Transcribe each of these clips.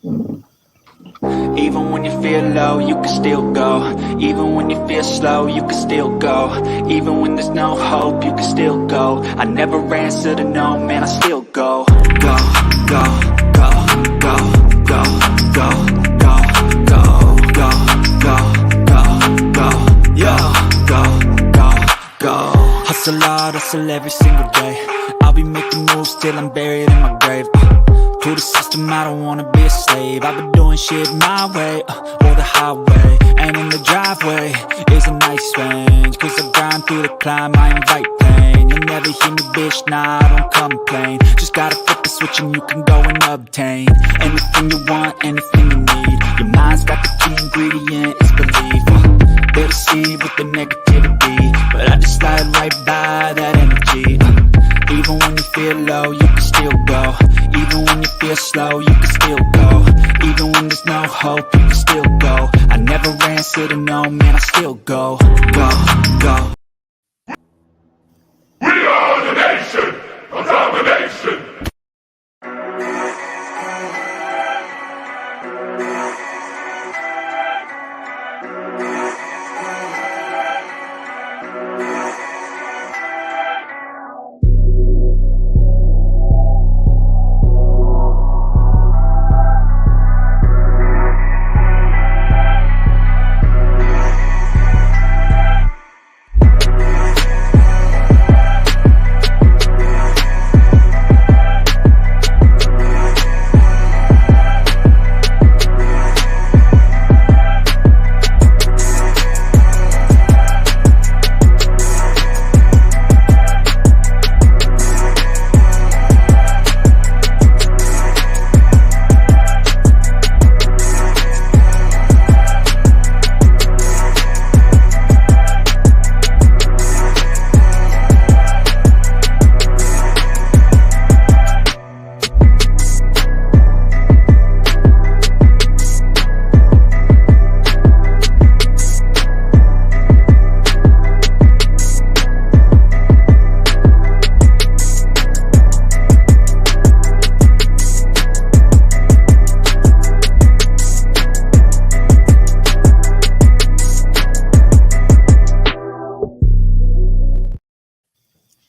Even when you feel low, you can still go. Even when you feel slow, you can still go. Even when there's no hope, you can still go. I never answer to no, man, I still go. Go, go, go, go, go, go, go, go, go, go, go, go, go, go, go. Hustle hard, hustle every single day. I'll be making moves till I'm buried in my grave. To the system, I don't wanna be a slave. I've been doing shit my way, or the highway. And in the driveway is a nice range, cause I grind through the climb, I invite pain. You'll never hear me, bitch, nah, I don't complain. Just gotta flip the switch and you can go and obtain anything you want, anything you need. Your mind's got the key ingredient, it's belief. They'll deceive with the negativity, but I just slide right by that energy. Even when you feel low, you can still go. Even when you feel slow, you can still go. Even when there's no hope, you can still go. I never answer to no, man, I still go. Go, go. We are the nation of domination.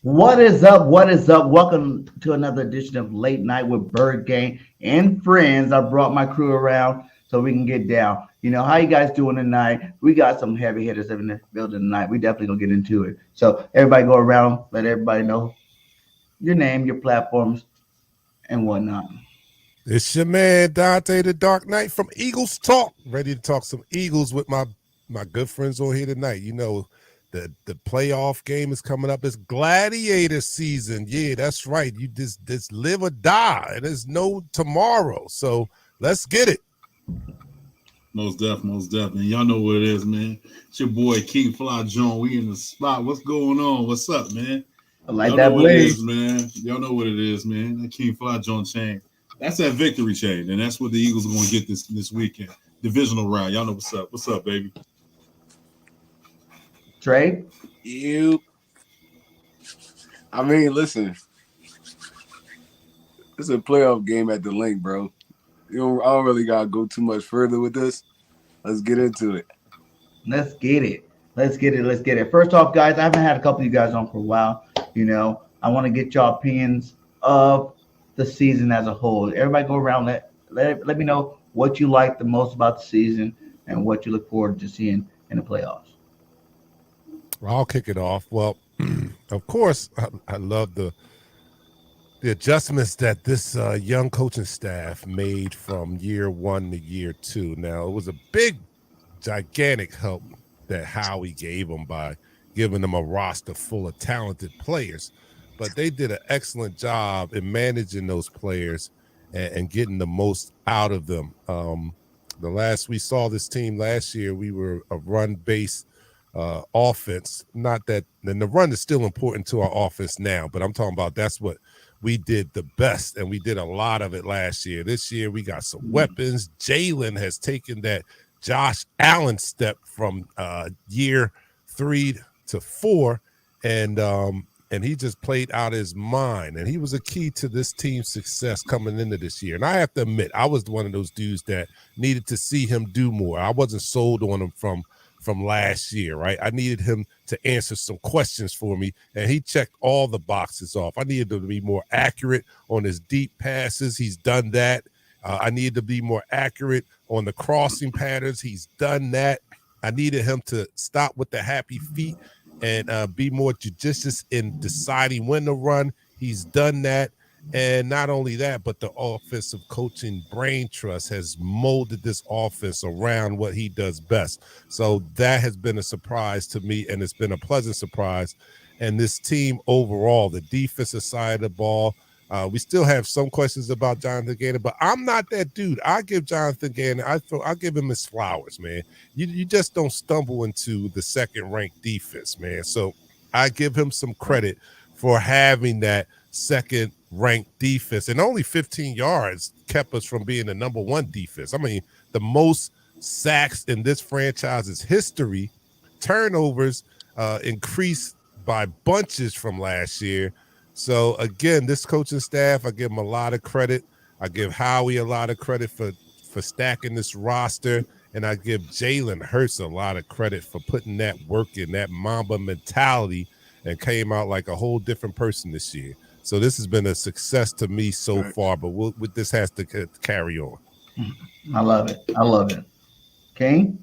What is up? What is up? Welcome to another edition of Late Night with Bird Gang and Friends. I brought my crew around so we can get down. You know, how you guys doing tonight? We got some heavy hitters in the building tonight. We definitely gonna get into it. So everybody go around, let everybody know your name, your platforms, and whatnot. It's your man Dante the Dark Knight from EaglesTalk, ready to talk some Eagles with my good friends on here tonight. You know, the playoff game is coming up. It's gladiator season. Yeah, that's right. You just live or die. There's no tomorrow. So let's get it. Most definitely. Y'all know what it is, man. It's your boy King Fly John. We in the spot. What's going on? What's up, man? I like Y'all that know what it blaze. is, man. Y'all know what it is, man. That King Fly John chain. That's that victory chain, and that's what the Eagles are going to get this weekend. Divisional round. Y'all know what's up. What's up, baby? Trey? I mean, listen. It's a playoff game at the link, bro. I don't really got to go too much further with this. Let's get into it. Let's get it. First off, guys, I haven't had a couple of you guys on for a while. You know, I want to get y'all opinions of the season as a whole. Everybody go around, let me know what you like the most about the season and what you look forward to seeing in the playoffs. I'll kick it off. Well, of course, I love the adjustments that this young coaching staff made from year one to year two. Now, it was a big, gigantic help that Howie gave them by giving them a roster full of talented players. But they did an excellent job in managing those players and getting the most out of them. The last we saw this team last year, we were a run-based offense. Not that, and the run is still important to our offense now, but I'm talking about that's what we did the best, and we did a lot of it last year. This year, we got some weapons. Jalen has taken that Josh Allen step from year 3 to 4, and and he just played out his mind. And he was a key to this team's success coming into this year. And I have to admit, I was one of those dudes that needed to see him do more. I wasn't sold on him from last year, right? I needed him to answer some questions for me, and he checked all the boxes off. I needed him to be more accurate on his deep passes. He's done that. I needed to be more accurate on the crossing patterns. He's done that. I needed him to stop with the happy feet and be more judicious in deciding when to run. He's done that. And not only that, but the offensive coaching brain trust has molded this offense around what he does best. So that has been a surprise to me, and it's been a pleasant surprise. And this team overall, the defensive side of the ball, we still have some questions about Jonathan Gannon, but I'm not that dude. I give Jonathan Gannon, I give him his flowers, man. You just don't stumble into the second-ranked defense, man. So I give him some credit for having that second-ranked defense. And only 15 yards kept us from being the number one defense. I mean, the most sacks in this franchise's history, turnovers increased by bunches from last year. So, again, this coaching staff, I give them a lot of credit. I give Howie a lot of credit for stacking this roster. And I give Jalen Hurts a lot of credit for putting that work in, that Mamba mentality, and came out like a whole different person this year. So this has been a success to me so far, but this has to carry on. I love it. I love it. King?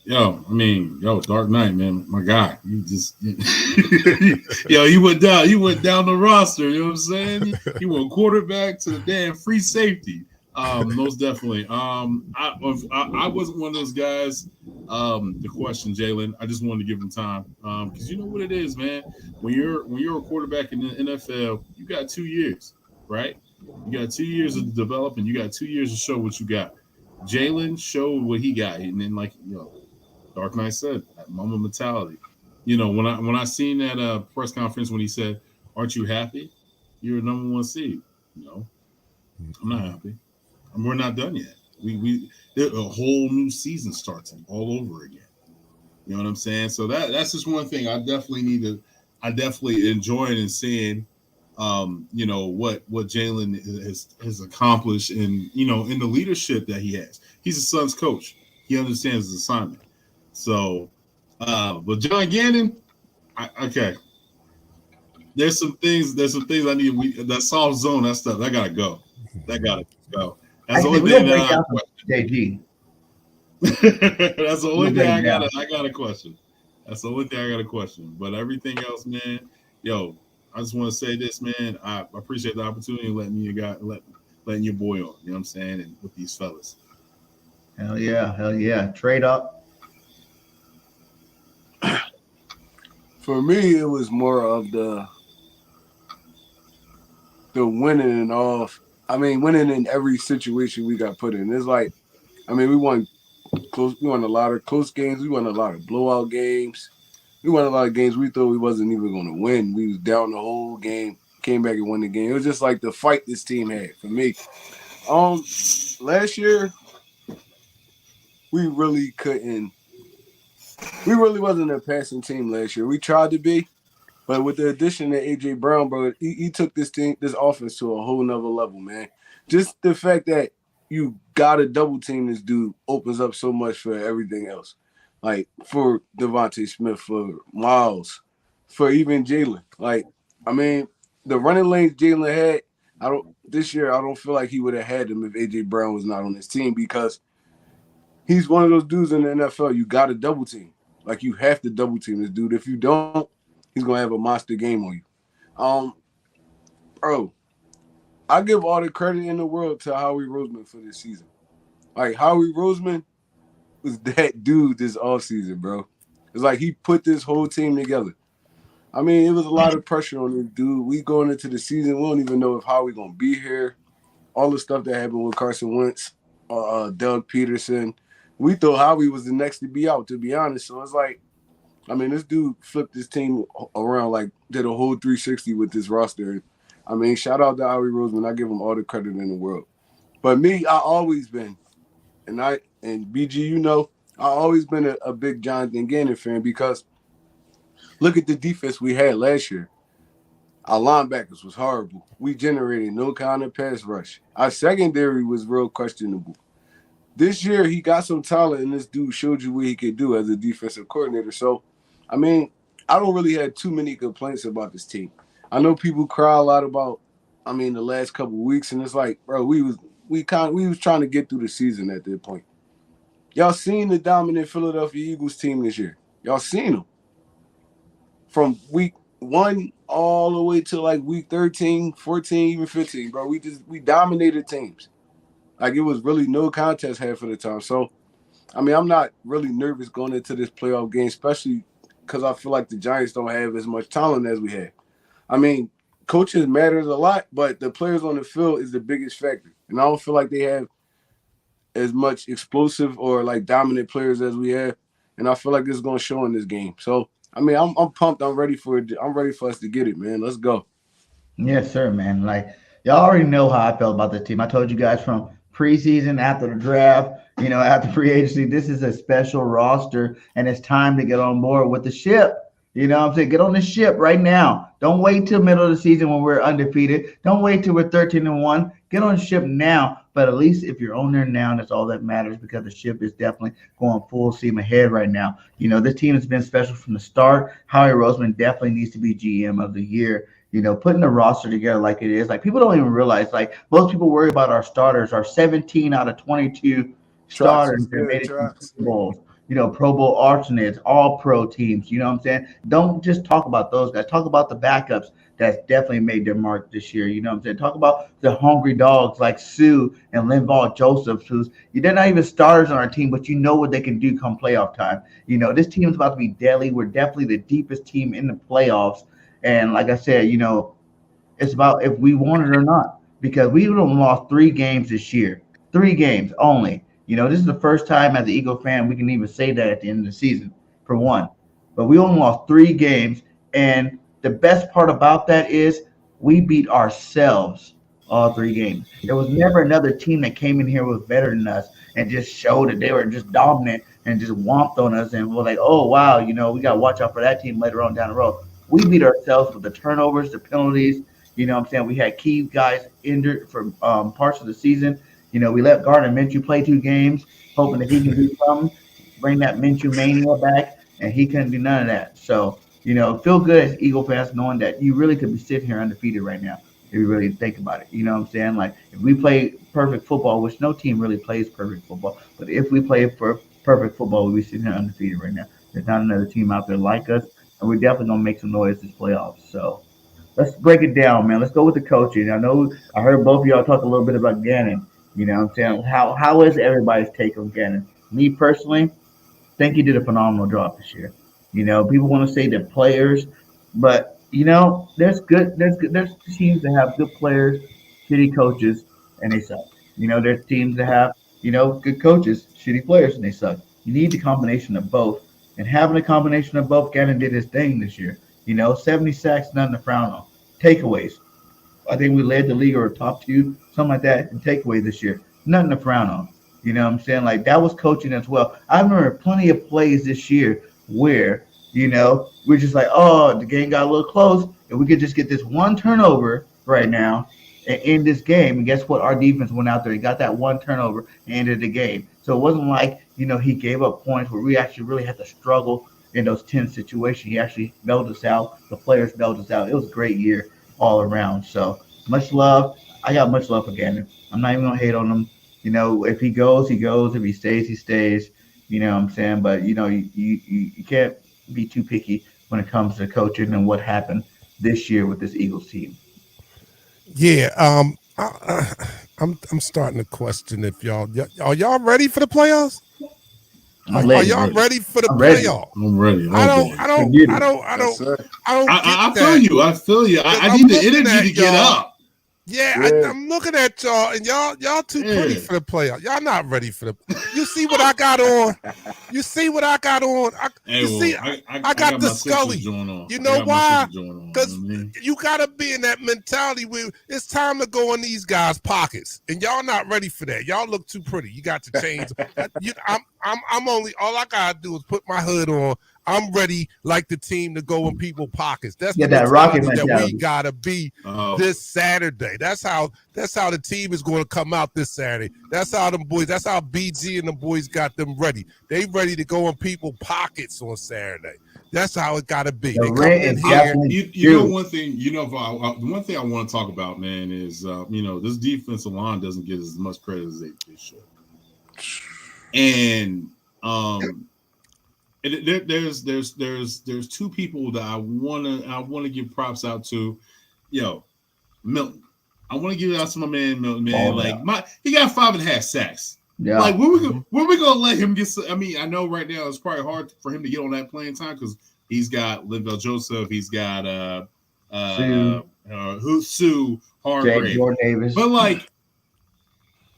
Dark Knight, man, my guy. You just, you went down the roster. You know what I'm saying? You went quarterback to the damn free safety. Most definitely. I wasn't one of those guys to question Jalen. I just wanted to give him time because you know what it is, man. When you're a quarterback in the NFL, you got 2 years, right? You got 2 years to develop, and you got 2 years to show what you got. Jalen showed what he got, and then Dark Knight said, that Mamba mentality. When I seen that press conference when he said, "Aren't you happy? You're a number one seed." I'm not happy. We're not done yet. A whole new season starts all over again. You know what I'm saying? So that's just one thing I definitely enjoyed and seeing. What Jalen has accomplished in the leadership that he has. He's a son's coach. He understands his assignment. So, but John Gannon, okay. There's some things I need. That soft zone, that stuff, that gotta go. That gotta go. That's the only thing that I got. JG. That's the only thing I got a question. That's the only thing I got a question. But everything else, man, I just want to say this, man. I appreciate the opportunity of letting your boy on. You know what I'm saying? And with these fellas. Hell yeah. Trade up. For me, it was more of the winning and off. I mean, winning in every situation we got put in. It's like, we won close. We won a lot of close games. We won a lot of blowout games. We won a lot of games we thought we wasn't even going to win. We was down the whole game, came back and won the game. It was just like the fight this team had for me. Last year, we really wasn't a passing team last year. We tried to be, but with the addition of AJ Brown, bro, he took this offense to a whole nother level, man. Just the fact that you got to double team this dude opens up so much for everything else. Like for Devontae Smith, for Miles, for even Jalen. The running lanes Jalen had, this year I don't feel like he would have had them if AJ Brown was not on his team, because he's one of those dudes in the NFL you got to double team. Like, you have to double team this dude. If you don't, he's gonna have a monster game on you. Bro, I give all the credit in the world to Howie Roseman for this season. Like, Howie Roseman was that dude this offseason, bro. It's like he put this whole team together. It was a lot of pressure on this dude. We going into the season, we don't even know if Howie gonna be here. All the stuff that happened with Carson Wentz, Doug Peterson. We thought Howie was the next to be out, to be honest. So it's like, this dude flipped his team around, like did a whole 360 with this roster. Shout out to Howie Roseman. I give him all the credit in the world. But me, I always been, and BG, I always been a big Jonathan Gannon fan, because Look at the defense we had last year. Our linebackers was horrible. We generated no kind of pass rush. Our secondary was real questionable. This year, he got some talent, and this dude showed you what he could do as a defensive coordinator. So, I mean, I don't really have too many complaints about this team. I know people cry a lot about, the last couple of weeks, and it's like, bro, we was trying to get through the season at that point. Y'all seen the dominant Philadelphia Eagles team this year. Y'all seen them from week 1 all the way to like week 13, 14, even 15, bro. We dominated teams. Like, it was really no contest half of the time. So, I'm not really nervous going into this playoff game, especially because I feel like the Giants don't have as much talent as we have. Coaches matters a lot, but the players on the field is the biggest factor. And I don't feel like they have as much explosive or like dominant players as we have. And I feel like it's going to show in this game. So, I'm pumped. I'm ready for it. I'm ready for us to get it, man. Let's go. Yes, sir, man. Like y'all already know how I felt about the team. I told you guys from preseason, after the draft, after free agency, this is a special roster, and it's time to get on board with the ship. You know what I'm saying? Get on the ship right now. Don't wait till middle of the season when we're undefeated. Don't wait till we're 13-1. Get on the ship now. But at least if you're on there now, that's all that matters, because the ship is definitely going full steam ahead right now. This team has been special from the start. Howie Roseman definitely needs to be GM of the year. Putting the roster together like it is. Like, people don't even realize, like, most people worry about our starters. Our 17 out of 22 starters that made it to Super Bowls. Pro Bowl alternates, all pro teams. You know what I'm saying? Don't just talk about those guys. Talk about the backups that's definitely made their mark this year. You know what I'm saying? Talk about the hungry dogs like Sue and Linval Josephs, they're not even starters on our team, but you know what they can do come playoff time. This team is about to be deadly. We're definitely the deepest team in the playoffs. And like I said, it's about if we want it or not, because we only lost 3 games this year. 3 games only. This is the first time as an Eagle fan we can even say that at the end of the season, for one. But we only lost 3 games, and the best part about that is we beat ourselves all 3 games. There was never another team that came in here was better than us and just showed that they were just dominant and just whomped on us, and we're like, oh wow, we got to watch out for that team later on down the road. We beat ourselves with the turnovers, the penalties. You know what I'm saying? We had key guys injured for parts of the season. We let Gardner Minshew play 2 games, hoping that he can do something, bring that Minshew mania back, and he couldn't do none of that. So, feel good as Eagle fans knowing that you really could be sitting here undefeated right now if you really think about it. You know what I'm saying? Like, if we play perfect football, which no team really plays perfect football, but if we play perfect football, we'd be sitting here undefeated right now. There's not another team out there like us, and we're definitely going to make some noise this playoffs. So, let's break it down, man. Let's go with the coaching. I heard both of y'all talk a little bit about Gannon. You know what I'm saying? How is everybody's take on Gannon? Me personally, think he did a phenomenal job this year. People want to say the players, but there's teams that have good players, shitty coaches, and they suck. There's teams that have good coaches, shitty players, and they suck. You need the combination of both, and having a combination of both, Gannon did his thing this year. 70 sacks, nothing to frown on. Takeaways, I think we led the league or top 2, something like that, in takeaways this year. Nothing to frown on. You know what I'm saying? Like, that was coaching as well. I remember plenty of plays this year where, we're just like, oh, the game got a little close, and we could just get this one turnover right now and end this game. And guess what? Our defense went out there and got that one turnover and ended the game. So it wasn't like, he gave up points where we actually really had to struggle in those 10 situations. He actually bailed us out. The players bailed us out. It was a great year all around. So much love. I got much love for Gannon. I'm not even gonna hate on him. If he goes, he goes. If he stays, he stays. You know what I'm saying? But you can't be too picky when it comes to coaching and what happened this year with this Eagles team. Yeah, I'm starting to question if y'all are y'all ready for the playoffs? Are y'all ready for the playoff? I'm ready. I don't I feel you. I need the energy to get up. Yeah. I'm looking at y'all, and y'all too pretty for the playoff. Y'all not ready for the. You see what I got on? You see what I got on? I got the Scully. You know why? Because you gotta be in that mentality where it's time to go in these guys' pockets, and y'all not ready for that. Y'all look too pretty. You got to change. I'm only all I gotta do is put my hood on. I'm ready like the team to go in people's pockets. That's Yeah, the that rocket mentality that we mentality. gotta be this Saturday. That's how the team is going to come out this Saturday. That's how them boys. That's how BG and the boys got them ready. They ready to go in people's pockets on Saturday. That's how it got to be. The They rent coming in is here. definitely You know due. one thing. You know, the one thing I want to talk about, man, is this defensive line doesn't get as much credit as they should. And there's two people that I wanna give props out to. Yo, Milton. I want to give it out to my man Milton, man. He got 5.5 sacks. Yeah. Like when we gonna let him get? I mean, I know right now it's probably hard for him to get on that playing time because he's got Linval Joseph, he's got Sue Hargrave, Jordan Davis. but like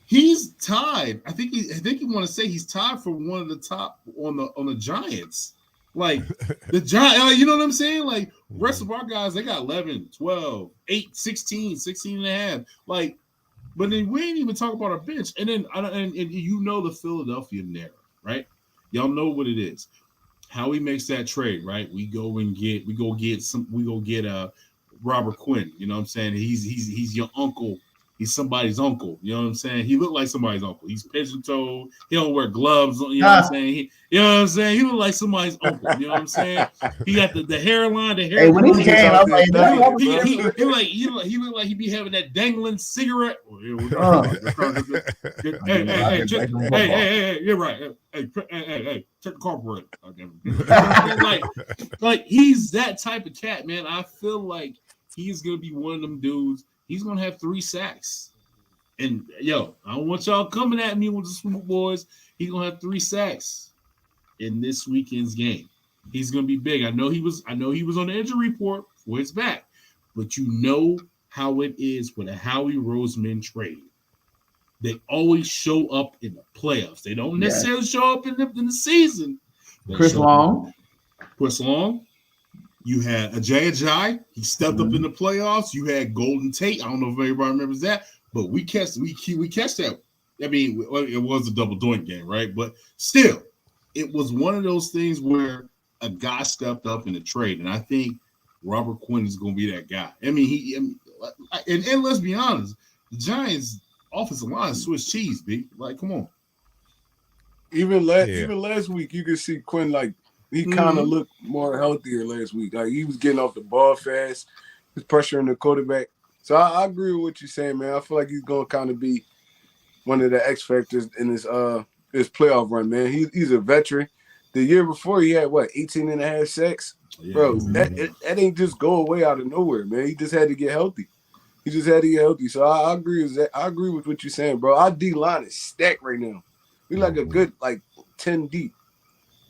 he's tied. I think you want to say he's tied for one of the top on the Giants. Like the Giants, you know what I'm saying? Like rest of our guys, they got 11, 12, 8, 16, 16 and a half. Like, but then we ain't even talk about our bench. And then and you know the Philadelphia narrative, right? Y'all know what it is. How he makes that trade, right? We go get Robert Quinn. You know what I'm saying? He's your uncle. He's somebody's uncle. You know what I'm saying? He looked like somebody's uncle. He's pigeon-toed. He don't wear gloves. You know what I'm saying? You know what I'm saying? He looked like somebody's uncle. You know what I'm saying? He got the hairline, the hair. Hey, when he came, I was like, he looked like he be having that dangling cigarette. Hey, you're right. Hey, check the carburetor. like he's that type of cat, man. I feel like he's gonna be one of them dudes. He's gonna have 3 sacks. And yo, I don't want y'all coming at me with the Swoop Boys. He's gonna have 3 sacks in this weekend's game. He's gonna be big. I know he was on the injury report for his back, but you know how it is with a Howie Roseman trade. They always show up in the playoffs. They don't necessarily show up in the season. Chris Long. You had Ajayi. He stepped up in the playoffs. You had Golden Tate. I don't know if everybody remembers that, but we catch that. I mean, it was a double doink game, right? But still, it was one of those things where a guy stepped up in the trade, and I think Robert Quinn is going to be that guy. I mean, and let's be honest, the Giants' offensive line is Swiss cheese, B. Like, come on. Even last week, you could see Quinn like. He kind of looked more healthier last week. Like he was getting off the ball fast, he was pressuring the quarterback. So I agree with what you're saying, man. I feel like he's gonna kind of be one of the X factors in his playoff run, man. He's a veteran. The year before he had 18 and a half sacks? Yeah, bro, that ain't just go away out of nowhere, man. He just had to get healthy. So I agree with that. I agree with what you're saying, bro. Our D line is stacked right now. We like a good 10 deep.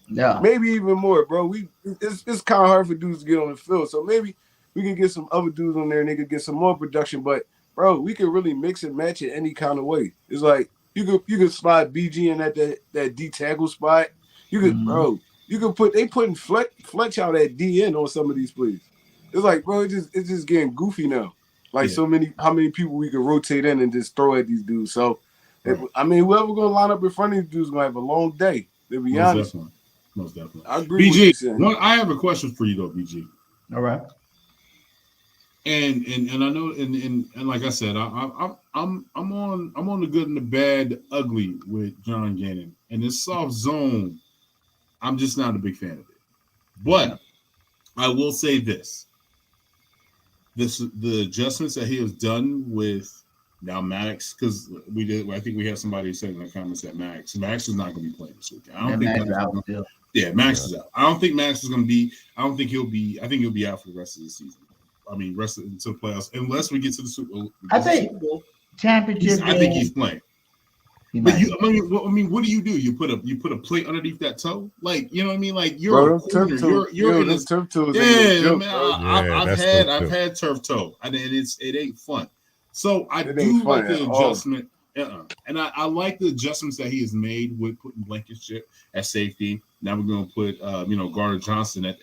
Yeah, maybe even more, bro. It's kind of hard for dudes to get on the field, so maybe we can get some other dudes on there and they could get some more production. But bro, we can really mix and match it any kind of way. It's like you could slide BG in at that D tackle spot. You could, bro. You could putting Fletch out at DN on some of these plays. It's like, bro, it's just getting goofy now. Like how many people we can rotate in and just throw at these dudes. So, I mean, whoever gonna line up in front of these dudes gonna have a long day. To be honest. Most definitely. I agree with you saying. I have a question for you though, BG. All right. And I know and like I said, I'm on the good and the bad, ugly with John Gannon. And this soft zone, I'm just not a big fan of it. But I will say this. The adjustments that he has done with now Max, because I think we had somebody saying in the comments that Max is not going to be playing this weekend. I don't think Max is out. Yeah, Max is out. I don't think Max is going to be. I think he'll be out for the rest of the season. I mean, rest until the playoffs, unless we get to the Super Bowl. I think championship. I think he's playing. But I mean, what do? You put a plate underneath that toe, like you know what I mean? Like you're a corner, you're in this turf toe. Yeah, man, I've had turf toe, and it ain't fun. So I do like the adjustment, and I like the adjustments that he has made with putting Blankenship at safety. Now we're going to put Gardner Johnson in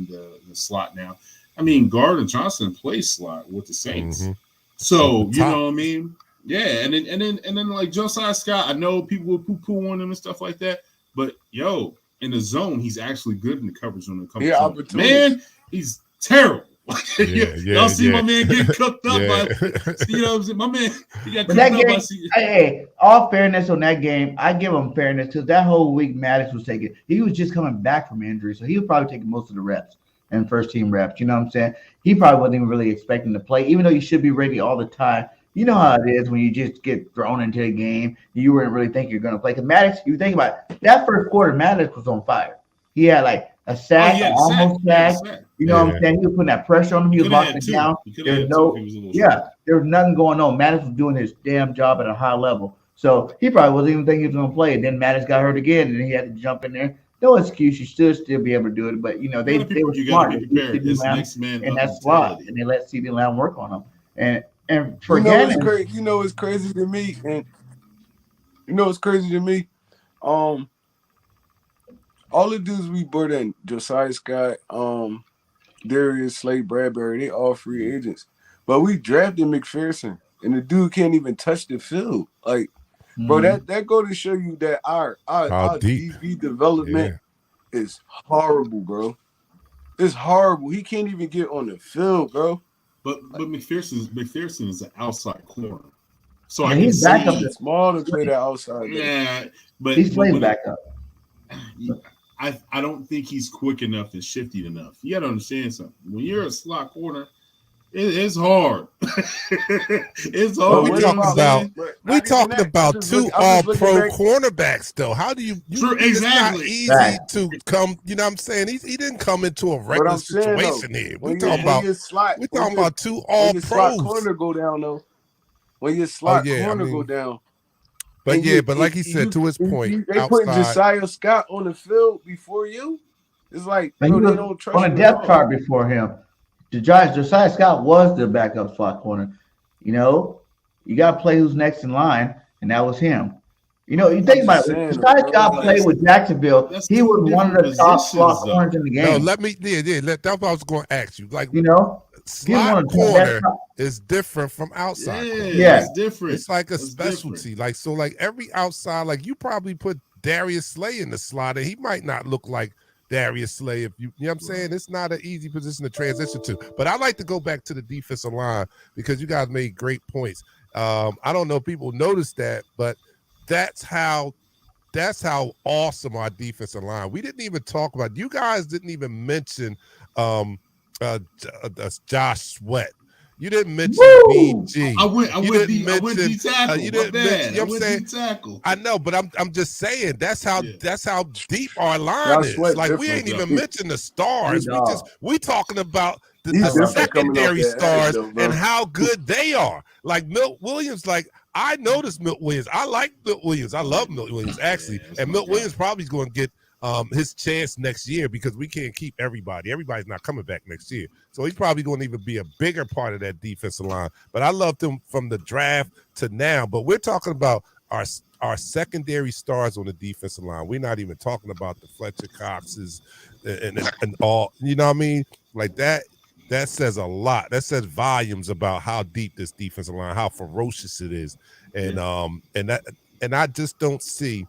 the slot now. I mean, Gardner Johnson plays slot with the Saints, so you know what I mean. Yeah, and then like Josiah Scott, I know people will poo-poo on him and stuff like that, but and in the zone, he's actually good in the coverage when it comes Yeah, to opportunities. man. He's terrible. Y'all see my man getting cooked up by, you know what I'm saying? My man, he got But cooked that up by. game, hey, all fairness on that game, I give him fairness because that whole week Maddox was taking. He was just coming back from injury, so he was probably taking most of the reps and first team reps. You know what I'm saying? He probably wasn't even really expecting to play, even though you should be ready all the time. You know how it is when you just get thrown into a game. You weren't really thinking you're going to play. Because Maddox, you think about it, that first quarter, Maddox was on fire. He had like a sack, almost sack. You know what I'm saying? He was putting that pressure on him. He was locking it down. There's there was nothing going on. Maddox was doing his damn job at a high level. So he probably wasn't even thinking he was going to play. And then Maddox got hurt again, and then he had to jump in there. No excuse. You should still be able to do it. But, you know, they were smart. They beat CeeDee Lamb in that slot, and they let CeeDee Lamb work on him. And for it's crazy. You know, it's crazy to me. And you know, it's crazy to me. All the dudes we brought in, Josiah Scott, Darius Slade, Bradbury, they all free agents. But we drafted McPherson, and the dude can't even touch the field. Like, bro, that go to show you that our DB development is horrible, bro. It's horrible. He can't even get on the field, bro. But McPherson is an outside corner, so and he's back up. Small to play that outside. Yeah, but he's playing back up. I don't think he's quick enough and shifty enough. You got to understand something. When you're a slot corner, it's hard. It's hard. We're talking about two all-pro cornerbacks, though. How do you? Exactly. It's not easy to come. You know what I'm saying? He didn't come into a regular situation here. We're talking about two all-pros. Corner go down though. When your slot corner go down. But but like he said, to his point, they put Josiah Scott on the field before you. It's like they don't trust on a depth chart before him. Josiah Scott was the backup slot corner. You know, you got to play who's next in line, and that was him. You know, you think about it. Josiah Scott played with Jacksonville. He was one of the top slot corners in the game. No, that's what I was going to ask you. Like, you know, slot corner is different from outside. Yeah, it's different. It's like a specialty. Different. Like, so like every outside, like you probably put Darius Slay in the slot, and he might not look like Darius Slay, if you know what I'm saying? It's not an easy position to transition to. But I like to go back to the defensive line because you guys made great points. I don't know if people noticed that, but that's how awesome our defensive line. We didn't even talk about. You guys didn't even mention Josh Sweat. You didn't mention BG. I went D tackle. You didn't mention. You know what I'm saying? I know, but I'm just saying that's how deep our line is. Like we ain't even mentioned the stars. We talking about the secondary stars and how good they are. Like Milt Williams. Like I noticed Milt Williams. I like Milt Williams. I love Milt Williams actually, and Milt Williams probably is going to get his chance next year because we can't keep everybody. Everybody's not coming back next year. So he's probably going to even be a bigger part of that defensive line. But I loved him from the draft to now. But we're talking about our secondary stars on the defensive line. We're not even talking about the Fletcher Coxes and all. You know what I mean? Like that says a lot. That says volumes about how deep this defensive line, how ferocious it is. And I just don't see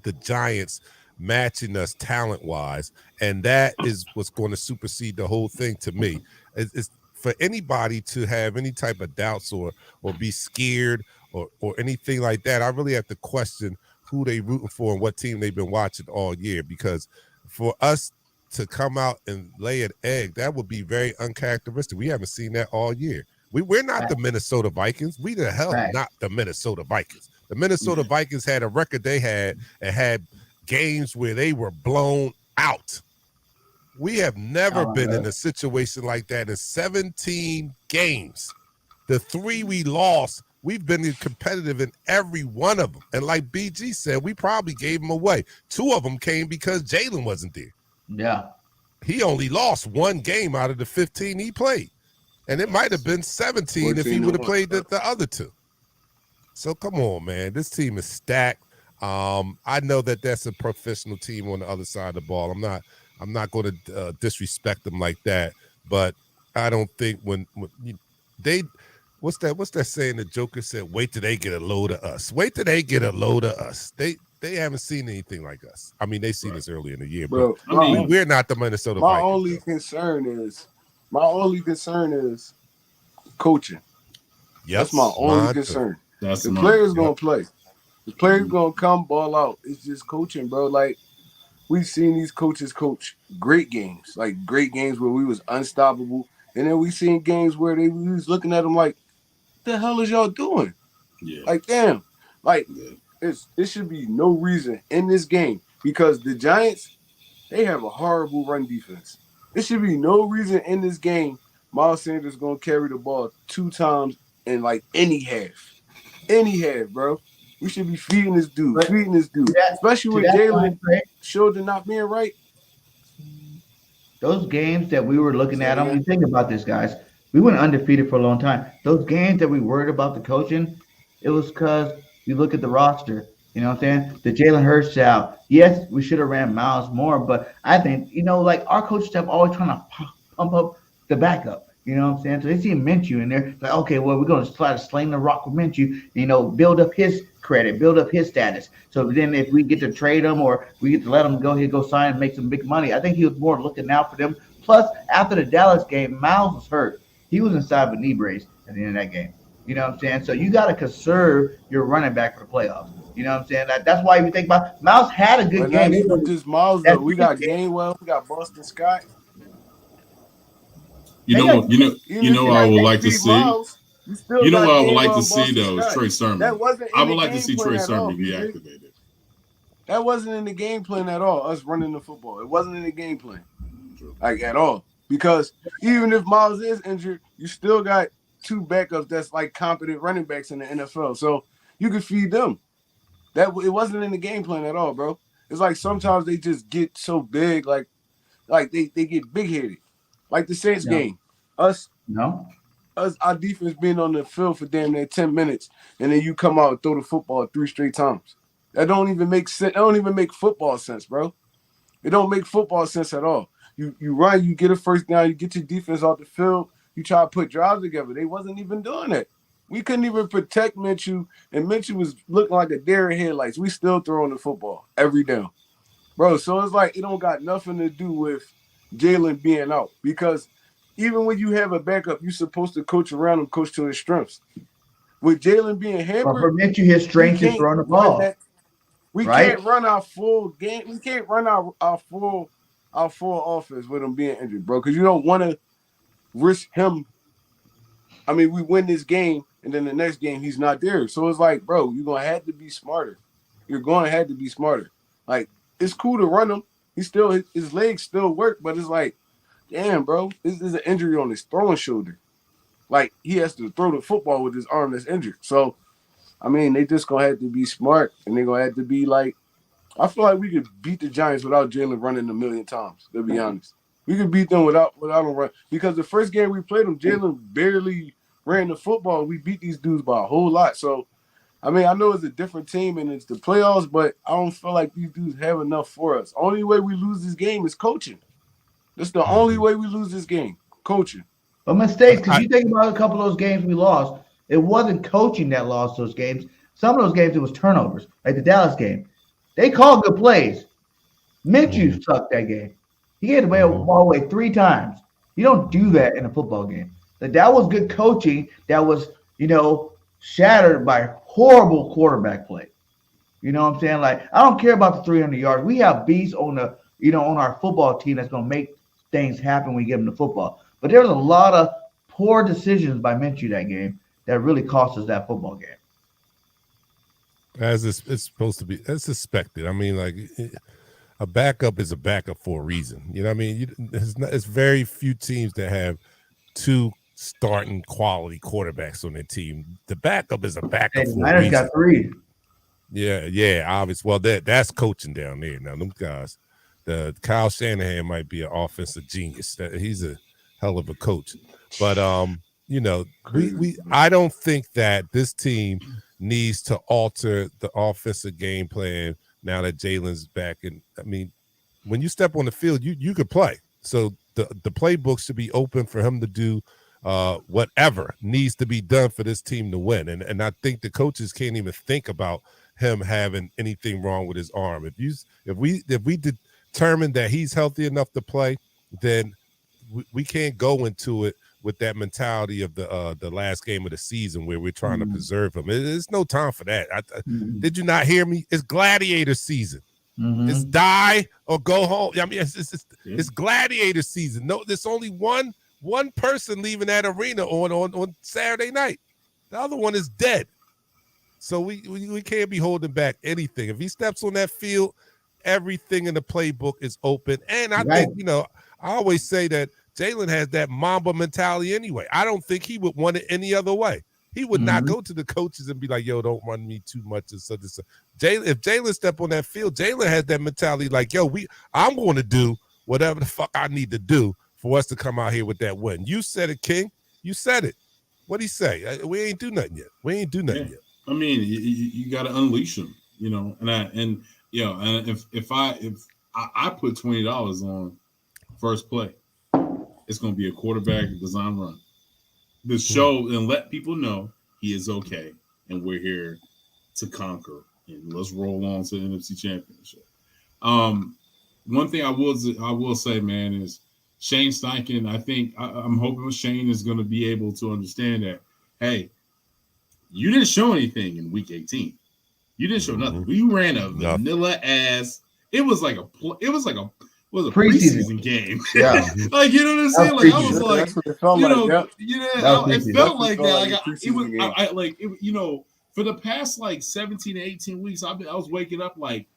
the Giants matching us talent-wise, and that is what's going to supersede the whole thing to me. It's for anybody to have any type of doubts or be scared or anything like that. I really have to question who they rooting for and what team they've been watching all year, because for us to come out and lay an egg, that would be very uncharacteristic. We haven't seen that all year. We're not the Minnesota Vikings. We the hell not the Minnesota Vikings. The Minnesota Vikings had a record they had and had games where they were blown out. We have never been in a situation like that in 17 games. The 3 we lost, we've been competitive in every one of them. And like BG said, we probably gave them away. 2 of them came because Jalen wasn't there. Yeah. He only lost 1 game out of the 15 he played. And it might have been 17 if he would have played the other 2. So come on, man. This team is stacked. I know that that's a professional team on the other side of the ball. I'm not going to disrespect them like that, but I don't think when they what's that saying the Joker said, wait till they get a load of us. Wait till they get a load of us. They they haven't seen anything like us. I mean, they've seen us early in the year, but bro. I mean, we're not the Minnesota My Vikings. only concern is coaching. Yep, That's my only mine too. concern. that's The mine. players gonna play. The players gonna come ball out. It's just coaching, bro. Like we've seen these coaches coach great games, like great games where we was unstoppable, and then we seen games where we was looking at them like, "The hell is y'all doing?" Yeah. Like, damn, like Yeah. it should be no reason in this game because the Giants they have a horrible run defense. There should be no reason in this game Miles Sanders is gonna carry the ball 2 times in like any half, bro. We should be feeding this dude, But especially to with that point, Jalen Trey, shoulder not being right. those games that we were looking Say at it them, again. you think about this, guys. We went undefeated for a long time. Those games that we worried about the coaching, it was because you look at the roster. You know what I'm saying? The Jalen Hurts out. Yes, we should have ran Miles more, but I think, like our coaches have always trying to pump up the backup. You know what I'm saying? So they see Minshew in there, like, okay, well, we're going to try to sling the rock with Minshew, build up his credit, build up his status. So then if we get to trade him or we get to let him go, he'll go sign and make some big money. I think he was more looking out for them. Plus, after the Dallas game, Miles was hurt. He was inside of a knee brace at the end of that game. You know what I'm saying? So you got to conserve your running back for the playoffs. You know what I'm saying? That's why if you think about Miles had a good But not game. even just Miles That though. We Chiefs got game, Gainwell, we got Boston Scott. You they know got what? Even if What you I would can't like to beat see. Miles, you still You know got what I would like Gainwell to and see Boston though is Scott. Trey Sermon. That wasn't I in would the like to game see plan Trey at all, Sermon be BJ. activated. That wasn't in the game plan at all. Us running the football, it wasn't in the game plan, like at all. Because even if Miles is injured, you still got 2 backups that's like competent running backs in the NFL, so you can feed them. That it wasn't in the game plan at all, bro. It's like sometimes they just get so big, like they get big headed, like the Saints no, game. Us no. our defense being on the field for damn near 10 minutes, and then you come out and throw the football 3 straight times. That don't even make sense. That don't even make football sense, bro. It don't make football sense at all. You run, you get a first down, you get your defense off the field, you try to put drives together. They wasn't even doing that. We couldn't even protect Minshew, and Minshew was looking like a deer in headlights. We still throwing the football every down, bro. So it's like it don't got nothing to do with Jalen being out because even when you have a backup, you're supposed to coach around him, coach to his strengths. With Jalen being But hampered, for Minshew, his we strength is can't throwing the run ball, that. We right? can't run our full game. We can't run our full offense with him being injured, bro. Because you don't want to risk him. I mean, we win this game, and then the next game he's not there. So it's like, bro, you're gonna have to be smarter. You're going to have to be smarter. Like it's cool to run him. His legs still work, but it's like, damn, bro, this is an injury on his throwing shoulder. Like he has to throw the football with his arm that's injured. So I mean, they just gonna have to be smart, and they're gonna have to be like. I feel like we could beat the Giants without Jalen running a million times. To be honest, we could beat them without him run because the first game we played them, Jalen barely ran the football. We beat these dudes by a whole lot. So I mean, I know it's a different team and it's the playoffs, but I don't feel like these dudes have enough for us. Only way we lose this game is coaching. That's the only way we lose this game. Coaching. But mistakes, because I, you think about a couple of those games we lost, it wasn't coaching that lost those games. Some of those games it was turnovers, like the Dallas game. They called good plays. Minshew sucked that game. He had the ball away 3 times. You don't do that in a football game. Like, that was good coaching. That was, shattered by horrible quarterback play. You know what I'm saying? Like, I don't care about the 300 yards. We have beasts on our football team that's going to make things happen when we give them the football. But there was a lot of poor decisions by Minshew that game that really cost us that football game. as it's supposed to be, as expected. I mean, like a backup is a backup for a reason. You know what I mean? It's very few teams that have 2 starting quality quarterbacks on their team. The backup is a backup Hey, for a Niners reason. got 3. Yeah, obviously. Well, that's coaching down there. Now, them guys, the Kyle Shanahan might be an offensive genius. He's a hell of a coach. But I don't think that this team needs to alter the offensive game plan now that Jalen's back. And I mean, when you step on the field, you could play. So the playbook should be open for him to do whatever needs to be done for this team to win. And I think the coaches can't even think about him having anything wrong with his arm. If we determine that he's healthy enough to play, then we can't go into it with that mentality of the last game of the season where we're trying to preserve him. There's no time for that. Did you not hear me? It's gladiator season. It's die or go home. I mean, it's gladiator season. No, there's only one person leaving that arena on Saturday night. The other one is dead. So we can't be holding back anything. If he steps on that field, everything in the playbook is open. And I think, I always say that Jalen has that Mamba mentality anyway. I don't think he would want it any other way. He would not go to the coaches and be like, yo, don't run me too much and such and such. If Jalen step on that field, Jalen has that mentality like, yo, I'm going to do whatever the fuck I need to do for us to come out here with that win. You said it, King. You said it. What'd he say? We ain't do nothing yet. Yet. I mean, you got to unleash him, and if I put $20 on first play, it's going to be a quarterback design run. The show and let people know he is okay, and we're here to conquer. And let's roll on to the NFC Championship. One thing I will say, man, is Shane Steichen. I think I'm hoping Shane is going to be able to understand that. Hey, you didn't show anything in Week 18. You didn't show nothing. We ran a vanilla ass. It was like a preseason game. Yeah. Like, you know what I'm saying? Like, I was like, that's what it felt like. It felt like that. Like, for the past like 17 to 18 weeks, I was waking up and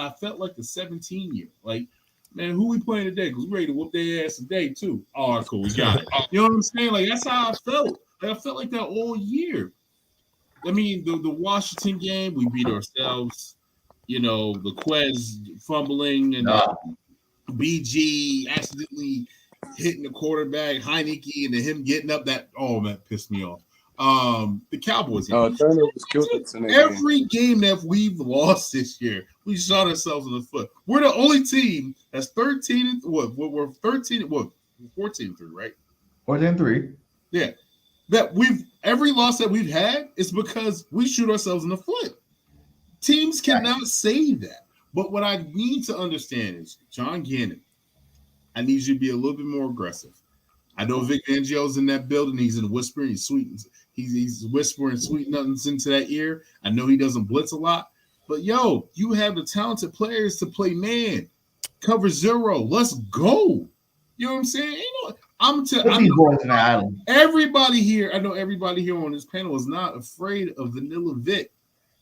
I felt like the 17 year. Like, man, who we playing today? Because we're ready to whoop their ass today too. All right, cool, we got it. You know what I'm saying? Like, that's how I felt. Like, I felt like that all year. I mean, the Washington game, we beat ourselves. The Quez fumbling and BG accidentally hitting the quarterback, Heineke, and then him getting up that pissed me off. The Cowboys. Turner was killed every game that we've lost this year, we shot ourselves in the foot. We're the only team that's 13 we're 13 14-3, right? 14-3. Yeah. That every loss that we've had is because we shoot ourselves in the foot. Teams cannot say that. But what I need to understand is, John Gannon, I need you to be a little bit more aggressive. I know Vic Fangio's in that building. He's in whispering. He's whispering sweet nothings into that ear. I know he doesn't blitz a lot. But, you have the talented players to play man. Cover zero. Let's go. You know what I'm saying? Everybody here, I know everybody here on this panel is not afraid of Vanilla Vic.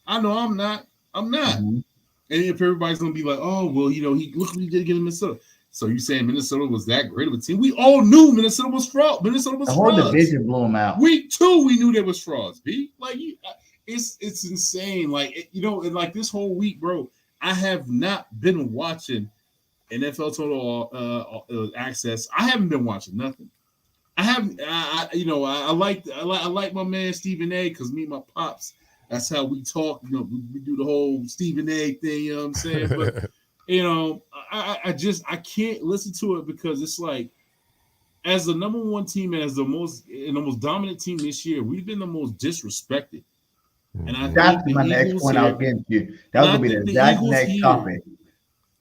I know I'm not. And if everybody's gonna be like, oh, well, look what he did against Minnesota. So you saying Minnesota was that great of a team? We all knew Minnesota was fraud. Minnesota was frauds. The whole division blew them out. Week 2, we knew they was frauds. B, like, it's insane. Like, and like this whole week, bro, I have not been watching NFL Total Access. I haven't been watching nothing. I haven't. I like my man Stephen A. because me and my pops. That's how we talk. We do the whole Stephen A. thing. You know what I'm saying? But I can't listen to it because it's like, as the number one team and as the most dominant team this year, we've been the most disrespected. And I that's my next point I'll get to. That was gonna be the exact next topic.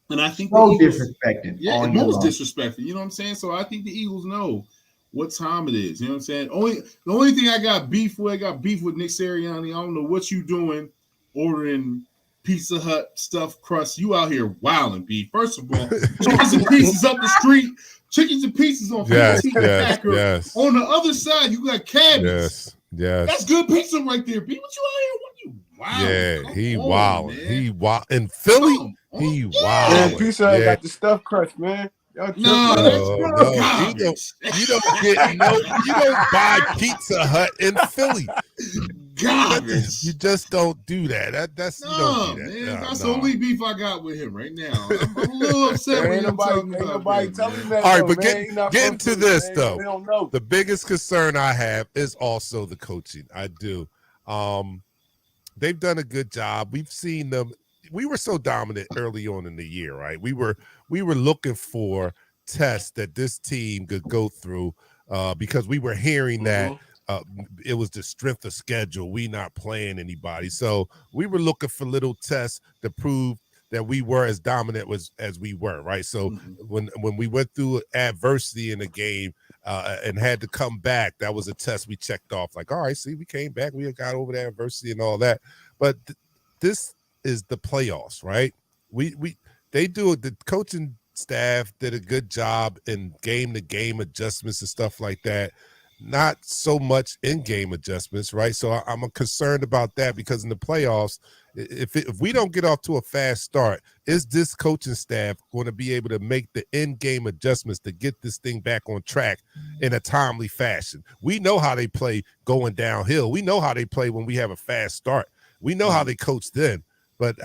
And I think so disrespected. Yeah, most disrespected. You know what I'm saying? So I think the Eagles know what time it is. You know what I'm saying? The only thing I got beef with Nick Sirianni. I don't know what you doing ordering Pizza Hut stuffed crust. You out here wilding, B. First of all, chickens and pieces up the street. Chickens and pieces on 15 Packer. Yes. On the other side, you got cabbage. Yes. That's good pizza right there, B. What you out here? What you wild? Yeah, he wild. He wild. In Philly, he wild. Yeah, Pizza Hut got the stuffed crust, man. No, you don't buy Pizza Hut in Philly. You just don't do that. You don't do that. Man, that's the only beef I got with him right now. I'm a little upset. Ain't nobody telling me that. All right, but get into this though. We don't know. The biggest concern I have is also the coaching. I do. They've done a good job. We've seen them. We were so dominant early on in the year, right? We were looking for tests that this team could go through because we were hearing that it was the strength of schedule. We not playing anybody. So we were looking for little tests to prove that we were as dominant as we were, right? So when we went through adversity in the game and had to come back, that was a test we checked off. Like, all right, see, we came back, we got over the adversity and all that. But this is the playoffs, right? They do it. The coaching staff did a good job in game-to-game adjustments and stuff like that. Not so much in-game adjustments, right? So I'm concerned about that because in the playoffs, if we don't get off to a fast start, is this coaching staff going to be able to make the in-game adjustments to get this thing back on track in a timely fashion? We know how they play going downhill. We know how they play when we have a fast start. We know how they coach then. But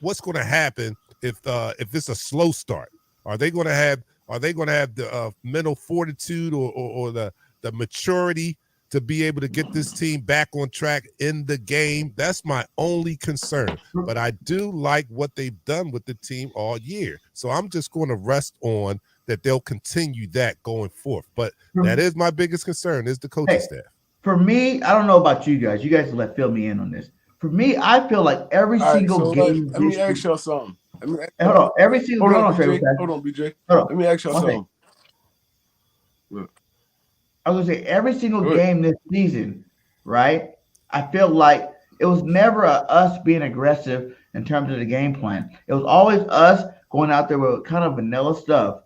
what's going to happen if it's a slow start? Are they going to have the mental fortitude or the maturity to be able to get this team back on track in the game? That's my only concern. But I do like what they've done with the team all year. So I'm just going to rest on that they'll continue that going forth. But that is my biggest concern is the coaching staff. For me, I don't know about you guys. You guys fill me in on this. For me, I feel like every single game. Let me ask y'all something. Hold on. Every single hold on, BJ. Let me ask y'all something. I was gonna say every single game this season, right? I feel like it was never us being aggressive in terms of the game plan. It was always us going out there with kind of vanilla stuff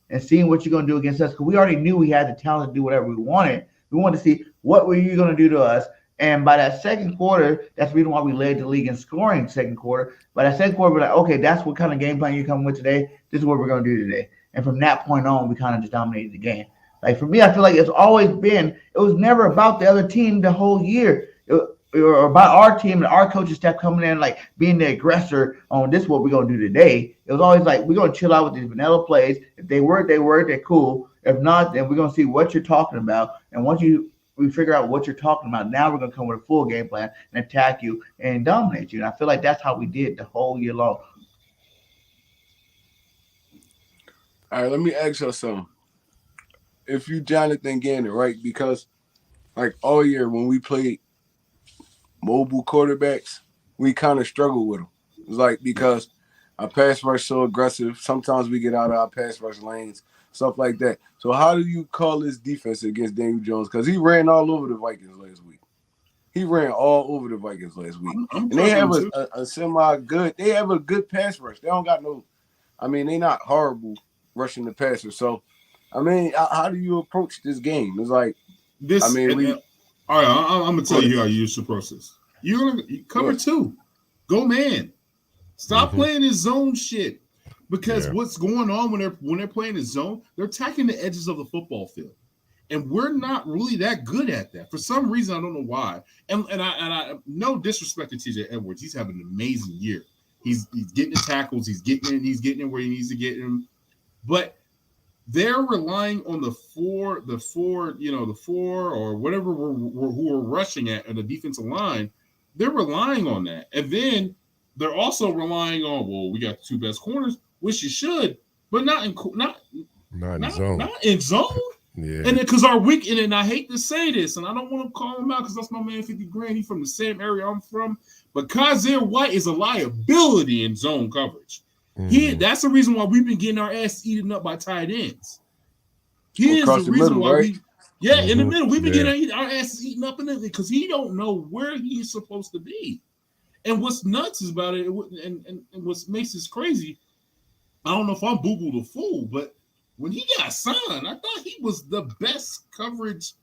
and seeing what you're gonna do against us. Because we already knew we had the talent to do whatever we wanted. We wanted to see what were you gonna do to us. And by that second quarter, that's the reason why we led the league in scoring second quarter. By that second quarter, we're like, okay, that's what kind of game plan you're coming with today. This is what we're going to do today. And from that point on, we kind of just dominated the game. Like, for me, I feel like it's always been, it was never about the other team the whole year. Or about our team and our coaching staff coming in, like, being the aggressor on this is what we're going to do today. It was always like, we're going to chill out with these vanilla plays. If they work, they're cool. If not, then we're going to see what you're talking about. And once we figure out what you're talking about, now we're going to come with a full game plan and attack you and dominate you. And I feel like that's how we did the whole year long. All right, let me ask you something. If you Jonathan Gannon, right? Because like all year when we played mobile quarterbacks, we kind of struggle with them. It's like because our pass rush so aggressive, sometimes we get out of our pass rush lanes, stuff like that. So how do you call this defense against Daniel Jones? Because he ran all over the Vikings last week. He ran all over the Vikings last week. And they have a semi-good, they have a good pass rush. They don't got no, I mean, they're not horrible rushing the passer. So, I mean, how do you approach this game? It's like, this. I mean, all right, I'm going to tell you how you should approach this. You're going to cover two. Go man. Stop playing this zone shit. Because what's going on when they're playing the zone, they're attacking the edges of the football field. And we're not really that good at that. For some reason, I don't know why. And I no disrespect to TJ Edwards. He's having an amazing year. He's getting the tackles, he's getting it where he needs to get him. But they're relying on the four or whatever who are rushing at the defensive line. They're relying on that. And then they're also relying on, well, we got the two best corners, which you should, but not in zone. Not in zone. Yeah. And because our weak, and I hate to say this, and I don't want to call him out because that's my man 50 grand. He's from the same area I'm from. But Kaiser White is a liability in zone coverage. That's the reason why we've been getting our ass eaten up by tight ends. He is the reason why in the middle, we've been getting our asses eaten up in it because he don't know where he's supposed to be. And what's nuts is about it, and what makes this crazy, I don't know if I'm Boo Boo the fool, but when he got signed, I thought he was the best coverage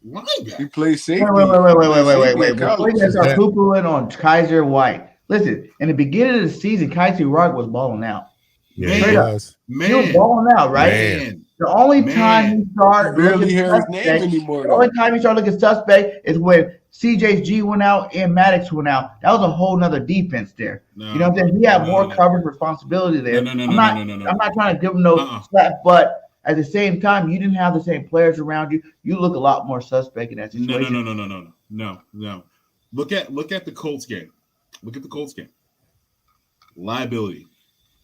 linebacker. He plays safety. Wait. Before you start poo-pooing on Kaiser White, listen, in the beginning of the season, Kaiser White was balling out. Yeah, he was. He was balling out, right? Man. The only time he started barely hear his name anymore. The only time he started looking suspect is when CJG went out and Maddox went out. That was a whole nother defense there. You know what I'm saying? He had more coverage responsibility there. I'm not trying to give him no slap, but at the same time, you didn't have the same players around you. You look a lot more suspect in that situation. No. Look at the Colts game. Liability.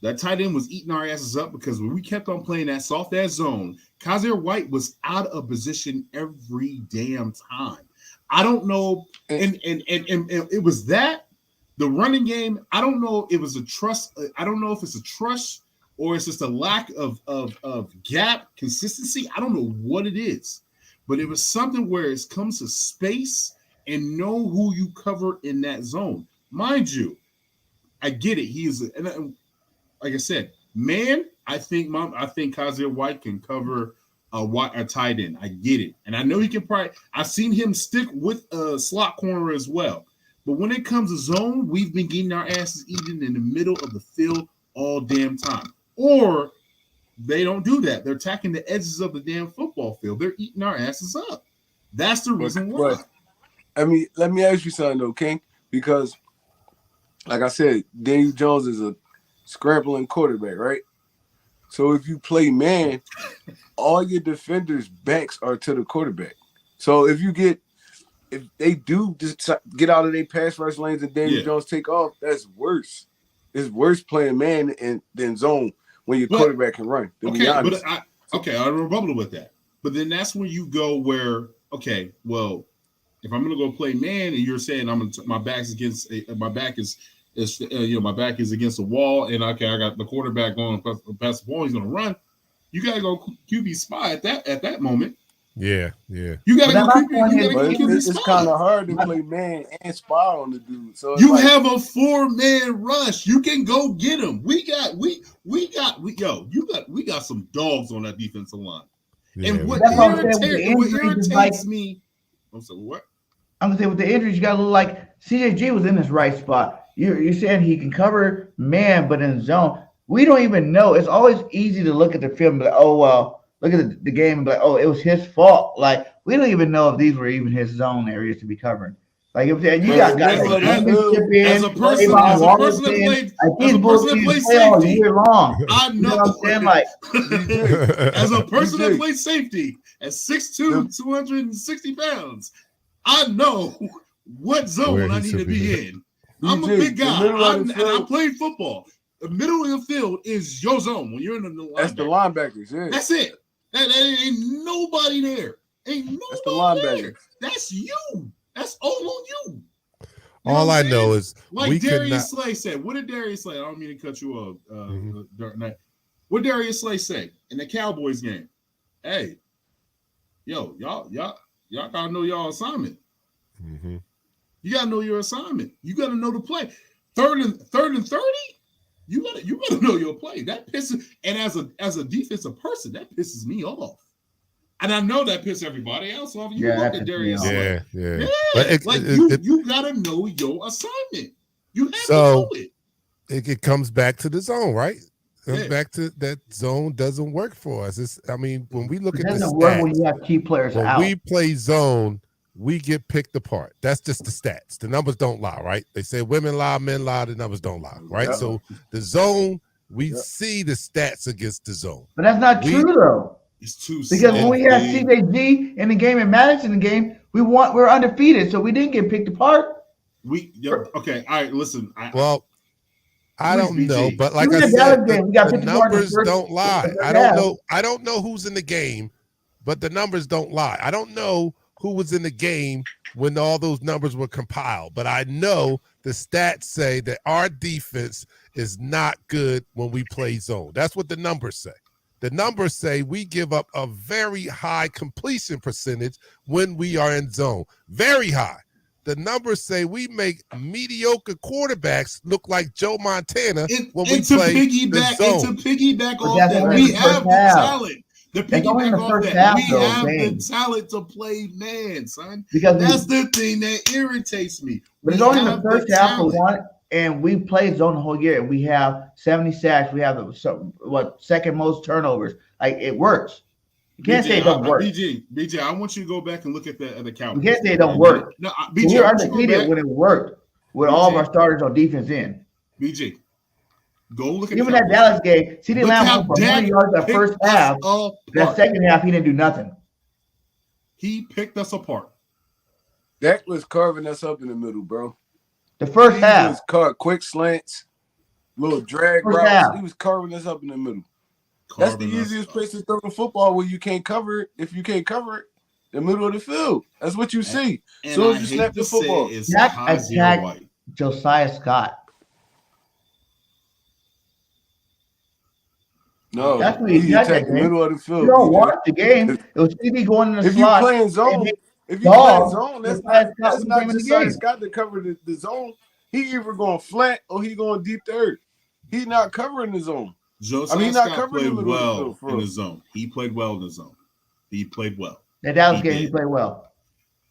That tight end was eating our asses up because when we kept on playing that soft ass zone, Kaiser White was out of position every damn time. I don't know, and it was that the running game. I don't know. It was a trust. I don't know if it's a trust or it's just a lack of gap consistency. I don't know what it is, but it was something where it comes to space and know who you cover in that zone. Mind you, I get it. He is, and like I said, man, I think Kaiser White can cover a tight end. I get it, and I know he can probably. I've seen him stick with a slot corner as well. But when it comes to zone, we've been getting our asses eaten in the middle of the field all damn time. Or they don't do that. They're attacking the edges of the damn football field. They're eating our asses up. That's the reason why. I mean, let me ask you something, though, King, because, like I said, Daniel Jones is a scrambling quarterback, right? So if you play man, all your defenders' backs are to the quarterback. So if they do just get out of their pass rush lanes and Daniel Jones take off, that's worse. It's worse playing man than zone when your quarterback can run. Okay, but I'm rebuttal with that. But then that's when you go where, okay, well, if I'm going to go play man and you're saying my back is against the wall and I got the quarterback going past the ball, he's going to run. You got to go QB spy at that moment. Yeah. You got to go QB spy. It's kind of hard to play man and spy on the dude. So you have a 4-man rush. You can go get him. We got some dogs on that defensive line. Yeah, and what irritates me. I'm sorry, what? I'm gonna say with the injuries, you gotta look like CJG was in his right spot. You're saying he can cover man, but in zone, we don't even know. It's always easy to look at the film and be like, oh well, look at the game and be like, oh, it was his fault. Like we don't even know if these were even his zone areas to be covered. Like if you got guys as a person that plays all safety, year long. I know. You know what I'm saying? Like as a person that plays safety at 6'2", 260 pounds, I know what zone I need to be in. I'm a big guy, and I played football. The middle of the field is your zone when you're in the linebacker. That's the linebackers. Yeah, that's it. That ain't nobody there. That's the linebackers. That's you. That's all on you. All I know is like Darius Slay said. What did Darius Slay? I don't mean to cut you off. What Darius Slay say in the Cowboys game? Hey, y'all gotta know y'all assignment. Mm-hmm. You gotta know your assignment. You gotta know the play. Third and 30. You gotta know your play. That pisses. And as a defensive person, that pisses me off. And I know that pisses everybody else off. You look at Darius Slay. Yeah. You gotta know your assignment. You have to know it. It comes back to the zone, right? Back to that zone doesn't work for us. When we look at the stats, when you have key players out. When we play zone, we get picked apart. That's just the stats. The numbers don't lie, right? They say women lie, men lie, the numbers don't lie, right? Yep. So the zone, we see the stats against the zone. But that's not true though. It's too because when we had CJG in the game and Madison in the game, we're undefeated, so we didn't get picked apart. Okay, all right, listen. I don't know, but like I said, the numbers don't lie. I don't know who's in the game, but the numbers don't lie. I don't know who was in the game when all those numbers were compiled, but I know the stats say that our defense is not good when we play zone. That's what the numbers say. The numbers say we give up a very high completion percentage when we are in zone. Very high. The numbers say we make mediocre quarterbacks look like Joe Montana when we play the zone. And to piggyback off that, we have the talent. The piggyback off that, we have the talent to play man, son. Because that's the thing that irritates me. But it's only the first half for one, and we played zone the whole year, and we have 70 sacks. We have second most turnovers. Like it works. You can't say it don't work. BJ, I want you to go back and look at the Cowboys. You can't say it don't work. No, BJ, we were undefeated when it worked with all of our starters on defense in. BJ, go look at even that Dallas game. CeeDee Lamb went for 100 yards that first half. That second half, he didn't do nothing. He picked us apart. Dak was carving us up in the middle, bro. The first half was quick slants. little drag First routes. half. He was carving us up in the middle. That's the Carving us easiest up. place to throw the football where you can't cover it. If you can't cover it, the middle of the field. That's what you see. And Soon I as you hate snap to the say football. it's Jack Kaiser attacked White. Josiah Scott. No, That's what he he attacked that attacked the game. middle of the You field. don't DJ. watch the game. It was CD going in the If you slot. playing zone, and if you playing dog, zone, that's Josiah Scott not was the game in the Josiah game. Scott to cover the zone. He either going flat or he going deep third. He's not covering the zone. Josiah he's not Scott covering the played middle of the well field for in the us. zone. He played well in the zone. He played well. That Dallas He game, he did. played well.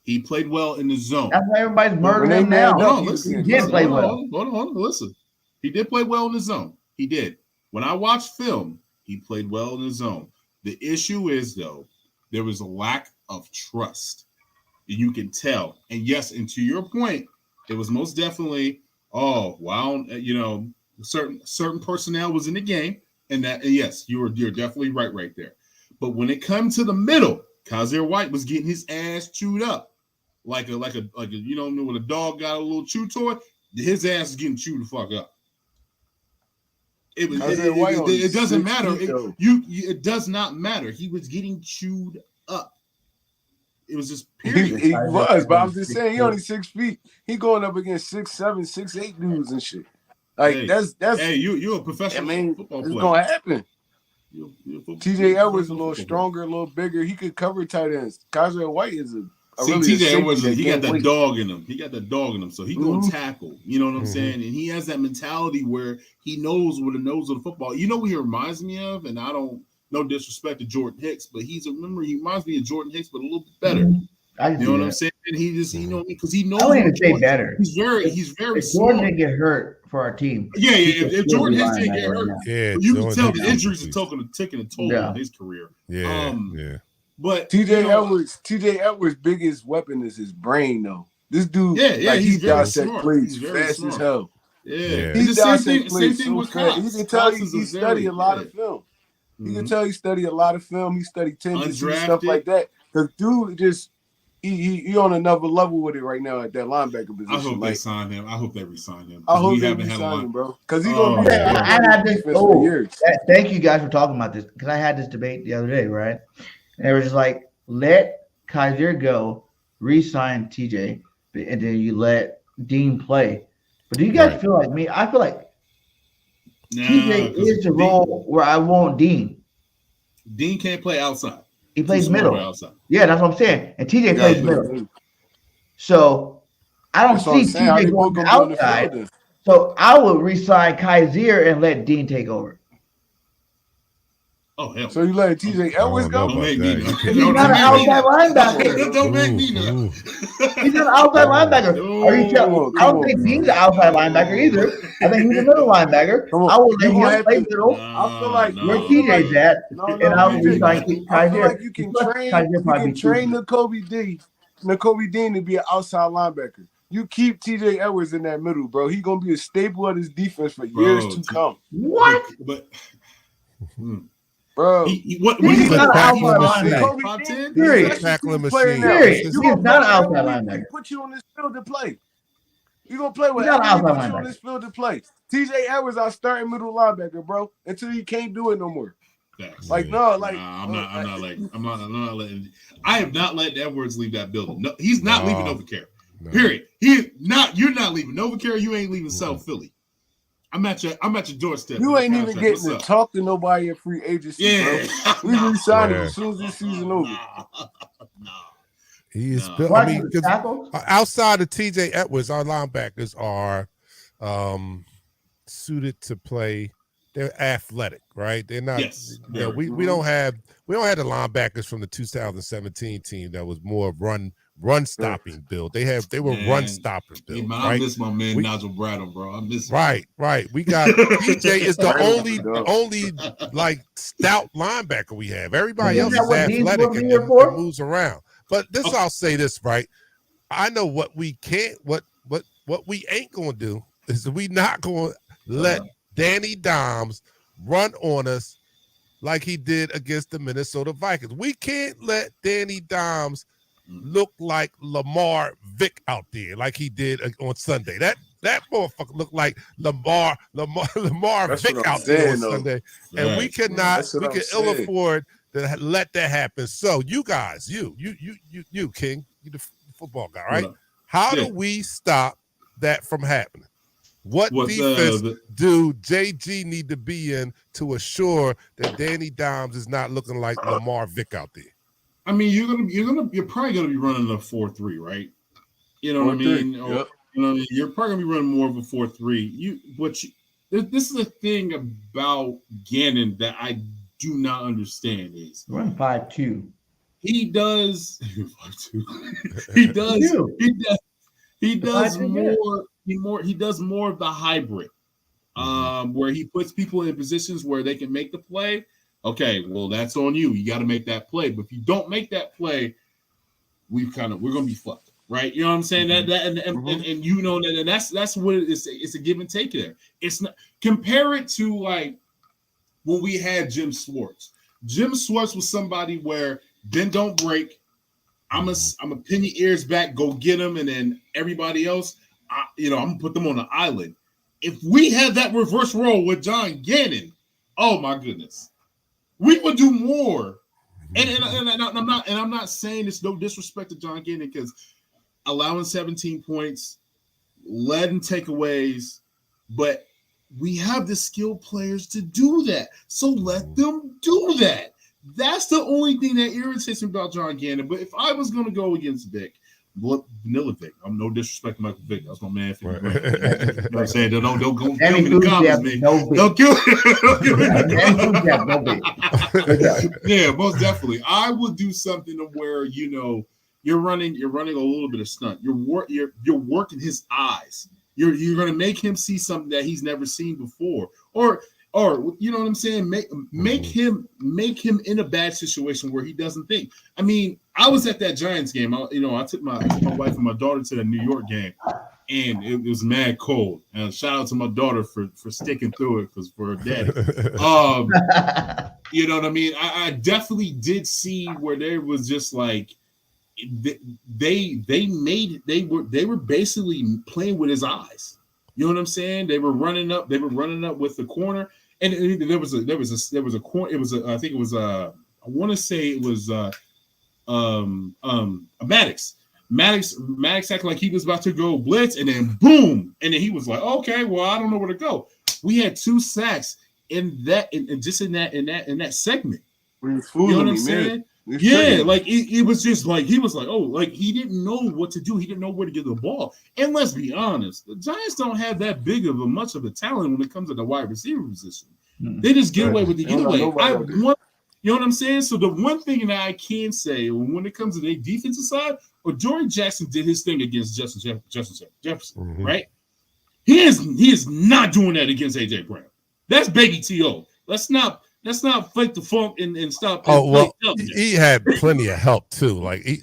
He played well in the zone. That's why everybody's When murdering they him manned now. up, Hold on, he was listen. getting He did covered. play Hold well. on, hold on. Listen. He did play well in the zone. He did. When I watched film, he played well in the zone. The issue is, though, there was a lack of trust. You can tell. And yes, and to your point, it was most definitely, certain personnel was in the game. And yes, you're definitely right there. But when it comes to the middle, Kaiser White was getting his ass chewed up. Like a you know when a dog got a little chew toy, his ass is getting chewed the fuck up. It doesn't matter. It does not matter. He was getting chewed up. It was just period. He was, but I'm just saying he only 6 feet. He going up against 6'7", 6'8" dudes and shit. Like Hey, that's you're a professional football it's player. gonna happen. You're TJ Edwards a little stronger, a little bigger. He could cover tight ends. Kaiser White is a See, really TJ Edwards, he got that weight. dog in him. He got that dog in him, so he gonna tackle. You know what I'm Mhm. saying? And he has that mentality where he knows where the nose of the football. You know what he reminds me of? And I don't, no disrespect to Jordan Hicks, but he reminds me of Jordan Hicks, but a little bit better. I can You see know what that. I'm saying? And he just, you know, because he knows. I wouldn't even what say Jordan- better. He's very If smart. Jordan didn't get hurt for our team. Yeah. he could If still Jordan be Hicks lying didn't that get right hurt, now. Yeah, but you can Jordan tell Hicks the injuries is are taking a toll Yeah. on his career. Yeah. But TJ Edwards' biggest weapon is his brain, though. This dude, he's very dissect smart. plays He's very fast smart. as hell. Yeah. He And the same dissect plays thing so with fast. Cox. You can tell Cox is he study a lot of film. You can tell he study a lot of film. He studied tendencies, stuff Undrafted. like that. Because dude just he on another level with it right now at that linebacker position. I hope they like, sign him. I hope they resign him. I hope we they haven't had a resign line. him, bro. Because he's gonna be man. I had this. defense for years. Thank you guys for talking about this because I had this debate the other day, right? And it was just like, let Kaiser go, re-sign TJ, and then you let Dean play. But do you guys Right. feel like me? I feel like Nah, TJ 'cause is the role where I want Dean. Dean can't play outside. He plays Too smart middle. outside. Yeah, that's what I'm saying. And TJ You plays gotta middle. play. So I don't That's what I'm see saying. How they TJ both going gonna be on the outside. field then? So I would re-sign Kaiser and let Dean take over. Oh hell. So you let TJ Edwards I don't know go? Don't about make me that. know. He's not an outside linebacker. Don't make me know. Ooh. He's not an outside linebacker. Are you telling? I don't think Dean's an outside linebacker either. I think he's a middle linebacker. Come on. I would You let gonna him have play to- middle. I feel like Where No. TJ's at, No, and I would maybe re-sign not. Kaiser. I feel like you can Plus, train. Kaiser You probably can train too. Nakobe Dean to be an outside linebacker. You keep TJ Edwards in that middle, bro. He's gonna be a staple of this defense for years to come, What? But bro. what He's is not it? an outside He's linebacker. Nakobe top Dean, 10? Period. he's a Tackling special player machine. now. Period. You He's gonna not an play outside wherever linebacker. we put you on this field to play. You gonna play He's not wherever an we outside put you on linebacker. this field to play. TJ Edwards, our starting middle linebacker, bro, until he can't do it no more. Facts. Like no, like I'm not letting. I have not let Edwards leave that building. No, he's not leaving Novacare. No. Period. You're not leaving Novacare. You ain't leaving South Philly. I'm at your doorstep. you ain't even Contract. getting What's to up? talk to nobody at free agency, Yeah. bro. We re-signed him Yeah. as soon as this season over. No. He is No. built. Why I mean, do the 'cause tackles? outside of TJ Edwards, our linebackers are suited to play. They're athletic, right? They're not. Yes, You know, very. we don't have the linebackers from the 2017 team that was more run stopping build. They were Man, run stopping Hey, build, man, I right? miss my man We- Nigel Bradham, bro. I miss him. Right. We got TJ is the Right. only like stout linebacker we have. Everybody Isn't else that is what Dean's athletic supposed to and, be here and for? moves around. But this, I'll say this, right? I know what we can't, what we ain't gonna do is we not gonna let Danny Dimes run on us like he did against the Minnesota Vikings. We can't let Danny Dimes look like Lamar Vick out there, like he did on Sunday. That motherfucker looked like Lamar That's Vick what I'm out there on saying, though. Sunday, and we Right. can That's what ill I'm saying. afford to let that happen. So you guys, you King, you the football guy, right? How Yeah. do we stop that from happening? What What defense do JG need to be in to assure that Danny Dimes is not looking like Lamar Vick out there? I mean, you're probably gonna be running a 4-3, right? You know what I 4-3, mean? Or, yep. you know, you're probably gonna be running more of a 4-3. This is a thing about Gannon that I do not understand is Run 5-2. he does he does more of the hybrid. Where he puts people in positions where they can make the play. Okay, well, that's on you. You got to make that play. But if you don't make that play, we're gonna be fucked, right? You know what I'm saying? And you know that, and that's what it is. It's a give and take there. It's not compare it to like when we had Jim Schwartz. Jim Schwartz was somebody where then don't break. I'm a pin your ears back, go get him, and then everybody else, I'm gonna put them on an island. If we had that reverse role with John Gannon, oh my goodness, we would do more. And I'm not saying it's no disrespect to John Gannon because allowing 17 points, letting takeaways, but we have the skilled players to do that. So let them do that. That's the only thing that irritates me about John Gannon. But if I was going to go against Vic, Vanilla Vic, I'm no disrespect to Michael Vick. That's my man. Right. You know what I'm saying? Don't go kill me in the comments, man. Don't kill me. Yeah, most definitely. I would do something to where you're running a little bit of stunt. You're working his eyes. You're going to make him see something that he's never seen before, or you know what I'm saying? Make him in a bad situation where he doesn't think. I mean, I was at that Giants game. I took my wife and my daughter to the New York game, and it was mad cold. And shout out to my daughter for sticking through it because for her daddy. You know what I mean? I definitely did see where there was just like they were basically playing with his eyes. You know what I'm saying? They were running up with the corner. And there was a corner. It was I think it was I want to say it was Maddox. Maddox acted like he was about to go blitz, and then boom, and then he was like, okay, well, I don't know where to go. We had 2 sacks in that segment. You know what I'm saying? Yeah, like it was just like he was like, oh, like he didn't know what to do. He didn't know where to get the ball. And let's be honest, the Giants don't have that big of much of a talent when it comes to the wide receiver position. They just get away with the getaway. You know what I'm saying? So the one thing that I can say when it comes to the defensive side, Jordan Jackson did his thing against Justin Jefferson, right? He is not doing that against AJ Brown. That's baby T.O. Let's not fake the funk and stop. Oh, well, he had plenty of help too. Like they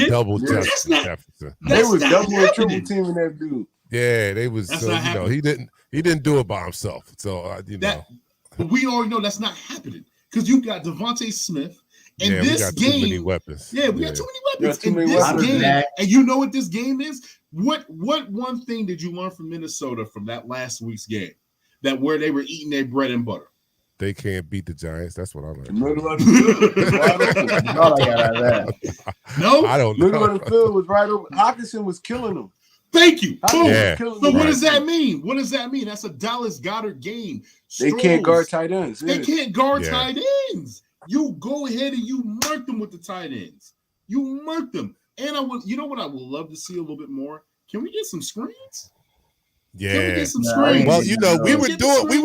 doubled Justin Jefferson. They was double and triple teaming that dude. Yeah, they was. He didn't do it by himself. So but we already know that's not happening because you got Devontae Smith. And this we got game, too many weapons. Yeah, we got too many weapons. In this game, and you know what this game is? What one thing did you learn from Minnesota from that last week's game? That where they were eating their bread and butter. They can't beat the Giants. That's what I learned. Middle of the field. All I got out of that. No, I don't know. Middle of the field was right over. Hawkinson was killing them. Thank you. Yeah. So what does that mean? What does that mean? That's a Dallas Goedert game. They can't guard tight ends. They can't guard tight ends. You go ahead and you murk them with the tight ends. You murk them. And you know what I would love to see a little bit more? Can we get some screens? Yeah. Can we get some screens? Well, we were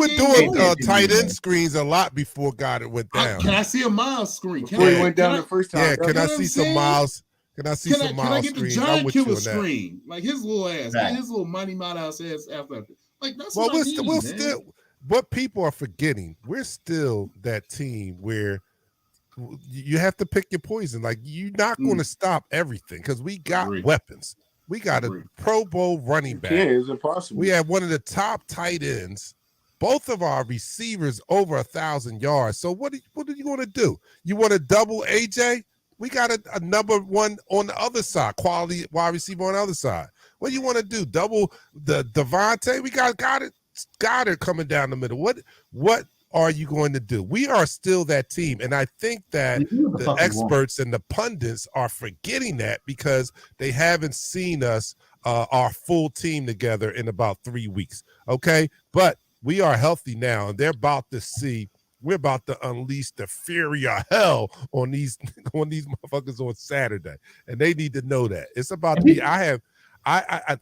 doing tight end screens a lot before Goddard went down. Can I see a Miles screen? Before he went down the first time. Yeah, can I see some Miles? Can I see some Miles screens? Can I get the giant killer screen? Like his little ass, his little Mighty Mouse ass after. Like that's what I need, man. Still, what people are forgetting, we're still that team where you have to pick your poison. Like you're not going to stop everything because we got weapons. We got a Pro Bowl running back. Yeah, it's impossible. We have one of the top tight ends. Both of our receivers over 1,000 yards. So what are you going to do? You want to double AJ? We got a number one on the other side, quality wide receiver on the other side. What do you want to do? Double the Devontae? We got Goddard coming down the middle. What are you going to do? We are still that team, and I think that the experts and the pundits are forgetting that because they haven't seen us, our full team together in about 3 weeks. Okay, but we are healthy now, and they're about to see. We're about to unleash the fury of hell on these motherfuckers on Saturday, and they need to know that it's about to be. I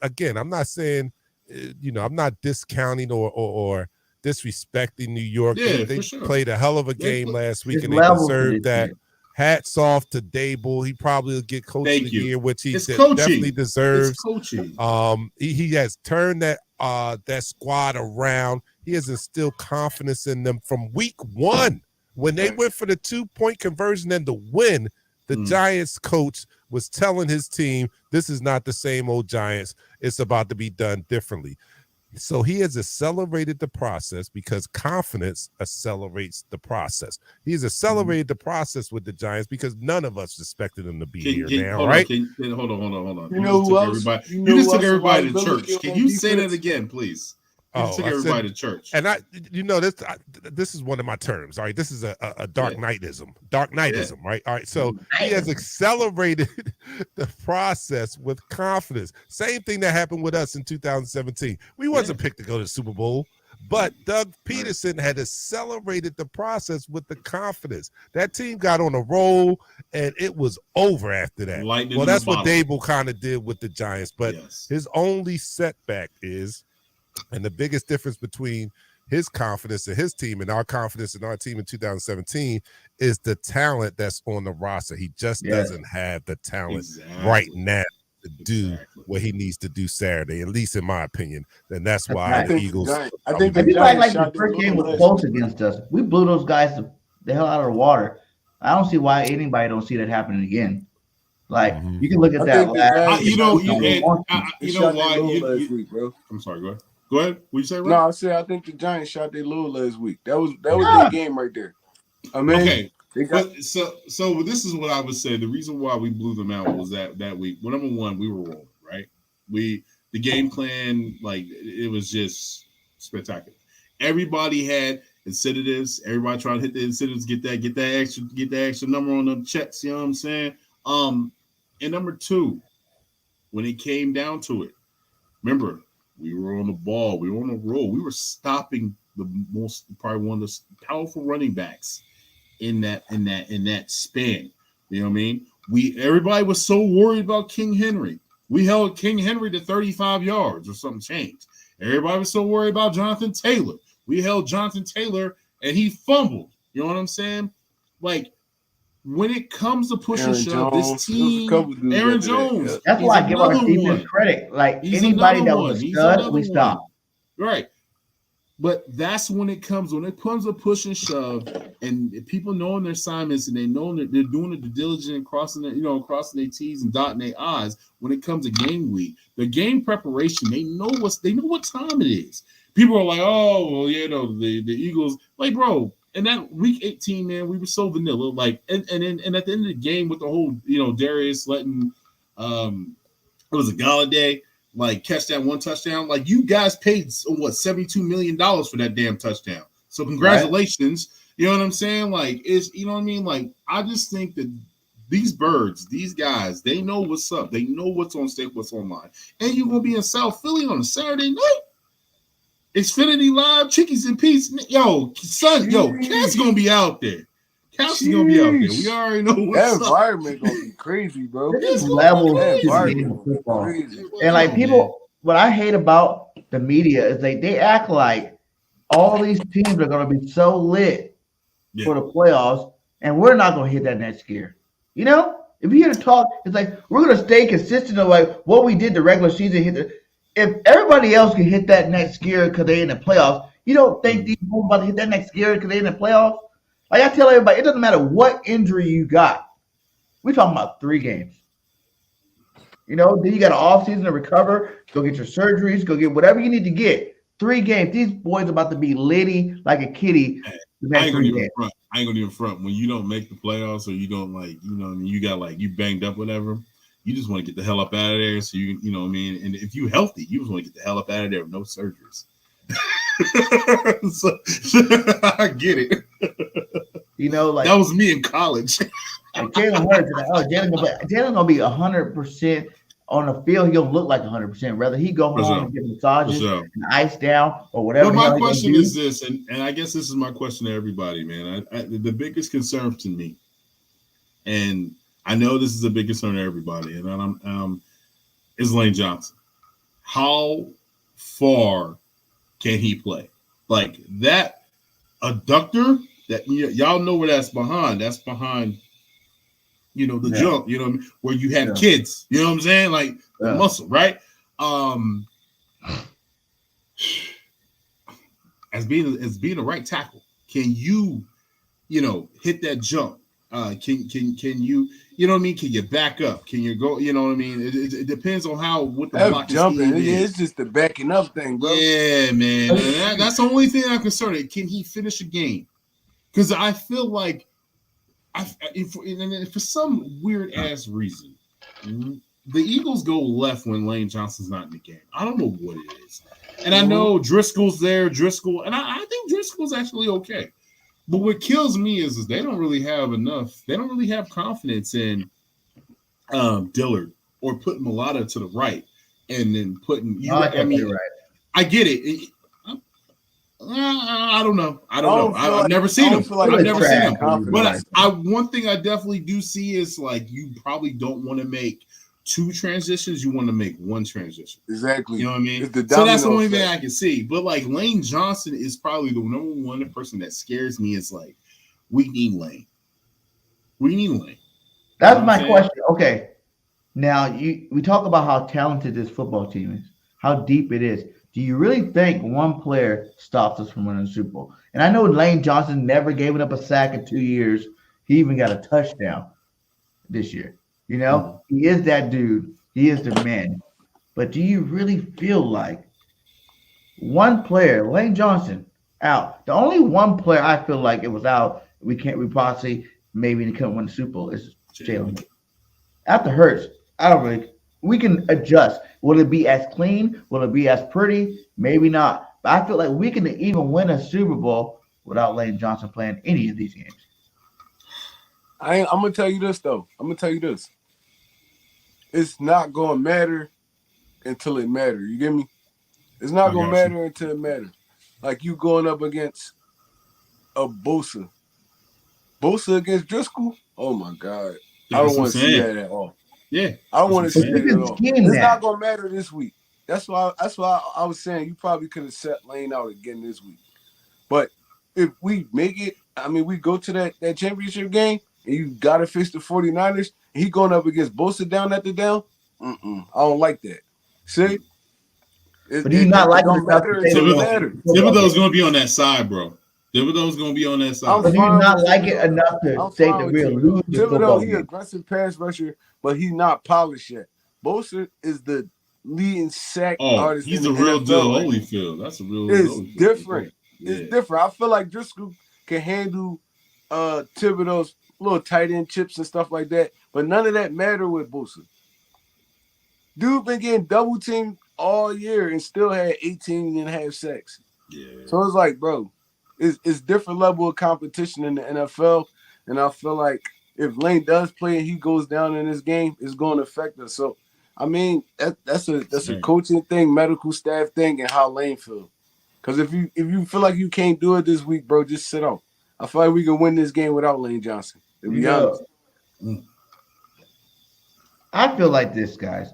again, I'm not saying, I'm not discounting or disrespecting New York. Yeah, they sure. played a hell of a game last week, and they deserved that. Hats off to Dable. He probably will get Coach of the Year, which he definitely deserves. It's coaching. He has turned that squad around. He has instilled confidence in them from week one. When they went for the 2-point conversion and the win, the Giants coach was telling his team, this is not the same old Giants. It's about to be done differently. So he has accelerated the process because confidence accelerates the process. He's accelerated the process with the Giants because none of us expected him to be here now, right? Hold on. You know who else? You just took everybody to church. Can you say that again, please? You took everybody to church. And this is one of my terms. All right, this is a dark nightism, right? All right, so he has accelerated the process with confidence. Same thing that happened with us in 2017. We wasn't picked to go to the Super Bowl, but Doug Peterson had accelerated the process with the confidence. That team got on a roll, and it was over after that. Well, that's what Dable kind of did with the Giants, but his only setback is. And the biggest difference between his confidence in his team and our confidence in our team in 2017 is the talent that's on the roster. He just doesn't have the talent right now to do what he needs to do Saturday, at least in my opinion. And that's why the Eagles. I think the first game was close against us. We blew those guys the hell out of the water. I don't see why anybody don't see that happening again. Like you can look at that. Last week, bro. I'm sorry. Go ahead. Go ahead. What you say, Ray? No, I said I think the Giants shot their load last week. That was the game right there. I mean, okay. So this is what I would say. The reason why we blew them out was that week. Well, number one, we were rolling, right? The game plan, like it was just spectacular. Everybody had incentives. Everybody trying to hit the incentives, get that extra number on the checks. You know what I'm saying? And number two, when it came down to it, remember. We were on the ball. We were on a roll. We were stopping probably one of the powerful running backs in that span. You know what I mean? Everybody was so worried about King Henry. We held King Henry to 35 yards or something changed. Everybody was so worried about Jonathan Taylor. We held Jonathan Taylor and he fumbled. You know what I'm saying? Like when it comes to push and shove, this team, Aaron Jones. That's why I give our defense credit. Like anybody that was a stud, we stopped. Right. But that's when it comes to push and shove, and people knowing their assignments and they know that they're doing the due diligence and crossing their T's and dotting their I's. When it comes to game week, the game preparation, they know what time it is. People are like, oh, well, the Eagles, like, bro. And that week 18, man, we were so vanilla. Like, and at the end of the game with the whole, Darius letting, it was a Galladay, like catch that one touchdown. Like you guys paid $72 million for that damn touchdown. So congratulations. Right. You know what I'm saying? Like it's, you know what I mean? Like I just think that these birds, these guys, they know what's up. They know what's on stake, what's online. And you're gonna be in South Philly on a Saturday night. Xfinity Live, Chickies and Pete's. Cat's gonna be out there. Cat's gonna be out there. We already know what's that environment gonna be crazy, bro. This level is football. And like people, what I hate about the media is they act like all these teams are gonna be so lit for the playoffs, and we're not gonna hit that next year. You know, if you hear the talk, it's like we're gonna stay consistent of like what we did the regular season. If everybody else can hit that next gear because they're in the playoffs, you don't think these people about to hit that next gear because they're in the playoffs? Like I tell everybody, it doesn't matter what injury you got. We're talking about 3 games. Then you got an off season to recover, go get your surgeries, go get whatever you need to get. 3 games. These boys are about to be litty like a kitty the I next ain't gonna 3 even games. front. I ain't gonna even front. When you don't make the playoffs or you don't what I mean, you got you banged up, whatever. You just want to get the hell up out of there. So you know what I mean. And if you healthy, you just want to get the hell up out of there with no surgeries. So, I get it. That was me in college. Like Jalen Hurts, Jalen gonna be 100% on the field. He gonna look like 100%. Whether he go For home sure. and get For massages sure. and ice down or whatever But the hell my he gonna question do. is this, and I guess this is my question to everybody, man. The biggest concern to me, and I know this is a big concern to everybody, and is Lane Johnson. How far can he play? Like that adductor that y'all know where that's behind. That's behind, the jump, where you have kids. You know what I'm saying? Like the muscle, right? As being a right tackle, can you hit that jump? Can you, what I mean? Can you back up? Can you go? You know what I mean? It depends on what the blocking jumping. scheme is. It's just the backing up thing, bro. Yeah, man. That's the only thing I'm concerned with. Can he finish a game? Because I feel like, for some weird ass reason, the Eagles go left when Lane Johnson's not in the game. I don't know what it is. And I know Driscoll's there, and I think Driscoll's actually okay. But what kills me is they don't really have enough. They don't really have confidence in Dillard or putting Mulata to the right and then putting you. I mean, right. I get it. I don't know. I've never seen him. I've never seen him. But one thing I definitely do see is you probably don't want to make 2 transitions. You want to make 1 transition. Exactly. You know what I mean? So that's the only thing I can see. But Lane Johnson is probably the number one person that scares me. Is we need Lane. We need Lane. That's my question. Okay. Now we talk about how talented this football team is, how deep it is. Do you really think one player stops us from winning the Super Bowl? And I know Lane Johnson never gave up a sack in 2 years. He even got a touchdown this year. He is that dude. He is the man. But do you really feel like one player, Lane Johnson, out? The only one player I feel like it was out, we possibly maybe couldn't win the Super Bowl is Jalen. After Hurts, we can adjust. Will it be as clean? Will it be as pretty? Maybe not. But I feel like we can even win a Super Bowl without Lane Johnson playing any of these games. I'm going to tell you this, though. It's not going to matter until it matters. You get me? It's not going to matter until it matters. Like you going up against a Bosa. Bosa against Driscoll? Oh, my God. I don't want to see that at all. Yeah. I don't want to see that at all. It's not going to matter this week. That's why I was saying you probably could have set Lane out again this week. But if we make it, we go to that championship game, and you got to face the 49ers, and he going up against Bosa down at the down, I don't like that. See? But do you not like him enough to say Thibodeau's going to be on that side, bro. Thibodeau's going to be on that side. But do you not like it enough to say that we'll lose the football game? He's aggressive pass rusher, but he's not polished yet. Bosa is the leading sack artist. He's the real deal Holyfield. That's a real. It's different. Yeah. It's different. I feel like Driscoll can handle Thibodeau's little tight end chips and stuff like that, but none of that matter with Bosa. Dude been getting double teamed all year and still had 18 and a half sacks. Yeah. So it's like, bro, it's different level of competition in the NFL, and I feel like if Lane does play and he goes down in this game, it's going to affect us. So, that's a coaching thing, medical staff thing, and how Lane feels. Because if you feel like you can't do it this week, bro, just sit out. I feel like we can win this game without Lane Johnson, to be honest. I feel like this, guys.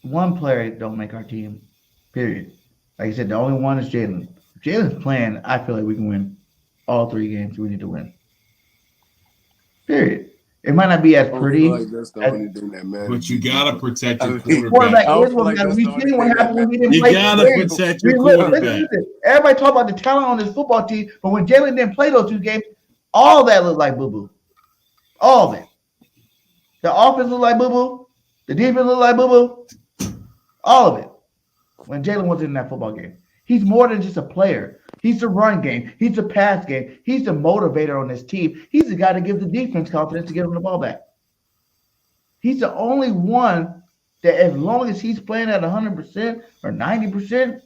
One player don't make our team, period. Like I said, the only one is Jalen. If Jalen's playing, I feel like we can win all 3 games we need to win. Period. It might not be as pretty. Like that's the only thing that matters. But you gotta protect your quarterback. You gotta protect your quarterback. Everybody talk about the talent on this football team, but when Jalen didn't play those 2 games, all that looked like boo-boo. All of it. The offense looked like boo-boo. The defense looked like boo-boo. All of it. When Jalen wasn't in that football game. He's more than just a player. He's the run game. He's the pass game. He's the motivator on this team. He's the guy to give the defense confidence to get him the ball back. He's the only one that, as long as he's playing at 100% or 90%,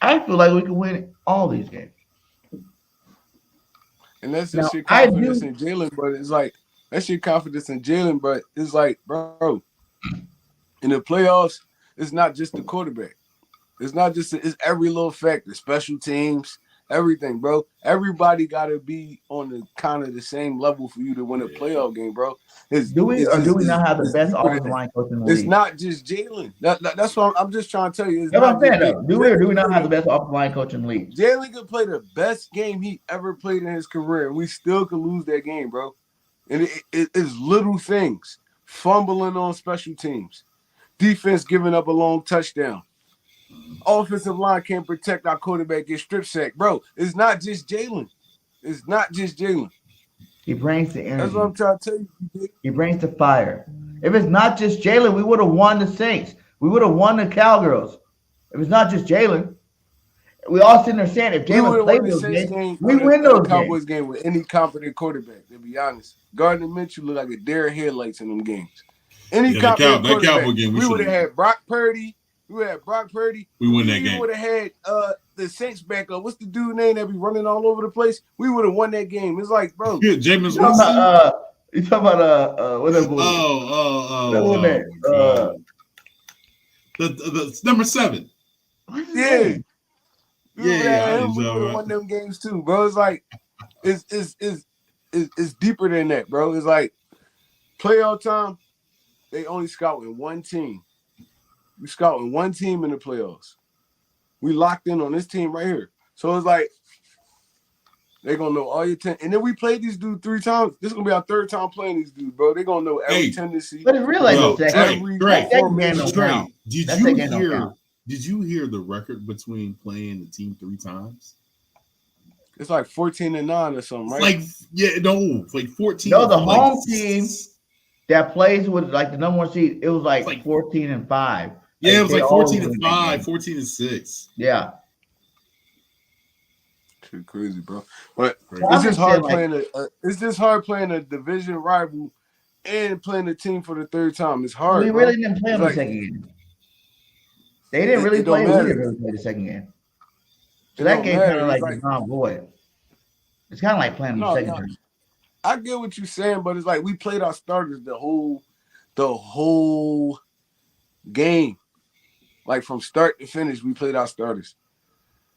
I feel like we can win all these games. And that's Now, just your confidence in Jalen, but it's like that's your confidence in Jalen, but it's like, bro, in the playoffs, it's not just the quarterback. It's not just it's every little factor, special teams, everything, bro. Everybody got to be on the kind of the same level for you to win a playoff game, bro. Do we not have the best offensive line coach in the league? It's not just Jalen. That's what I'm just trying to tell you. That's what I'm saying, though. Do we not have the best offensive line coach in the league? Jalen could play the best game he ever played in his career, and we still could lose that game, bro. And it's little things. Fumbling on special teams. Defense giving up a long touchdown. Offensive line can't protect our quarterback, get strip sacked. Bro, it's not just Jalen. It's not just Jalen. He brings the energy. That's what I'm trying to tell you. He brings the fire. If it's not just Jalen, we would have won the Saints. We would have won the Cowgirls. If it's not just Jalen, we all sitting there saying if Jalen played those games, we win those Cowboys game with any competent quarterback, to be honest. Gardner Minshew looked like a deer headlights in them games. Any competent quarterback, game, we would have had Brock Purdy. We win that game. We would have had the Saints back up. What's the dude name that be running all over the place? We would have won that game. It's like, bro. Jameis Winston. You talking about what that boy? The number 7. Yeah. We would have won them games too, bro. It's like it's deeper than that, bro. It's like playoff time. They only scouting one team. We scouting one team in the playoffs. We locked in on this team right here. So it's like they're gonna know all your 10. And then we played these dudes 3 times. This is gonna be our 3rd time playing these dudes, bro. They're gonna know every tendency. But it's really Did you hear the record between playing the team 3 times? It's like 14-9 or something, right? Like 14. No, the home team that plays with like the number 1 seed, it was like 14-5. Yeah, it was like 14-5, 14-6. Yeah. Shit crazy, bro. But it's just hard playing it's just hard playing a division rival and playing a team for the 3rd time. It's hard. We really didn't play on the second game. They didn't really play. We didn't really play the second game. So that game kind of like non-void. It's kind of like playing the second time. I get what you're saying, but it's like we played our starters the whole game. Like from start to finish, we played our starters.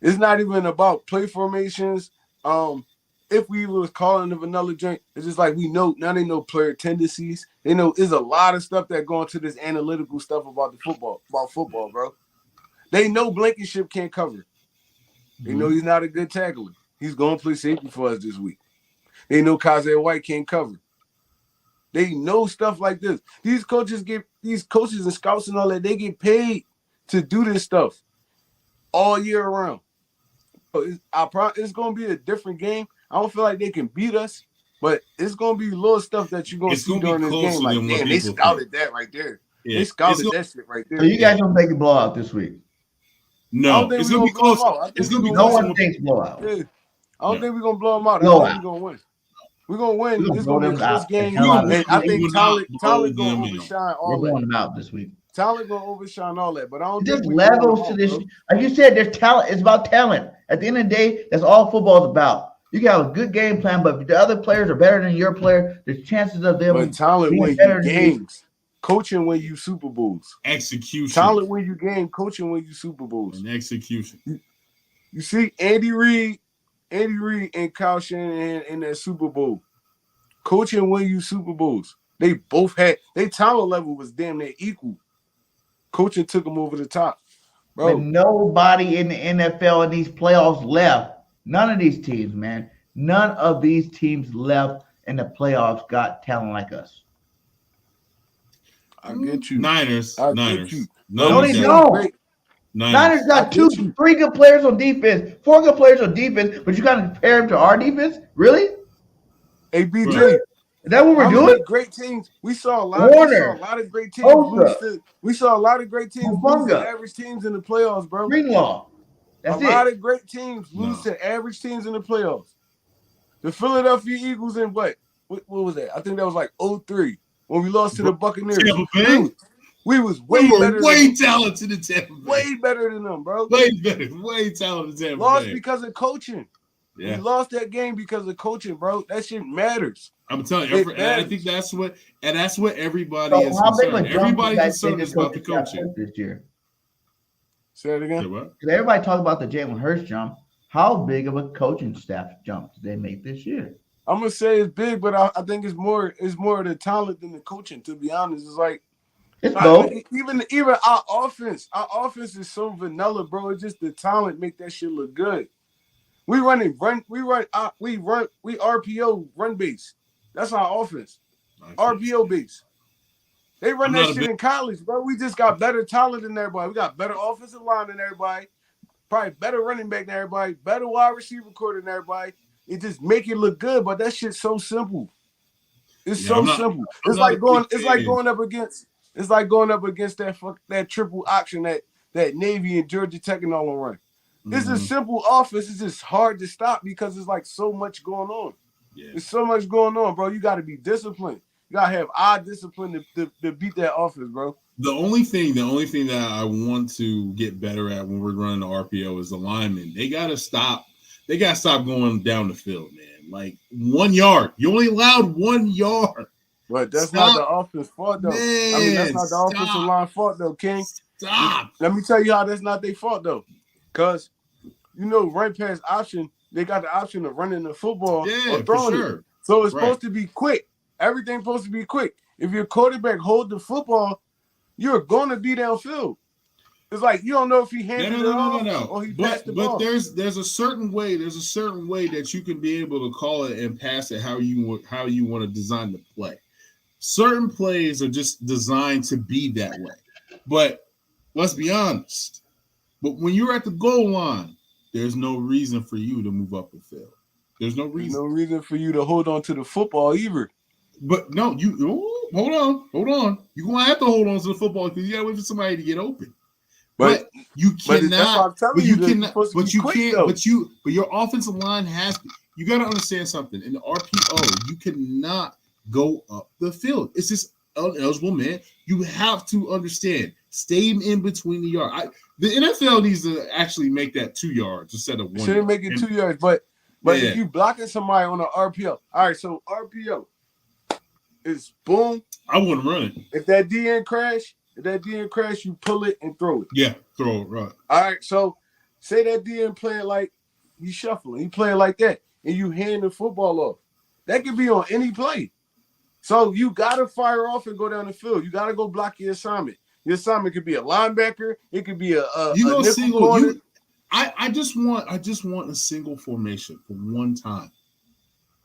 It's not even about play formations. If we was calling the vanilla drink, it's just like we know now they know player tendencies. They know there's a lot of stuff that go into this analytical stuff about football, bro. They know Blankenship can't cover. They know he's not a good tackler. He's going to play safety for us this week. They know Kaiser White can't cover. They know stuff like this. These coaches and scouts and all that, they get paid to do this stuff all year around. It's going to be a different game. I don't feel like they can beat us, but it's going to be little stuff that you're going to see during this game. Like, damn, they scouted that right there. Yeah. They scouted that shit right there. So you guys don't make a blowout this week? No, it's going to be close. It's going to be no one thinks blowout. Yeah. I don't think we're going to blow them out. I think we're going to win. We're going to win. It's going to be a close game. And I think talent going to overshine all that. We're blowing them out this week. Talent going to overshine all that. But I don't think there's levels to this. Like you said, there's talent. It's about talent. At the end of the day, that's all football is about. You can have a good game plan, but if the other players are better than your player, there's chances of them. But talent wins you games. Coaching win you Super Bowls. Execution. Talent win you game. Coaching win you Super Bowls. And execution. You see Andy Reid and Kyle Shanahan in that Super Bowl. Coaching win you Super Bowls. They both had their talent level was damn near equal. Coaching took them over the top. Bro. But nobody in the NFL in these playoffs left. None of these teams, man. None of these teams left in the playoffs got talent like us. I get you. Niners. No, they don't. Niners got 3 good players on defense, 4 good players on defense, but you got to compare them to our defense? Really? Hey, BJ. Is that what we're doing? Great teams. We saw a lot of great teams. We saw a lot of great teams lose to average teams in the playoffs, bro. Greenlaw. That's a lot it. of great teams lose to average teams in the playoffs. The Philadelphia Eagles in what was that? I think that was like 03 when we lost to the Buccaneers. Tampa Bay? We was We way were better way than them. talented in Tampa Bay. Way better than them, bro. Way better. Way talented in Tampa Lost Bay. because of coaching. Yeah. We lost that game because of coaching, bro. That shit matters. I'm telling you, I think that's what everybody So is how big concerned. of a jump Everybody's you guys concerned think is the about the coaching staff coaching. took this year? Say it Say again. what? Because everybody talk about the Jalen Hurts jump. How big of a coaching staff jump did they make this year? I'm gonna say it's big, but I think it's more of the talent than the coaching. To be honest, it's like It's both. even our offense is so vanilla, bro. It's just the talent make that shit look good. We RPO run base. That's our offense. RPO base. They run that shit in college, bro. We just got better talent than everybody. We got better offensive line than everybody. Probably better running back than everybody. Better wide receiver core than everybody. It just make it look good, but that shit's so simple. It's simple. It's like going up against that triple option that Navy and Georgia Tech and all run. It's a simple offense. It's just hard to stop because it's like so much going on. Yeah. There's so much going on, bro. You got to be disciplined. You got to have eye discipline to beat that offense, bro. The only thing that I want to get better at when we're running the RPO is the linemen. They gotta stop going down the field, man. Like 1 yard. You only allowed 1 yard. But that's not the offense fault, though. Man, I mean, that's not the offensive line fault, though, King. Stop. Let me tell you how that's not their fault, though. Because, run pass option, they got the option of running the football or throwing it. So it's supposed to be quick. Everything's supposed to be quick. If your quarterback hold the football, you're going to be downfield. It's like you don't know if he handed it off or he passed the ball. But there's a certain way that you can be able to call it and pass it how you want to design the play. Certain plays are just designed to be that way. But let's be honest. But when you're at the goal line, there's no reason for you to move up the field. There's no reason. There's no reason for you to hold on to the football either. But no, hold on. You're gonna have to hold on to the football because you gotta wait for somebody to get open. But you cannot. But your offensive line has to. You got to understand something. In the RPO, you cannot go up the field. It's just ineligible, man. You have to understand. Stay in between the yard. The NFL needs to actually make that 2 yards instead of 1 yard. Shouldn't make it 2 yards, but if you blocking somebody on an RPO, all right. So RPO is boom. I wouldn't run it. If that DN crash, you pull it and throw it. Yeah, throw it, right. All right, so say that DN play it like he's shuffling. He play it like that, and you hand the football off. That could be on any play. So you got to fire off and go down the field. You got to go block your assignment. Your assignment could be a linebacker. It could be a nickel corner. I just want a single formation for one time.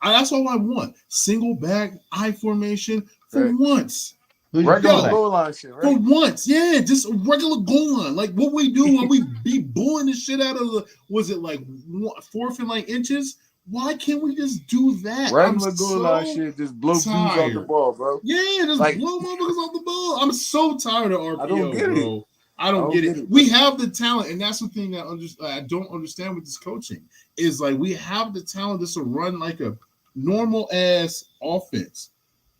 That's all I want. Single back I formation for once. Regular goal line shit, right? For once, yeah, just a regular goal line. Like what we do when we be bullying the shit out of the, was it like 4th and like inches? Why can't we just do that? Regular goal line shit, just blow dudes off the ball, bro. Yeah, just blow motherfuckers off the ball. I'm so tired of RPO, I don't get bro. I don't get it. We have the talent, and that's the thing that I don't understand with this coaching is like we have the talent just to run like a normal ass offense.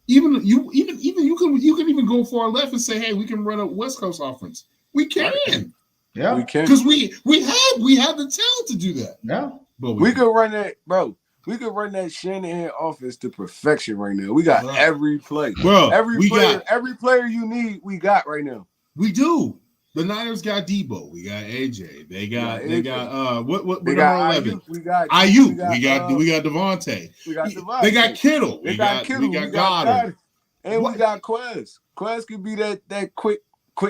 Even you can even go far left and say, hey, we can run a West Coast offense. We can. Yeah, we can. Because we have the talent to do that. Yeah. But we could run that, bro. We could run that Shanahan offense to perfection right now. We got every play. Bro, every player you need, we got right now. We do. The Niners got Debo. We got AJ. They got what they got 11? We got Ayuk. We got Devontae. We got Devontae. They got Kittle. We got Goddard. And we got Quez. Quez could be that quick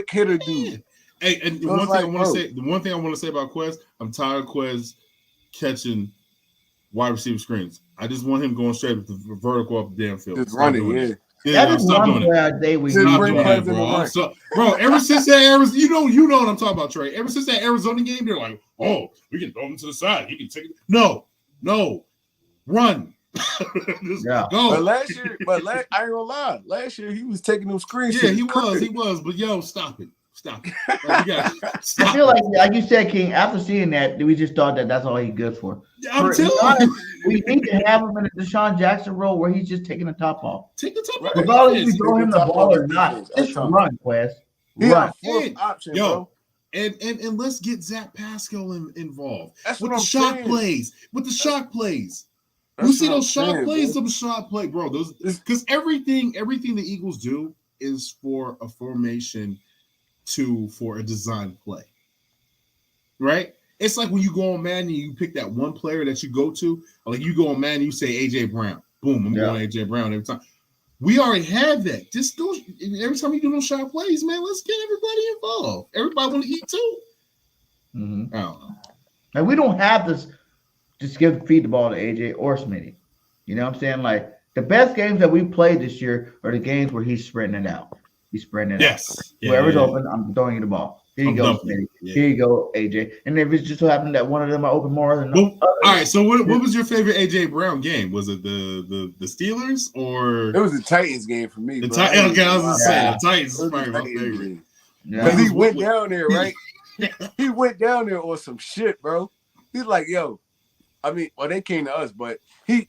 hitter dude. Hey, and the one thing I want to say about Quez, I'm tired of Quez catching wide receiver screens. I just want him going straight with the vertical up the damn field. Just running, That is one where they would bro. Ever since that Arizona, you know what I'm talking about, Trey. Ever since that Arizona game, they're like, oh, we can throw him to the side. He can take it. No, run. Go. But last year, I ain't gonna lie. Last year he was taking them screens. Yeah, he was. But yo, stop it. Stop it. Like, you gotta I stop feel it. like you said, King. After seeing that, we just thought that that's all he's good for. I'm To be telling honest, you. we need to have him in a Deshaun Jackson role where he's just taking the top off. Take the top Right. off Regardless if defense. you throw him the ball or not, just run, Quest. He Run. a fourth And, option, yo, bro. and let's get Zach Pascal involved That's with what the I'm shock saying. plays. With the shock plays. You That's see what I'm those shock saying, plays, bro. them shot play, bro. Those because everything the Eagles do is for a formation for a design play. Right? It's like when you go on Madden and you pick that one player that you go to, like you go on Madden, you say AJ Brown. Boom, I'm going AJ Brown every time. We already have that. Just go every time you do those shot plays, man. Let's get everybody involved. Everybody want to eat too. Mm-hmm. I don't know. And we don't have this. Just feed the ball to AJ or Smitty. You know what I'm saying? Like the best games that we played this year are the games where he's spreading it out. He's spreading it out. Yes. Whoever's open, I'm throwing you the ball. Here you go, Smitty. Here you go, AJ. And if it's just so happened that one of them are open more than others. All right. So what was your favorite AJ Brown game? Was it the Steelers or it was the Titans game for me? Okay, I was gonna say the Titans is probably my favorite. Because Yeah. he went down there, right? He went down there on some shit, bro. He's like, yo. I mean, well, they came to us, but he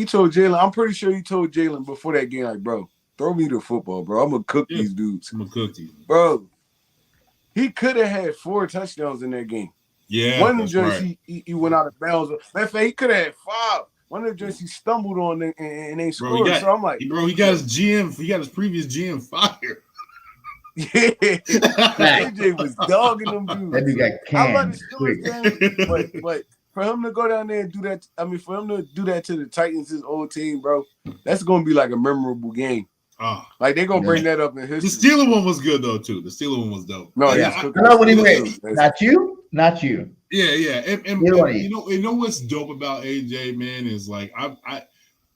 told Jalen. I'm pretty sure he told Jalen before that game, like, bro, throw me the football, bro. I'm gonna cook these dudes. I'm gonna cook these, bro. He could have had 4 touchdowns in that game. Yeah, one of the joints he went out of bounds. Matter of fact, he could have had 5. One of the joints he stumbled on and they scored. So I'm like, bro, he got his GM. He got his previous GM fired. Yeah, AJ was dogging them dudes. That dude got canned. I love the Steelers game, but for him to go down there and do that, I mean, for him to do that to the Titans, his old team, bro, that's gonna be like a memorable game. Like they're gonna bring that up in history. The Steeler one was good though too. The Steeler one was dope. No, I know what he went. Not you. Yeah. And you know what's dope about AJ, man, is like I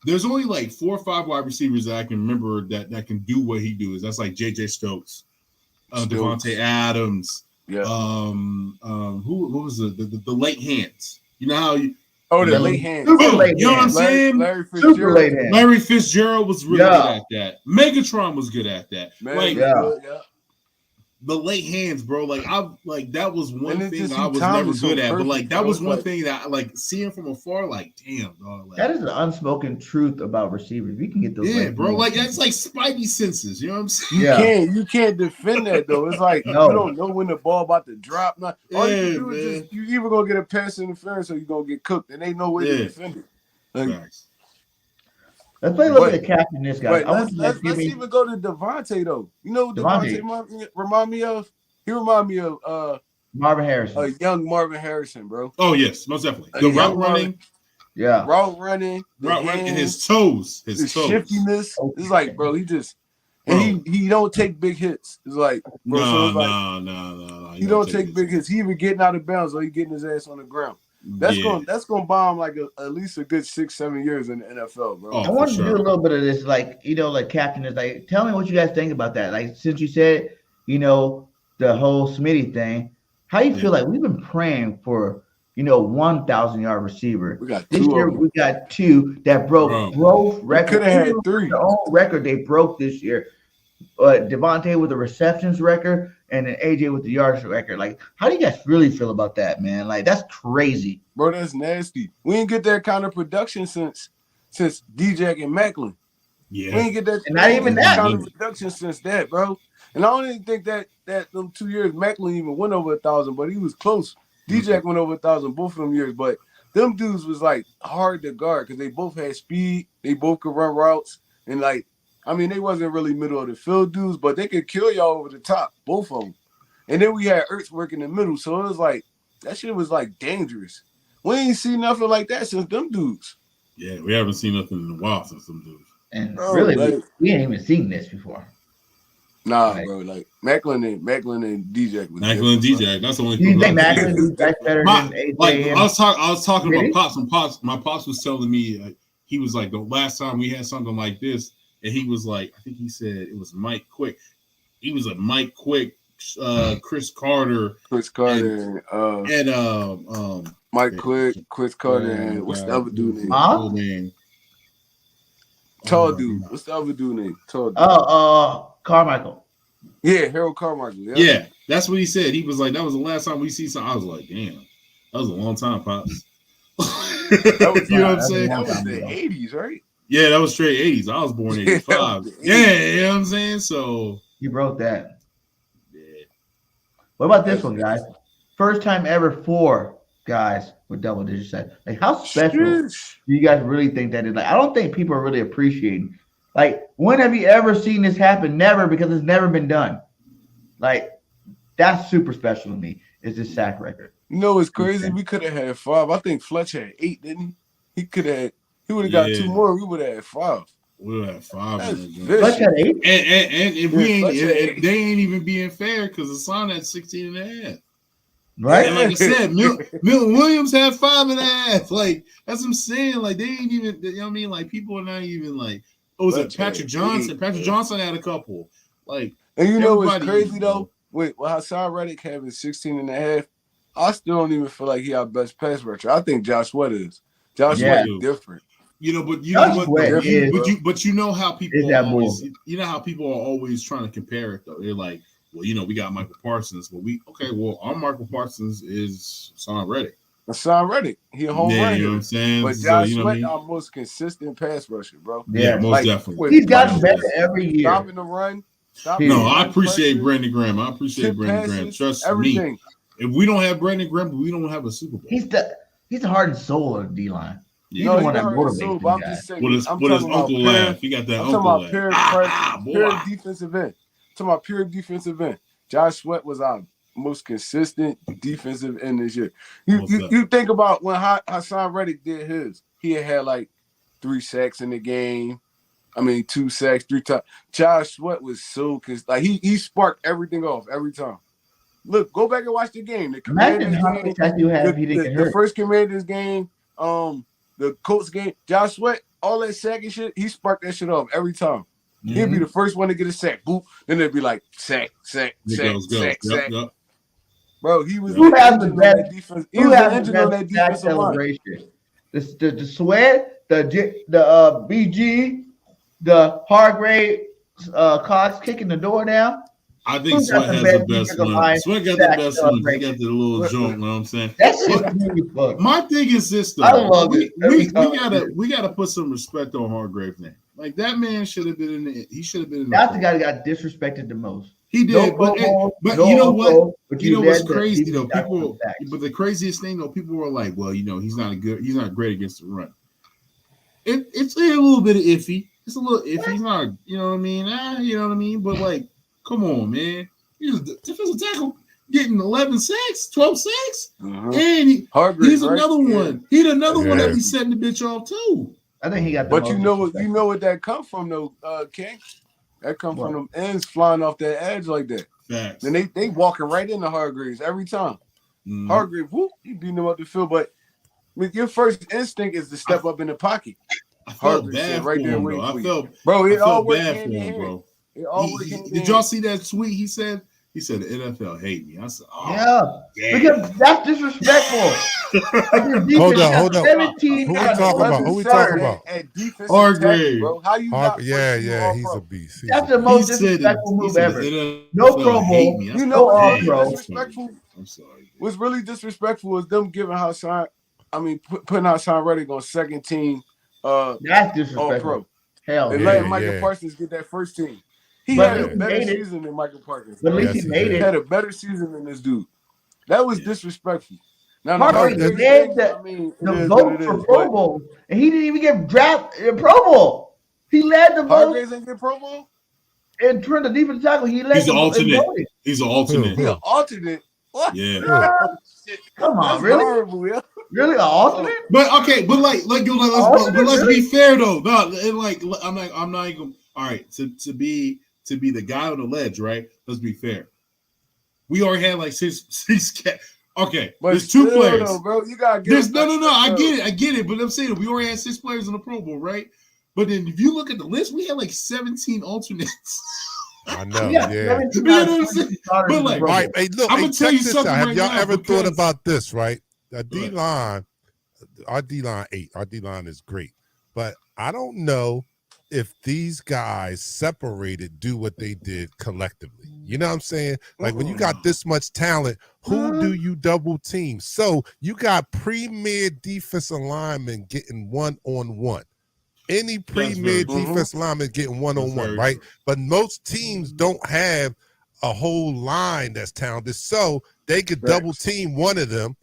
there's only like 4 or 5 wide receivers that I can remember that can do what he does. That's like JJ Stokes, Devontae Adams. Yeah. Who was the late hands? You know how you the late hands. You know what I'm saying? Larry Fitzgerald was really good at that. Megatron was good at that. The late hands, bro. Like that was one thing I was never good at. But like that was one thing that like seeing from afar, like damn, dog. Like, that is an unspoken truth about receivers. We can get those. Yeah, bro. Like that's like spidey senses. You know what I'm saying? You can't defend that though. It's like you don't know when the ball about to drop. All you can do is just, you either gonna get a pass interference or you gonna get cooked, and ain't no way to defend it. Like, let's play a little bit of captain this guy. Let's even go to Devontae though. You know what Devontae remind me of? He remind me of Marvin Harrison. A young Marvin Harrison, bro. Oh yes, most definitely. The route running. Route running, and his toes. His shiftiness. It's like, bro, he just and he don't take big hits. It's like, bro, no. He don't take big hits. He even getting out of bounds or he getting his ass on the ground. That's gonna bomb like at least a good 6-7 years in the NFL, bro. I want to do a little bit of this, like like captain is like. Tell me what you guys think about that. Like since you said, the whole Smitty thing, how you feel like we've been praying for 1,000-yard receiver. We got this year. We got 2 that broke both records. Could have had 3. The own record they broke this year. Devontae with the receptions record and then AJ with the yards record. Like, how do you guys really feel about that, man? Like, that's crazy, bro. That's nasty. We didn't get that kind of production since DJ and Macklin. Yeah, we didn't get that. And not even that kind of production since that, bro. And I don't even think that them 2 years Macklin even went over 1,000, but he was close. DJ went over 1,000 both of them years, but them dudes was like hard to guard because they both had speed. They both could run routes, and like. I mean, they wasn't really middle of the field dudes, but they could kill y'all over the top, both of them. And then we had Ertz working in the middle, so it was like that shit was like dangerous. We ain't seen nothing like that since them dudes. Yeah, we haven't seen nothing in a while since them dudes. And really, we ain't even seen this before. Nah, bro. Like Macklin and DJ. Macklin and DJ. That's the only. Do you think Macklin is better than AJ? Like I was talking about pops, and my pops was telling me he was like the last time we had something like this. And he was like, I think he said it was Mike Quick. He was a Mike Quick, Chris Carter, and Mike Quick, Chris Carter, and what's the other dude name? Tall dude. What's the other dude name? Tall dude. Carmichael. Yeah, Harold Carmichael. Yeah, that's what he said. He was like, that was the last time we see something. I was like, damn, that was a long time, pops. That was You know what I'm that's a saying? that long was time the ago. 80s, right? Yeah, that was straight 80s. I was born Yeah, that 85. was the Yeah, 80s. you know what I'm saying? So, He broke that. yeah. What about this That's one, guys? First time ever 4 guys with double digit sacks. Like, how special Sheesh. do you guys really think that is? Like, I don't think people are really appreciating. Like, when have you ever seen this happen? Never, because it's never been done. Like, that's super special to me. Is this sack record? You know what's crazy? Okay. We could have had 5. I think Fletch had 8, didn't he? He would have got 2 Yeah. more. We would have had 5. We'll have 5 That's in there. Fletch vicious. had 8. And if Yeah, we ain't, Fletch had 8. they ain't even being fair because the sign at 16 and a half. Right? And like I said, Milton Williams had 5.5. Like, that's what I'm saying. Like, they ain't even, you know what I mean? Like, people are not even like, oh, was it Fletch Patrick had Johnson? 8, Patrick man. Johnson had a couple. Like, And you know what's everybody- crazy though? Wait, well, Hassan Reddick having 16 and a half, I still don't even feel like he our best pass rusher. I think Josh Sweat is. Josh Yeah. Sweat is different. You know, but you Josh know what? Sweat Though? is- But you know how people is are that always, bull. you know how people are always trying to compare it though. They're like, well, you know, we got Michael Parsons, but our Michael Parsons is Hassan Reddick. Hassan Reddick, he a home Yeah, run you know what I'm hitter. saying? But So, Josh you know what I Sweat, mean? our most consistent pass rusher, bro. Yeah, most Like, definitely. with He's gotten pressure, better every year. stopping the run. stopping No, the I run, appreciate pressure, Brandon Graham. I appreciate tip Brandon Graham. passes, Trust everything. me. If we don't have Brandon Graham, we don't have a Super Bowl. He's the heart and soul of the D line. He's Yeah. the No, one he that got hurt motivates soul, these but I'm guys. just saying. With his I'm with his talking about uncle pure. laugh. He got that I'm uncle talking about laugh. pure, Boy. pure defensive end. Talking about pure defensive end. Josh Sweat was our most consistent defensive end this year. You think about when Hassan Reddick did his. He had like 3 sacks in the game. I mean, 2 sacks, 3 times. Josh Sweat was so like he sparked everything off every time. Look, go back and watch the game. The Imagine Commanders how game, many sacks you have if he didn't get the hurt. first Commanders game, the Colts game. Josh Sweat, all that sack and shit, he sparked that shit off every time. He'd be the first one to get a sack. Boop. Then it'd be like sack. Yep. Bro, he was Who the has engine the on best? that defense. He Who was the has the engine on that best sack defensive line. celebration? The Sweat, the BG, the Hargrave, Cox kicking the door down. I think Who's got Sweat the has the best best defensive one. line Sweat got the sack best one. He celebration? got the little joint, you know what I'm saying? That shit's But cute as fuck. my thing is this though. I love it. Every time I see it. We gotta put some respect on Hargrave's name. Like that man should have been in the he should have been in the That's the guy that got disrespected the most. He No did, but promo, but no you know what? uncle, but You know what's led the crazy defense though? out People, with sacks. but the craziest thing though, people were like, "Well, you know, he's not great against the run." It's a little bit of iffy. It's a little iffy. He's not, you know what I mean? You know what I mean? But like, come on, man. He's a defensive tackle getting 11 sacks, 12 sacks, and he's another one. He's another one that be setting the bitch off too. I think he got. But you know what that come from though, King. That come from them ends flying off that edge like that. Facts. And they walking right into Hargraves every time. Hargraves, whoop, he beating them up the field. But I mean, your first instinct is to step up in the pocket. I felt Hargraves bad right for there him, waiting though. for I you. felt all worked bad for hand in him, hand. bro. It all worked hand in Did hand. y'all see that tweet? He said the NFL hate me. I said, yeah, because that's disrespectful. Hold on. 17 Who we talking about? At defensive Hargrave. tackle, bro. How you not He's all-pro? a beast. That's the most disrespectful move ever. No Pro Bowl. You know what's really All-Pro. disrespectful? I'm sorry. What's really disrespectful is them giving putting Hassan Reddick on second team That's disrespectful. All-Pro. Hell And yeah. letting Michael Parsons get that first team. He But had a he better made it. season than Michael Parsons. But at least Yes, he he made did. He it. had a better season than this dude. That was disrespectful. Now, Hargrave Hargrave led thing, the vote for Pro Bowl, and he didn't even get drafted in Pro Bowl. He led the vote Hargraves ain't get Pro Bowl? in terms of defensive tackle. He led He's the an vote in alternate. voting. He's an alternate. He an alternate. What? Yeah. Oh, shit. Come on, That's really? horrible, yeah. Really, an alternate? But okay, but let's be fair though. No, and like I'm not even all right to be the guy on the ledge, right? Let's be fair. We already had like six okay, But there's 2 still, players. though, bro, you gotta get There's no. I get it. But I'm saying we already had 6 players in the Pro Bowl, right? But then if you look at the list, we had like 17 alternates. I know, Yeah, yeah. 17 You know out of what I'm 20 saying? starters But in the like, Pro All Bowl. right, hey, look, I'ma hey, tell check you this something out. Have right y'all now, ever because- thought about this, right? The Go ahead. D-line, our D-line 8. Our D-line is great. But I don't know if these guys separated do what they did collectively. You know what I'm saying? Like when you got this much talent, who do you double team? So you got premier defensive linemen getting one-on-one. Any premier defense lineman getting one-on-one, right? True. But most teams don't have a whole line that's talented. So they could double team one of them.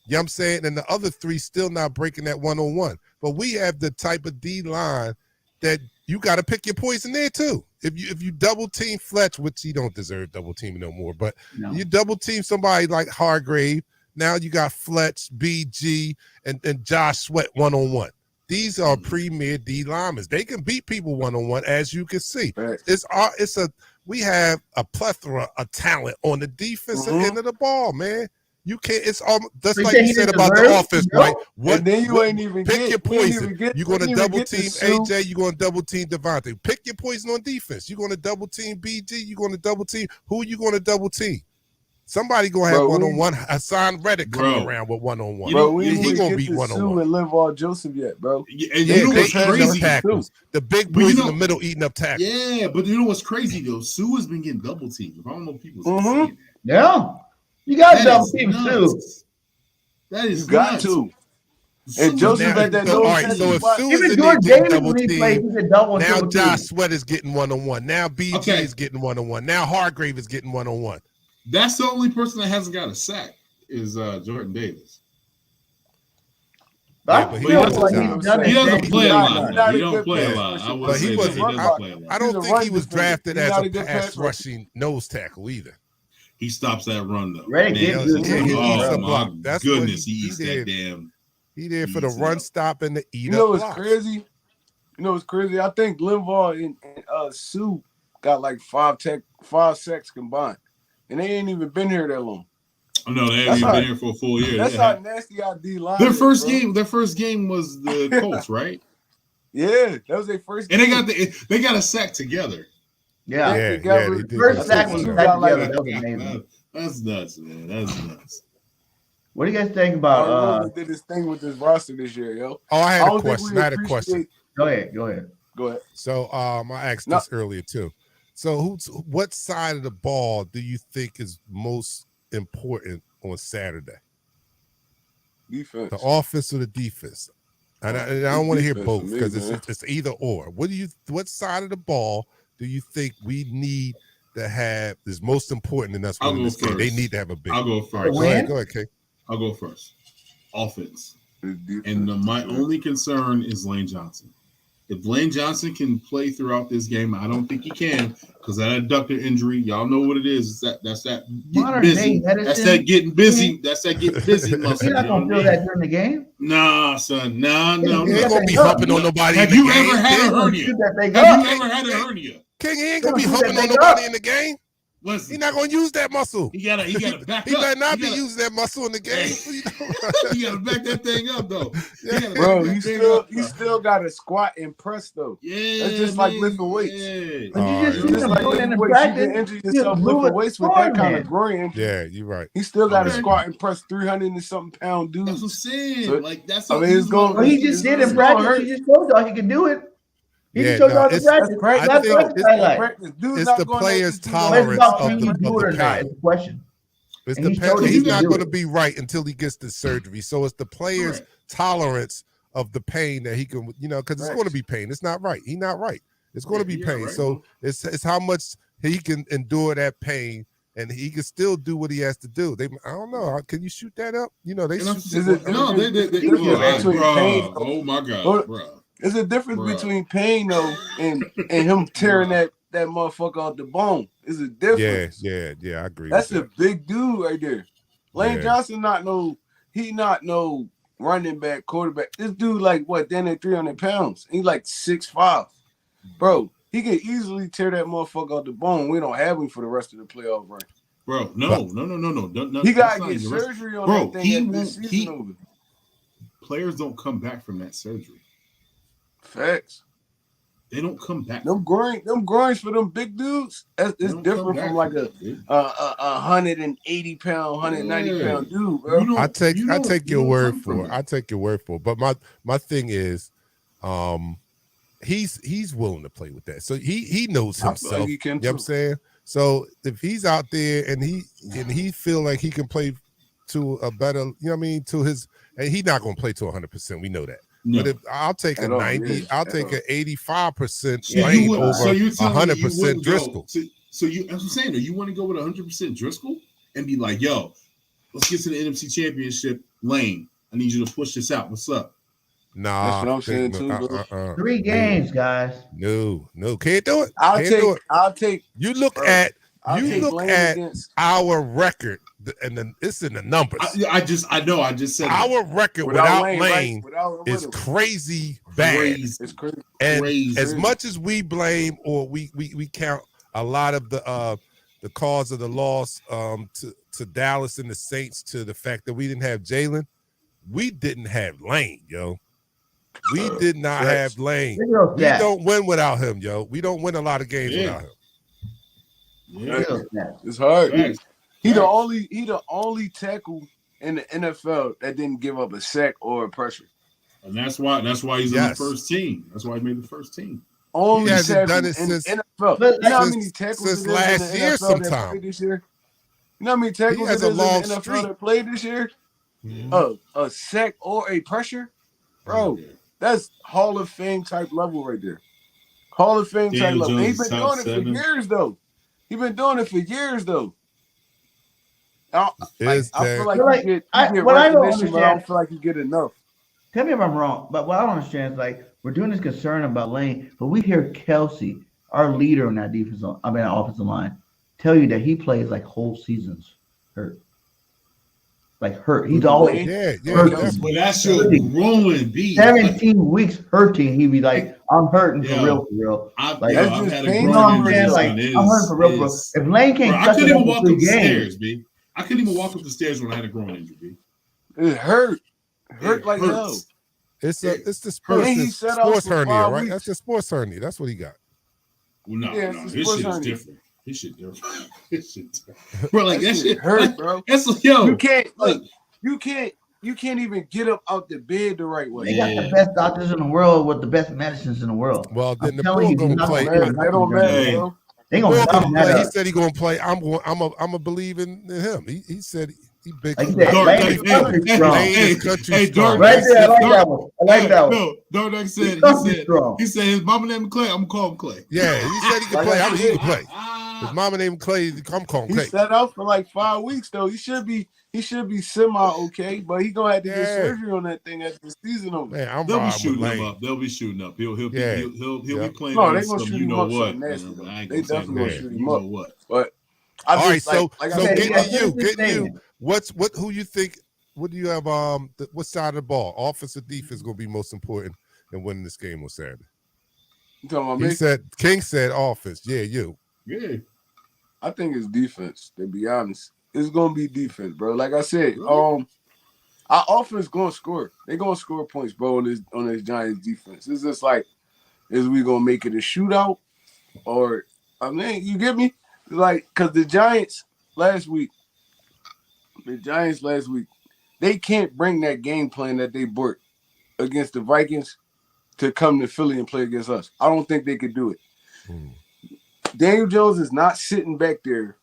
You know what I'm saying? And the other three still not breaking that one-on-one. But we have the type of D line that you got to pick your poison there too. If you double team Fletch, which he don't deserve double teaming no more, but you double team somebody like Hargrave, now you got Fletch, BG, and Josh Sweat one-on-one. These are premier D linemen. They can beat people one-on-one, as you can see. We have a plethora of talent on the defensive end of the ball, man. You can't. It's all just like you said about the offense, right? And then you ain't even pick your poison. You're going to double team AJ. You're going to double team Devontae. Pick your poison on defense. You're going to double team BG. You're going to double team. Who are you going to double team? Somebody gonna have one-on-one. Hassan Reddick coming around with one-on-one. Bro, he gonna beat one-on-one. And Linval Joseph yet, bro? And you know what's crazy? Tackles. The big boys in the middle eating up tackles. Yeah, but you know what's crazy though? Sue has been getting double teamed. I don't know if people saying that. Yeah, you got double team too. That is you got to. And Joseph at that nose. Right, so if Sue is double team, now Josh Sweat is getting one-on-one. Now BG is getting one-on-one. Now Hargrave is getting one-on-one. That's the only person that hasn't got a sack is Jordan Davis. Yeah, he doesn't play a lot. He don't play a lot. I don't think he was drafted as a pass rushing nose tackle either. He stops that run though. Right, he eats a block. That's goodness, he eats that damn. He there for the run stop and the eat. You know what's crazy? You know what's crazy? I think Linval and Sue got like five sacks combined. And they ain't even been here that long. No, they ain't even been here for a full year. That's how nasty our D line. Their first game was the Colts, right? Yeah, that was their first game. And they got a sack together. Yeah, they did. First sack was together. That was amazing. That's nuts, man. That's nuts. What do you guys think about did this thing with this roster this year, yo? Oh, I had a question. Go ahead. So I asked this earlier too. So what side of the ball do you think is most important on Saturday? Defense. The offense or the defense? And I don't want to hear both because it's either or. What side of the ball do you think we need to have is most important in us winning this game? They need to have a big. I'll go first. Go ahead, Kay. I'll go first. Offense. And my only concern is Lane Johnson. If Lane Johnson can play throughout this game, I don't think he can because that adductor injury, y'all know what it is. That's that getting busy. That's that getting busy. That's that getting busy muscle. You're not gonna feel that during the game. Nah, son. No. He ain't gonna be humping on nobody. Have you ever had a hernia? Have you ever had a hernia? King, he ain't gonna be humping on nobody in the game. Listen, he's not gonna use that muscle. He gotta back up. He better not be using that muscle in the game. You gotta back that thing up though. Bro, you still gotta squat and press though. Yeah, that's just like lifting weights. Yeah. But you just like lifting weights. You can injure yourself lifting weights with that kind of groin injury. Yeah, you're right. He still gotta squat and press 300 and something pound dudes. That's what I'm saying. So, like that's. I mean, it's going. Well, he just did in practice. He just told y'all he could do it. He just showed y'all the practice. I think it's the player's tolerance of the pain. It's a question. He's not going to be right until he gets the surgery. So it's the player's tolerance of the pain that he can, because it's going to be pain. It's not right. He's not right. It's going to be pain. Right. So it's how much he can endure that pain, and he can still do what he has to do. I don't know. Can you shoot that up? They shoot. Oh my God, bro. There's a difference between pain though and him tearing that motherfucker off the bone. It's a difference. Yeah, I agree. That's a big dude right there. Lane Johnson not no running back, quarterback. This dude like then at 300 pounds. He like 6'5". Bro, he can easily tear that motherfucker off the bone. We don't have him for the rest of the playoff run. Bro, no. He gotta get surgery on that thing this season over. Players don't come back from that surgery. Facts. They don't come back. Them groins for them big dudes. It's different from like a 180 pound, 190 pound dude, bro. I take your word for it. I take your word for it. But my thing is, he's willing to play with that. So he knows I feel himself. like he can You know what I'm too. saying? So if he's out there and he feel like he can play to a better, you know what I mean, to his, and he's not going to play to 100%. We know that. No. But if I'll take a At all, 90, yeah, I'll at take all. an 85% So Lane you would, over so you're telling me you 100% wouldn't Driscoll. go. So you, as I'm saying, you want to go with 100% Driscoll and be like, yo, let's get to the NFC Championship, Lane. I need you to push this out. What's up? Nah, That's what I'm saying too, bro. 3 games, guys. No, can't do it. I'll Can't do take. it. You look Bro, at I'll take Lane against our record, and then it's in the numbers. I just said Our record without Lane right? Without is him. crazy bad. It's crazy. And Crazy. as much as we blame or we count a lot of the cause of the loss to Dallas and the Saints to the fact that we didn't have Jalen, we didn't have Lane, yo. We did not have Lane. We don't win without him, yo. We don't win a lot of games without him. Yeah. It's hard. Right. He the only tackle in the NFL that didn't give up a sack or a pressure. And that's why he's on the first team. That's why he made the first team. Only He hasn't tackle done it in since NFL. You know how many tackles since it is last in the year NFL sometime. that played this year? You know how many tackles He it has is a in the long NFL streak. that played this year? A sack or a pressure? Bro, Yeah. that's Hall of Fame type level right there. Hall of Fame type Daniel level. Jones He's been top doing it 7. for years, though. He's been doing it for years, though. I feel like you get what I don't recognition, but I understand- don't feel like you get enough. Tell me if I'm wrong, but what I don't understand is like we're doing this concern about Lane, but we hear Kelsey, our leader on that offensive line, tell you that he plays like whole seasons hurt. Like hurt. He's always Yeah, hurting. definitely. But that's your growing beat. 17 weeks hurting. He'd be like, I'm hurting for real, for real. I've that's had just a pain. You know what I'm growing saying? injury. Like, I'm hurting for real, bro. If Lane can't I suck couldn't it up even for walk 3 up the games, stairs, B. I couldn't even walk up the stairs when I had a growing injury, B. It hurt. Hurt like hurts. hell. It's the And he set out sports for hernia, 5 right? weeks. That's the sports hernia. That's what he got. Well, no, Yeah, no, it's his sports shit is hernia. different. His shit different. His shit different. Bro, like that shit hurt, like, bro. That's yo. You can't you can't even get up out the bed the right way. they got the best doctors in the world with the best medicines in the world. Well, then I'm the telling bull you, gonna not play. gonna That don't matter, bro. They Bull gonna gonna knock play. that He up. said he gonna play. I'm a believe in him. He said he big. Like he said, Dark, Lane hey, is country hey, strong. Lane is country strong. Right there, I like that one. I like that one. No, Dark said country strong. he said his mama named him Clay. I'm gonna call him Clay. Yeah, he said he could Like play. I I mean, he said. could play. His mama named Clay. I'm calling He Clay. set out for like 5 weeks though. He should be semi okay, but he gonna have to get surgery on that thing after the season over. Man, I'm They'll be riding shooting with him Lane. up. They'll be shooting up. He'll be Yep. playing. No, on they gonna some shoot you him know up what. something nasty, though. I ain't They gonna say definitely gonna man. shoot You him know up. what? But All right, so I so said, getting you. statement. Who you think? What do you have? What side of the ball, offense or defense, gonna be most important in winning this game on Saturday? You talking about me? King said offense. Yeah, you. Yeah. I think it's defense. To be honest, it's gonna be defense, bro. Like I said, Really? our offense gonna score. They gonna score points, bro. On this Giants defense, it's just like, is we gonna make it a shootout, or I mean, you get me? Like, cause the Giants last week, they can't bring that game plan that they brought against the Vikings to come to Philly and play against us. I don't think they could do it. Daniel Jones is not sitting back there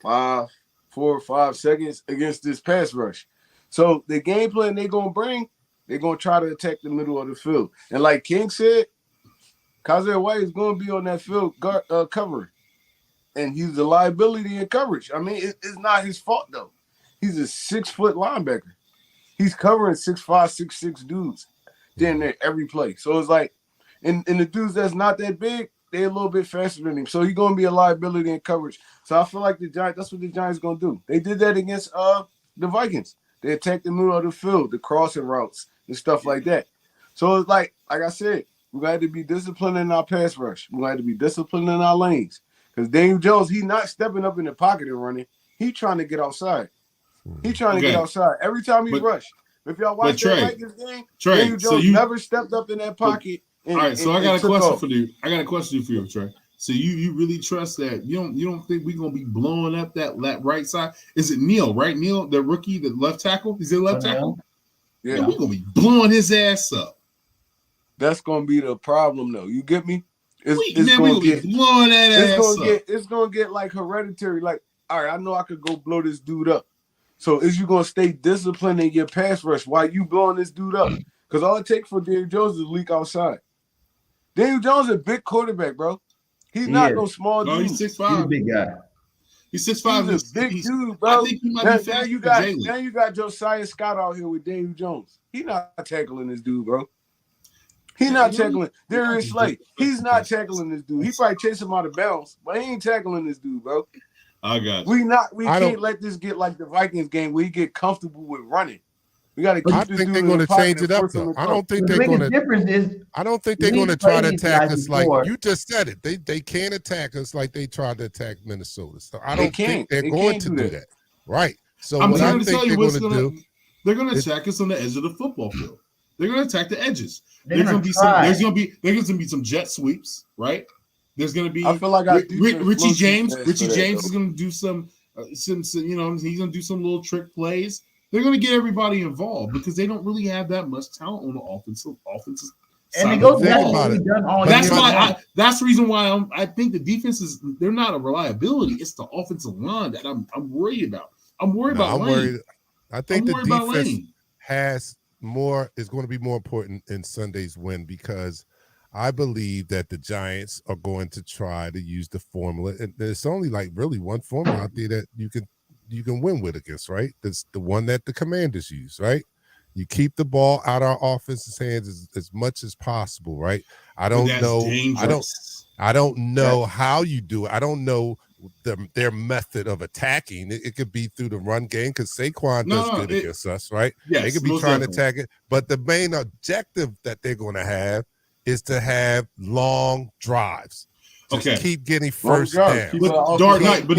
4 or 5 seconds against this pass rush. So the game plan they're going to bring, they're going to try to attack the middle of the field. And like King said, Kazir White is going to be on that field covering. And he's a liability in coverage. I mean, it's not his fault, though. He's a 6-foot linebacker. He's covering 6'5", 6'6" dudes damn near every play. So it's like, and the dudes that's not that big, they're a little bit faster than him. So he's going to be a liability in coverage. So I feel like the Giants, that's what the Giants going to do. They did that against the Vikings. They attacked the middle of the field, the crossing routes and stuff like that. So it's like I said, we're going to have to be disciplined in our pass rush. We're going to have to be disciplined in our lanes. Because Daniel Jones, he's not stepping up in the pocket and running. He's trying to get outside. He's trying to get outside. Every time he rush. If y'all watch that Vikings game, Daniel Jones never stepped up in that pocket. All right, so I got a question for you. I got a question for you, Trey. So you really trust that you don't think we're gonna be blowing up that right side? Is it Neal, right? Neal, the rookie, the left tackle? Is it left tackle? Yeah, we're gonna be blowing his ass up. That's gonna be the problem, though. You get me? We gonna be blowing that ass up. It's gonna get like hereditary. Like, all right, I know I could go blow this dude up. So is you gonna stay disciplined in your pass rush while you blowing this dude up? Because all it takes for Daniel Jones is to leak outside. Daniel Jones is a big quarterback, bro. He's not no small dude. He's 6'5". He's a big guy. He's 6'5". He's a big dude, bro. I think he might be faster than Jalen. Now you got Josiah Scott out here with Daniel Jones. He's not tackling this dude, bro. He's not tackling Darius Slay. He's not tackling this dude. He probably chasing him out of bounds, but he ain't tackling this dude, bro. I got you. We can't let this get like the Vikings game where you get comfortable with running. We got to keep I this think dude they're going to change it up, though. though. I don't think they're going to. Difference is, I don't think they're going to try to attack us like you just said it. They can't attack us like they tried to attack Minnesota. So I don't think they're going to do that. Right. So I'm what I trying to think tell you they're what's going to do. They're going to attack us on the edge of the football field. They're going to attack the edges. There's going to be some jet sweeps, right? There's going to be. I feel like Richie James. Richie James is going to do some he's going to do some little trick plays. They're going to get everybody involved because they don't really have that much talent on the offensive and it goes back to what we've done all year. That's the reason why I think the defense they're not a reliability. It's the offensive line that I'm worried about. I'm worried about Lane. I think the defense is going to be more important in Sunday's win because I believe that the Giants are going to try to use the formula, and there's only like really one formula out there that you can win with against, right? That's the one that the Commanders use, right? You keep the ball out our offense's hands as much as possible, right? I don't know. Dangerous. I don't know how you do it. I don't know their method of attacking. It could be through the run game because Saquon does good against us, right? Yes, they could be trying to attack it, but the main objective that they're going to have is to have long drives. Just keep getting first down. Dark Knight, but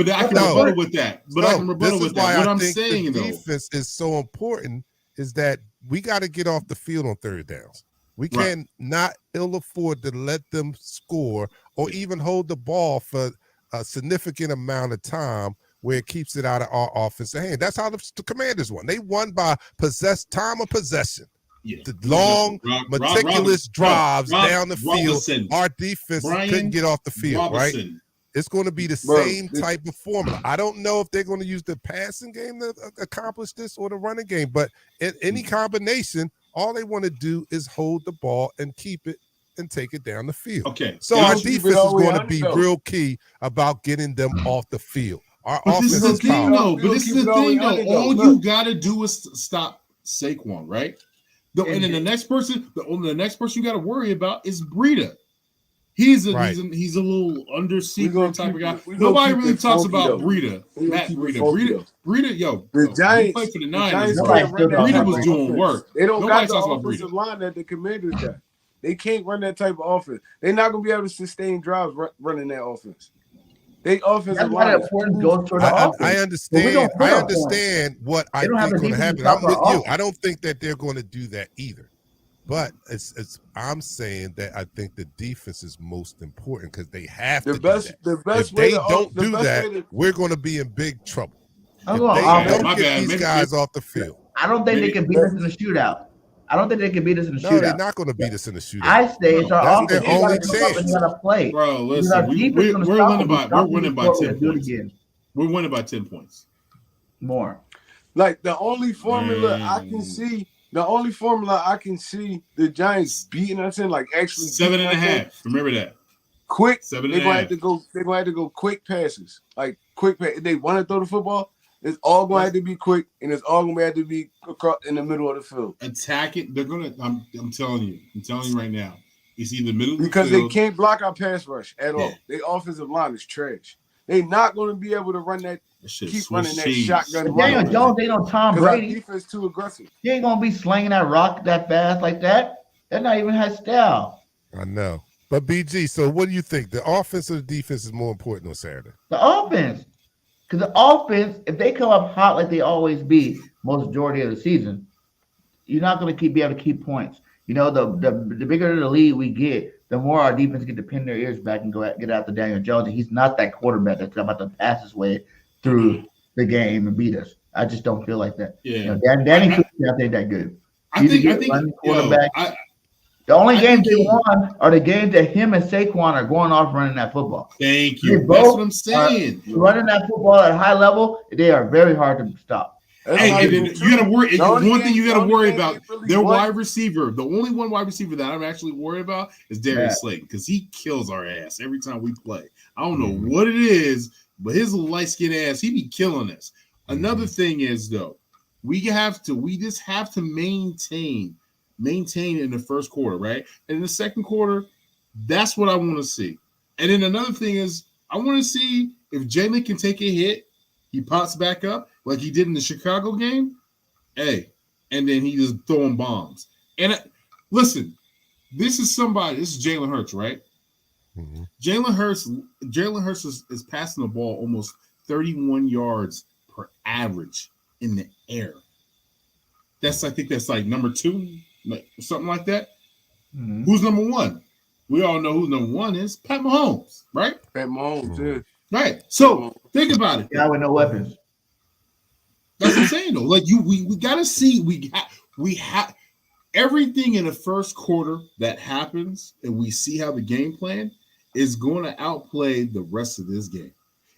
I can rebuttal with that. But I can rebuttal with that. What I'm saying, the defense is so important is that we got to get off the field on third downs. We can not ill afford to let them score or even hold the ball for a significant amount of time where it keeps it out of our offensive hand. That's how the Commanders won. They won by time of possession. Yeah. The long, meticulous drives down the field. Our defense couldn't get off the field, right? It's going to be the same type of formula. I don't know if they're going to use the passing game to accomplish this or the running game, but in any combination, all they want to do is hold the ball and keep it and take it down the field. Okay. So our defense is going to be real key about getting them off the field. Our offense is powerful. But this is the thing, though. All you got to do is stop Saquon, right? And then the next person you got to worry about is Breida. He's a little under secret type of guy. Nobody really talks about Breida. Breida, the Giants play for the Niners. Breida was doing work. They don't got the offensive line that the Commanders got. They can't run that type of offense. They're not going to be able to sustain drives running that offense. They offensive line. I understand. I understand what I think is going to happen. I'm with you. I don't think that they're going to do that either. But I'm saying that I think the defense is most important because they have to do that. If they don't do that, we're going to be in big trouble. If they don't get these guys off the field. I don't think they can beat us in the shootout. No, they're not going to beat us in the shootout. I say it's our offense. Their only chance. Got to play. Bro, listen, we're winning by 10 points. We're winning by 10 points. More. Like the only formula I can see the Giants beating us in, like actually 7.5. Remember that. Quick. They're going to have to go quick passes. Like quick pass. If they want to throw the football, it's all going to have to be quick, and it's all going to have to be across in the middle of the field. Attack it. They're going to. I'm telling you right now. It's either middle because of the field. They can't block our pass rush at all. Their offensive line is trash. They're not going to be able to run that. Keep running that shotgun. Daniel Jones ain't no Tom Brady. Our defense too aggressive. He ain't gonna be slinging that rock that fast like that. That's not even his style. I know. But BG, so what do you think? The offense or the defense is more important on Saturday? The offense. Because the offense, if they come up hot like they always be most majority of the season, you're not going to be able to keep points. You know, the bigger the lead we get, the more our defense get to pin their ears back and get after Daniel Jones. And he's not that quarterback that's about to pass his way through the game and beat us. I just don't feel like that. Yeah. You know, Danny Cook, I think that good. The only I games think they won are the games that him and Saquon are going off running that football. Thank They you. That's both what I'm saying. are running that football at a high level. They are very hard to stop. That's Hey, not and even then true. you got to worry. The only One thing game- you got the to only worry game about, they really their won- wide receiver. The only one wide receiver that I'm actually worried about is Darius Slayton because he kills our ass every time we play. I don't know what it is, but his little light skinned ass, he be killing us. Another thing is though, we just have to maintain in the first quarter, right? And in the second quarter, that's what I want to see. And then another thing is, I want to see if Jalen can take a hit, he pops back up like he did in the Chicago game. Hey, and then he just throwing bombs. And listen, this is Jalen Hurts, right? Mm-hmm. Jalen Hurts is passing the ball almost 31 yards per average in the air. I think that's like number 2, like something like that. Mm-hmm. Who's number 1? We all know who number 1 is. Pat Mahomes, right? Pat Mahomes, yeah. Right. So think about it. Yeah, with no weapons. That's what I'm saying though. Like we gotta see we have everything in the first quarter that happens, and we see how the game plan is going to outplay the rest of this game.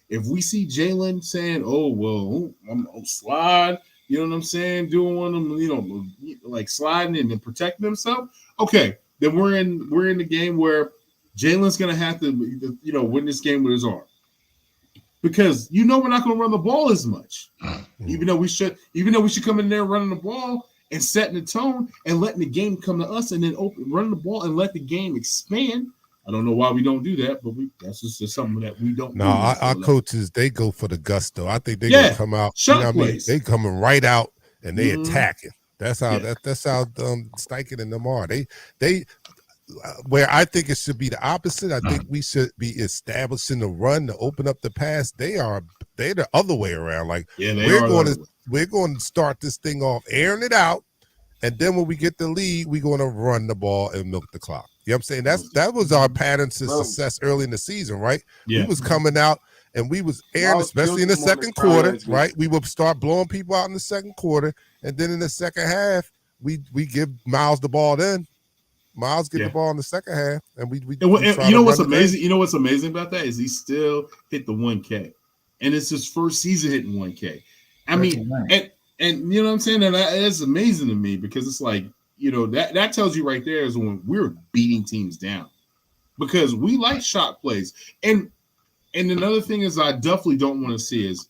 If we see Jalen saying, "Oh well, I'm slide," you know what I'm saying, doing one of them, like sliding and then protecting himself. Okay, then we're in the game where Jalen's gonna have to, win this game with his arm. Because we're not going to run the ball as much, even though we should come in there running the ball and setting the tone and letting the game come to us, and then running the ball and let the game expand. I don't know why we don't do that, but that's just something that we don't. No, our coaches, they go for the gusto. I think they're gonna come out. They coming right out and they attacking. That's how that's how Steichen and them are. They where I think it should be the opposite. I think we should be establishing the run to open up the pass. They're the other way around. Like we're going to start this thing off, airing it out, and then when we get the lead, we're going to run the ball and milk the clock. You know what I'm saying? That was our pattern to success early in the season, right? Yeah. We was coming out and we was airing, especially in the second quarter, right? We would start blowing people out in the second quarter, and then in the second half, we give Miles the ball then. Miles get the ball in the second half, and we what's amazing? You know what's amazing about that is he still hit the 1K, and it's his first season hitting 1K. I mean, and you know what I'm saying? And that's amazing to me because it's like that tells you right there is when we're beating teams down because we like shot plays. And another thing is I definitely don't want to see is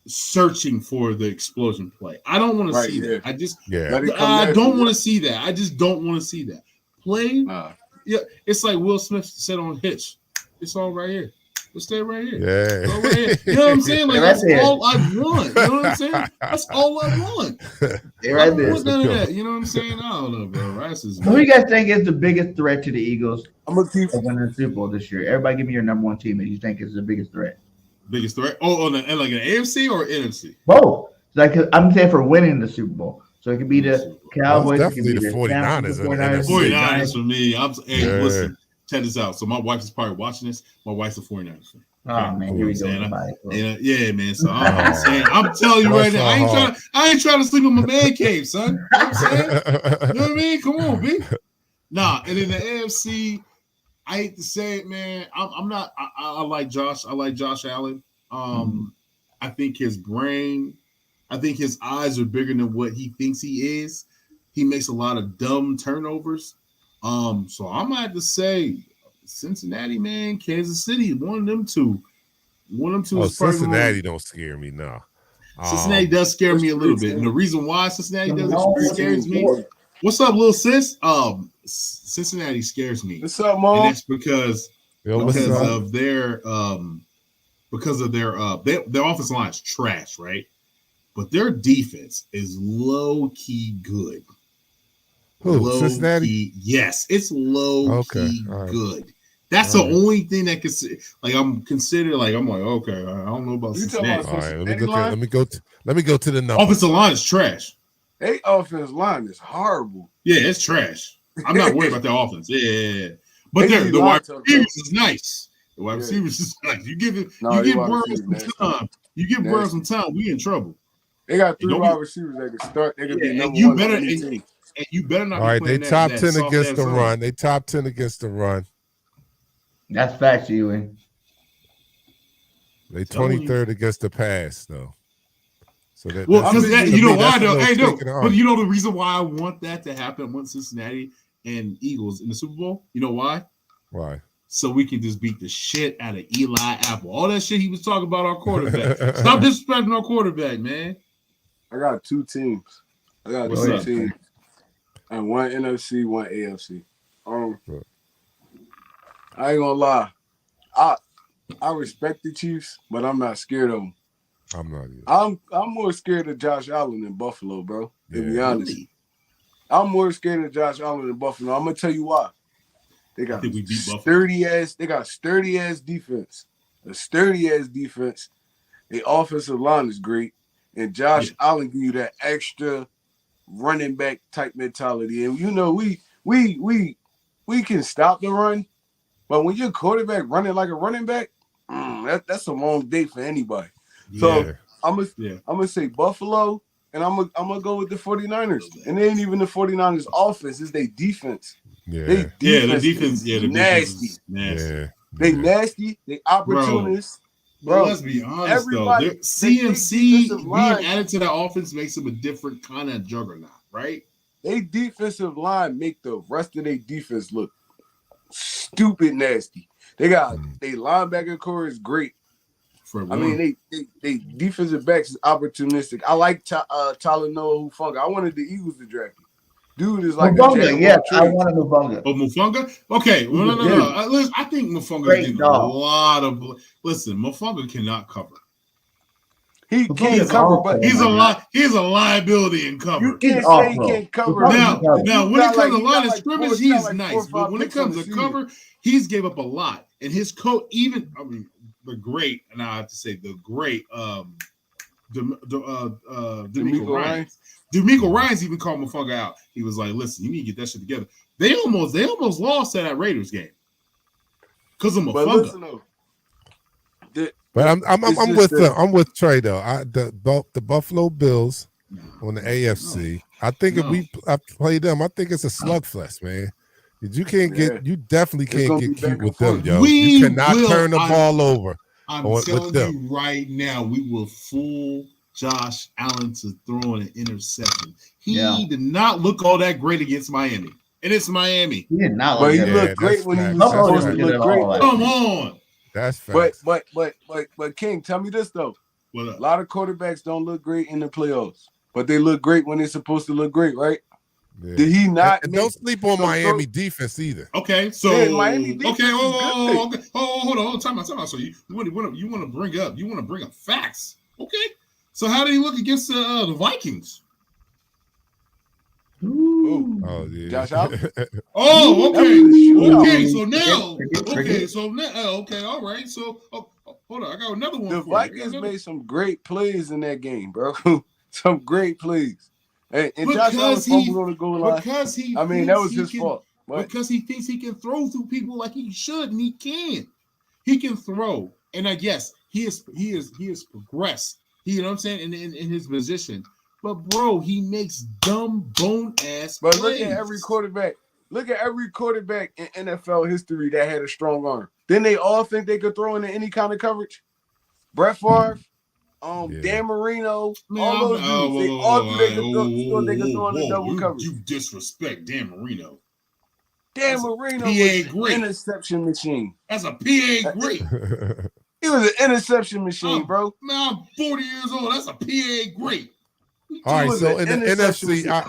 searching for the explosion play. I don't want to see that. I don't want to see that. I just don't want to see that. Play, it's like Will Smith said on Hitch. It's all right here. Let's stay right here. Yeah. Right here. You know what I'm saying? Like that's all I want. You know what I'm saying? That's all I want. I don't want none of that. You know what I'm saying? I don't know, bro. Who do you guys think is the biggest threat to the Eagles? I'm gonna keep winning the Super Bowl this year. Everybody, give me your number 1 team that you think is the biggest threat. Biggest threat? Oh, like an AFC or NFC? Both. Like I'm saying for winning the Super Bowl. So it could be the Cowboys. Definitely the 49ers. The 49ers for me. Listen, check this out. So my wife is probably watching this. My wife's a 49ers fan. Oh man, here we go. Yeah, man. So I'm telling you right now, I ain't trying to sleep in my man cave, son. You know what I'm saying? You know what I mean? Come on, B. Nah, and in the AFC, I hate to say it, man. I'm not. I like Josh. I like Josh Allen. I think his brain. I think his eyes are bigger than what he thinks he is. He makes a lot of dumb turnovers. So I'm gonna have to say Cincinnati, man, Kansas City, one of them two. Cincinnati don't scare me now. Cincinnati does scare me a little bit, and the reason why Cincinnati scares me. What's up, little sis? Cincinnati scares me. What's up, Mom? And that's because of their offensive line is trash, right? But their defense is low key good. Who? Cincinnati? Yes, it's low key good. That's the only thing that could I'm considered I'm like, okay, I don't know about Cincinnati. All right, let me go to the numbers. Offensive line is trash. Hey, offensive line is horrible. Yeah, it's trash. I'm not worried about their offense. Yeah. But the wide receivers is nice. The wide receivers is nice. You give Burrow some time. You give Burrow some time, we in trouble. They got 3 wide receivers that can start. They can be number 1 on any team. And you better not All be right, they playing top that 10 soft against ass the zone. run. They top 10 against the run. That's facts, Ewing. They Telling you. 23rd against the pass, though. So that Well, that's because to you know me, why that's a though? little Hey, stake in no, the but arm. you know the reason why I want that to happen. I want Cincinnati and Eagles in the Super Bowl. You know why? Why? So we can just beat the shit out of Eli Apple. All that shit he was talking about our quarterback. Stop disrespecting our quarterback, man. I got two teams. What's up? Teams, and one NFC, one AFC. I ain't gonna lie. I respect the Chiefs, but I'm not scared of them. I'm not either. I'm more scared of Josh Allen than Buffalo, bro. To be Yeah. honest, Really? I'm more scared of Josh Allen than Buffalo. I'm gonna tell you why. They I got think we beat Buffalo. sturdy ass defense. A sturdy ass defense. The offensive line is great, and Josh Allen give you that extra running back type mentality. And you know we can stop the run, but when your quarterback running like a running back, that's a long day for anybody. So Yeah. I'm gonna say Buffalo, and I'm gonna go with the 49ers. And it ain't even the 49ers offense, it's their defense. Yeah. They The defense defense. Yeah, the defense nasty. is nasty. Yeah. They nasty. They opportunists. But let's be honest, everybody, though. CMC defensive being line- added to that offense makes him a different kind of juggernaut, right? They defensive line make the rest of their defense look stupid nasty. They got they linebacker core is great. I mean, they defensive backs is opportunistic. I like Tyler Noah Hufanga. I wanted the Eagles to draft him. Dude is like Mufanga, yes, I wanted Mufanga. Oh, Mufanga? Okay, well, no. Listen, I think Mufanga is getting a lot of. Listen, Mufanga cannot cover. He can't cover, but he's a liability in cover. You can't say he can't cover. Now, when it comes to line of scrimmage, he's nice, but when it comes to cover, he's gave up a lot. And his coach, the great, and I have to say the great, D'Amico Ryans. D'Amico Ryans even called Mufanga out. He was like, "Listen, you need to get that shit together." They almost lost to that Raiders game because of Mufanga. But listen, though, but I'm with them. I'm with Trey though. The Buffalo Bills on the AFC. I think if I play them, I think it's a slugfest, man. You can't you definitely can't get cute with them, yo. You cannot turn the ball over. I'm telling you right now, we will fool Josh Allen to throw an interception. He did not look all that great against Miami. And it's Miami. He did not look he looked great when he was supposed to look great. Come on. That's facts. But King, tell me this though. A lot of quarterbacks don't look great in the playoffs, but they look great when they're supposed to look great, right? Yeah. Did he not? And don't sleep on Miami defense either. Okay, so Miami defense. Okay, hold on, time out. So you want to bring up facts, okay? So how did he look against the Vikings? Ooh. Oh yeah, Josh Allen. Okay. So now, okay, all right. So hold on, I got another one. The Vikings made some great plays in that game, bro. Some great plays. And Josh Allen fumbled on the goal line. Because that was his fault. Because he thinks he can throw through people like he should, and he can. He can throw, and I guess he is progressed. You know what I'm saying in his position. But bro, he makes dumb bone ass. But plays. look at every quarterback. Look at every quarterback in NFL history that had a strong arm. Didn't they all think they could throw into any kind of coverage? Brett Favre, Dan Marino, all those dudes. They all thought they could throw into double coverage. You disrespect Dan Marino. Dan Marino was an interception machine. That's a PA great. He was an interception machine, bro. Man, I'm 40 years old. That's a PA great. All right, so in the NFC, I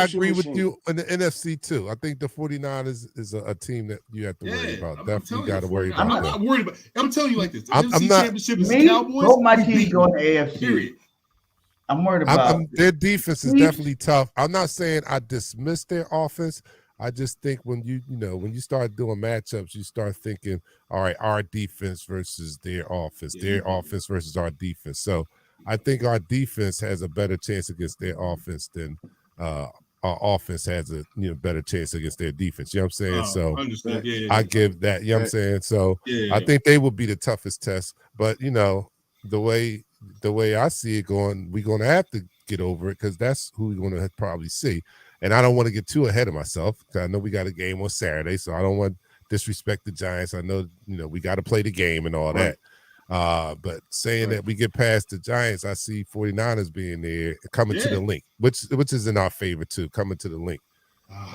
agree with machine. you in the NFC too. I think the 49ers is a team that you have to worry about. Definitely got to worry about. I'm not worried about. I'm telling you like this. The I'm NFC not. Championship is Me, Cowboys. both my teams go in the AFC. Period. I'm worried about their defense is definitely tough. I'm not saying I dismiss their offense. I just think when you start doing matchups, you start thinking, all right, our defense versus their offense, their offense versus our defense. So I think our defense has a better chance against their offense than our offense has a better chance against their defense. You know what I'm saying? So I give that. You know what I'm saying? So I think they will be the toughest test. But the way the way I see it going, we're going to have to get over it because that's who we're going to probably see. And I don't want to get too ahead of myself because I know we got a game on Saturday, so I don't want to disrespect the Giants. I know, we got to play the game and all that. But saying that we get past the Giants, I see 49ers being there, coming to the link, which is in our favor too, coming to the link.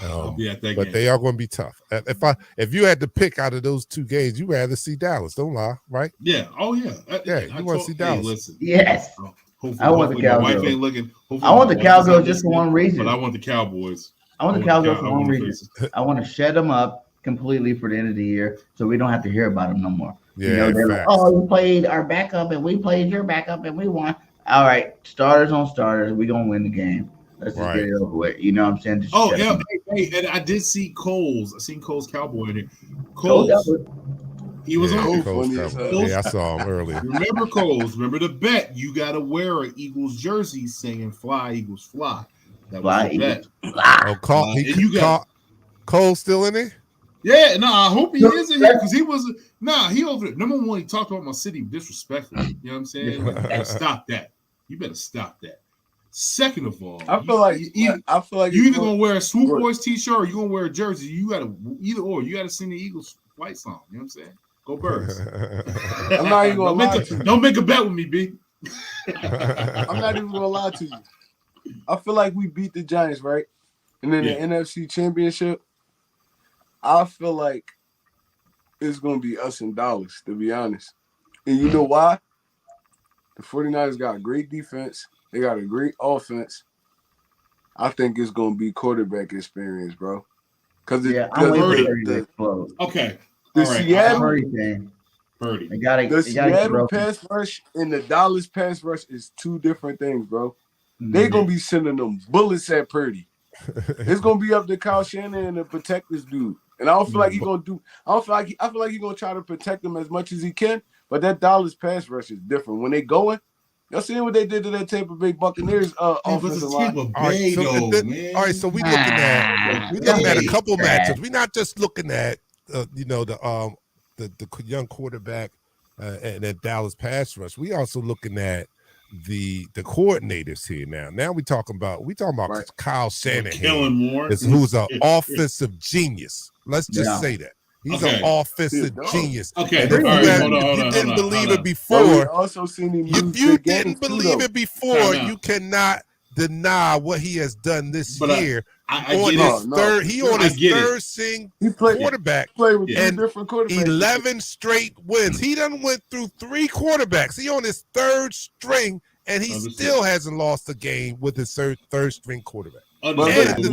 I'll be at that but game. They are going to be tough. If you had to pick out of those two games, you rather see Dallas. Don't lie, right? Yeah. Oh yeah. You want to see Dallas? Listen. Yes. I want the Cowboys. My wife ain't looking. I want the Cowboys just for one reason. But I want the Cowboys. I want the Cowboys for one reason. I want to shut them up completely for the end of the year, so we don't have to hear about them no more. Yeah, they're like, oh, you played our backup and we played your backup and we won. All right, starters on starters, we gonna win the game. Let's just get it over with. You know what I'm saying? Just Hey, and I did see Coles. I seen Coles Cowboy in there. Coles. He was on. I saw him earlier. Remember Coles? Remember the bet? You got to wear an Eagles jersey saying "Fly Eagles Fly." That was the bet. Oh, Cole still in there? Yeah, I hope he is in here because he was he over there. Number one, he talked about my city disrespectfully. You know what I'm saying? You better stop that. You better stop that. Second of all, I feel like you either gonna wear a Swoop Boys t-shirt or you gonna wear a jersey. You gotta You gotta sing the Eagles fight song. You know what I'm saying? Go Birds. I'm not even gonna lie to you. Don't make a bet with me, B. I'm not even gonna lie to you. I feel like we beat the Giants, right? And then the NFC Championship, I feel like it's going to be us and Dallas, to be honest. And you know why? The 49ers got a great defense. They got a great offense. I think it's going to be quarterback experience, bro. Because okay. The Seattle Purdy. The Seattle pass rush and the Dallas pass rush is two different things, bro. They're going to be sending them bullets at Purdy. It's going to be up to Kyle Shanahan to protect this dude. And I don't feel like he's going to do – I feel like he's going to try to protect him as much as he can. But that Dallas pass rush is different. When they going, y'all seen what they did to that Tampa Bay Buccaneers offensive line? All right, so we looking at a couple matchups. We're not just looking at the young quarterback and that Dallas pass rush. We also looking at the coordinators here now. Now we talking about Kyle Shanahan, who's an offensive genius. Let's just say that. He's an offensive genius. Okay. And if you didn't believe it before, you cannot deny what he has done this year. He on his third string quarterback and 11 straight wins. He done went through 3 quarterbacks. He on his third string, and he still hasn't lost a game with his third string quarterback. And the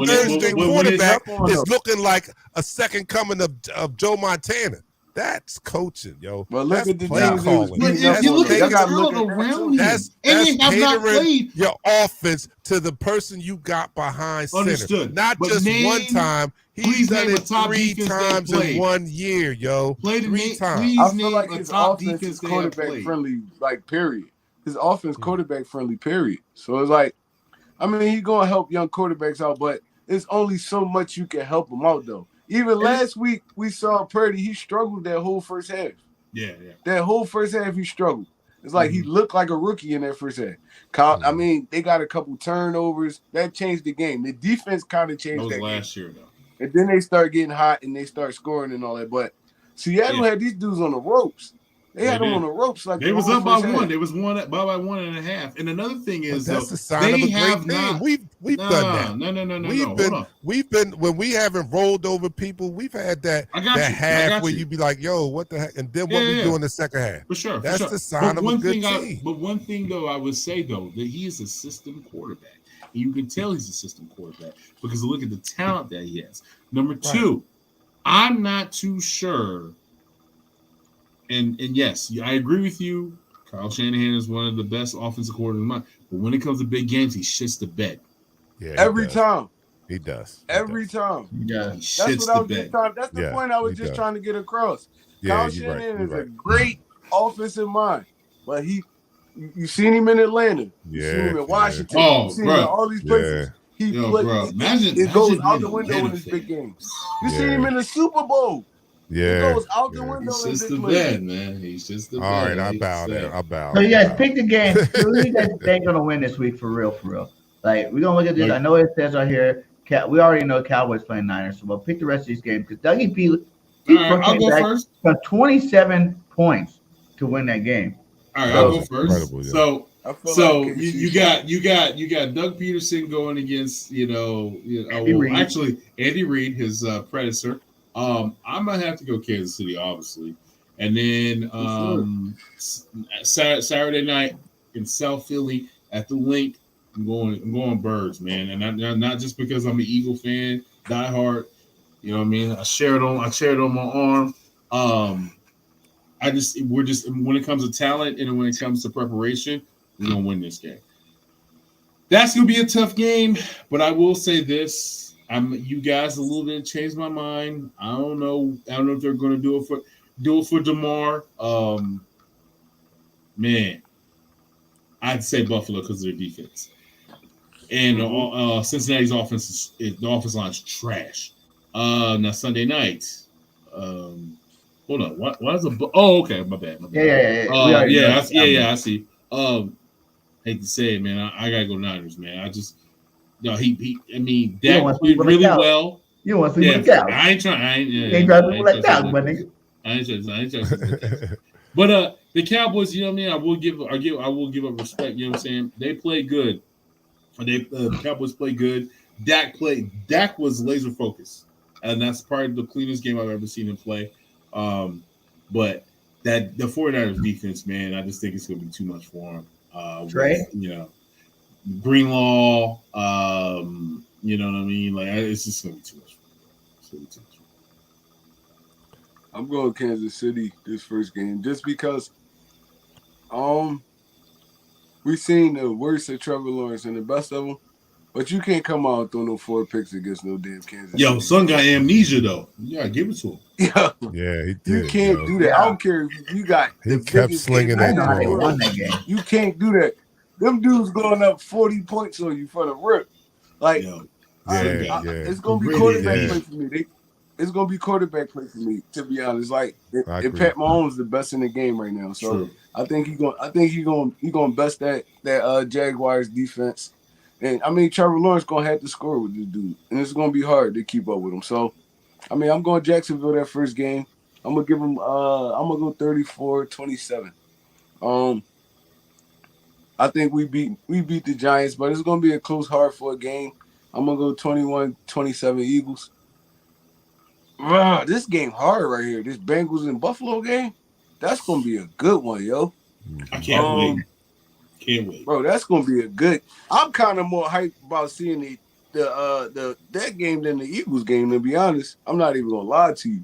third string quarterback is looking like a second coming of Joe Montana. That's coaching, yo. Well, look at the play calling. If you look at the talent around him, that's catering your offense to the person you got behind center. Not just one time. He's done it 3 times in 1 year, yo. 3 times. I feel like his offense is quarterback friendly, like, period. His offense quarterback friendly, period. So it's like, I mean, he's going to help young quarterbacks out, but it's only so much you can help them out, though. Even last week, we saw Purdy. He struggled that whole first half. Yeah. That whole first half, he struggled. It's like he looked like a rookie in that first half. I mean, they got a couple turnovers. That changed the game. The defense kind of changed that last year, though. And then they start getting hot and they start scoring and all that. But Seattle had these dudes on the ropes. They had them on the ropes. Like they was up by 1. They was up by 1.5. And another thing is, that's the sign of a great team. We've done that. No. We've been when we haven't rolled over people. We've had that half where you be like, "Yo, what the heck?" And then what we do in the second half. For sure, that's the sign of a good team. But one thing, though, I would say though that he is a system quarterback, and you can tell he's a system quarterback because look at the talent that he has. Number 2, I'm not too sure. And yes, I agree with you. Kyle Shanahan is one of the best offensive coordinators in mind. But when it comes to big games, he shits the bed. Yeah, every time. He does. Every time. Yeah. That's what I was just trying. That's the point I was just trying to get across. Kyle Shanahan is a great offensive mind, but you seen him in Atlanta. You seen him in Washington. You seen him in all these places. Imagine it goes out the window in his big games. You seen him in the Super Bowl. It Yeah. goes out the Yeah. window He's in just this the league. vet, man. He's just the All vet. right, I hate to bow say there. it. I bow. So you I guys bow. pick the game. Who you guys think gonna win this week for real? For real. Like we're gonna look at this. Like, I know it says right here. We already know Cowboys playing Niners, so we'll pick the rest of these games because Dougie P all right, I'll came go back first. from 27 points to win that game. All right, That I'll was go first. incredible, yo. So, I feel so like you, KC you got you got Doug Peterson going against Andy Reid. actually Andy Reid, his predecessor. I'm gonna have to go Kansas City, obviously, and then Saturday night in South Philly at the Link. I'm going Birds, man, and not just because I'm an Eagle fan, diehard. You know what I mean? I shared on my arm. We're just when it comes to talent and when it comes to preparation, we're gonna win this game. That's gonna be a tough game, but I will say this: you guys a little bit changed my mind. I don't know. I don't know if they're gonna do it for DeMar. Man, I'd say Buffalo because of their defense. And Cincinnati's offense the offense line's trash. Now Sunday night. Hold on. Why is okay, my bad. I see. Hate to say it, man. I gotta go Niners, man. I mean, You don't Dak want to played sleep on the really couch. well. You don't want to sleep Yeah, on the couch. I ain't trying. You ain't trying to sleep on that couch, my I nigga. ain't trying to sleep on the couch. But the Cowboys, you know what I mean. I will give up respect. You know what I'm saying? They play good. The Cowboys play good. Dak was laser focused, and that's probably the cleanest game I've ever seen him play. But that the 49ers defense, man, I just think it's going to be too much for him. Trey? Greenlaw, you know what I mean? Like it's just going to be too much. It's going to be too much. I'm going Kansas City this first game just because we've seen the worst of Trevor Lawrence and the best of them, but you can't come out and throw no 4 picks against no damn Kansas City. Yo, son got amnesia though. You gotta give it to him. Yeah, Yeah, he did. you can't do that. Yeah. I don't care if you got He the kept biggest slinging game I in know that how the they ball. won world. that game. You can't do that. Them dudes going up 40 points on you for the rip. Like, Yo, it's gonna be Great quarterback idea. play for me. It's gonna be quarterback play for me, to be honest. Like, I and agree. Pat Mahomes is the best in the game right now. So True. I think he's gonna best that Jaguars defense. And I mean, Trevor Lawrence gonna have to score with this dude, and it's gonna be hard to keep up with him. So, I mean, I'm going Jacksonville that first game. I'm gonna give him. I'm gonna go 34-27. I think we beat the Giants, but it's gonna be a close, hard-fought game. I'm gonna go 21-27 Eagles. This game hard right here. This Bengals and Buffalo game, that's gonna be a good one, yo. I can't wait. Can't wait. Bro, that's gonna be a good. I'm kind of more hyped about seeing that game than the Eagles game. To be honest, I'm not even gonna lie to you.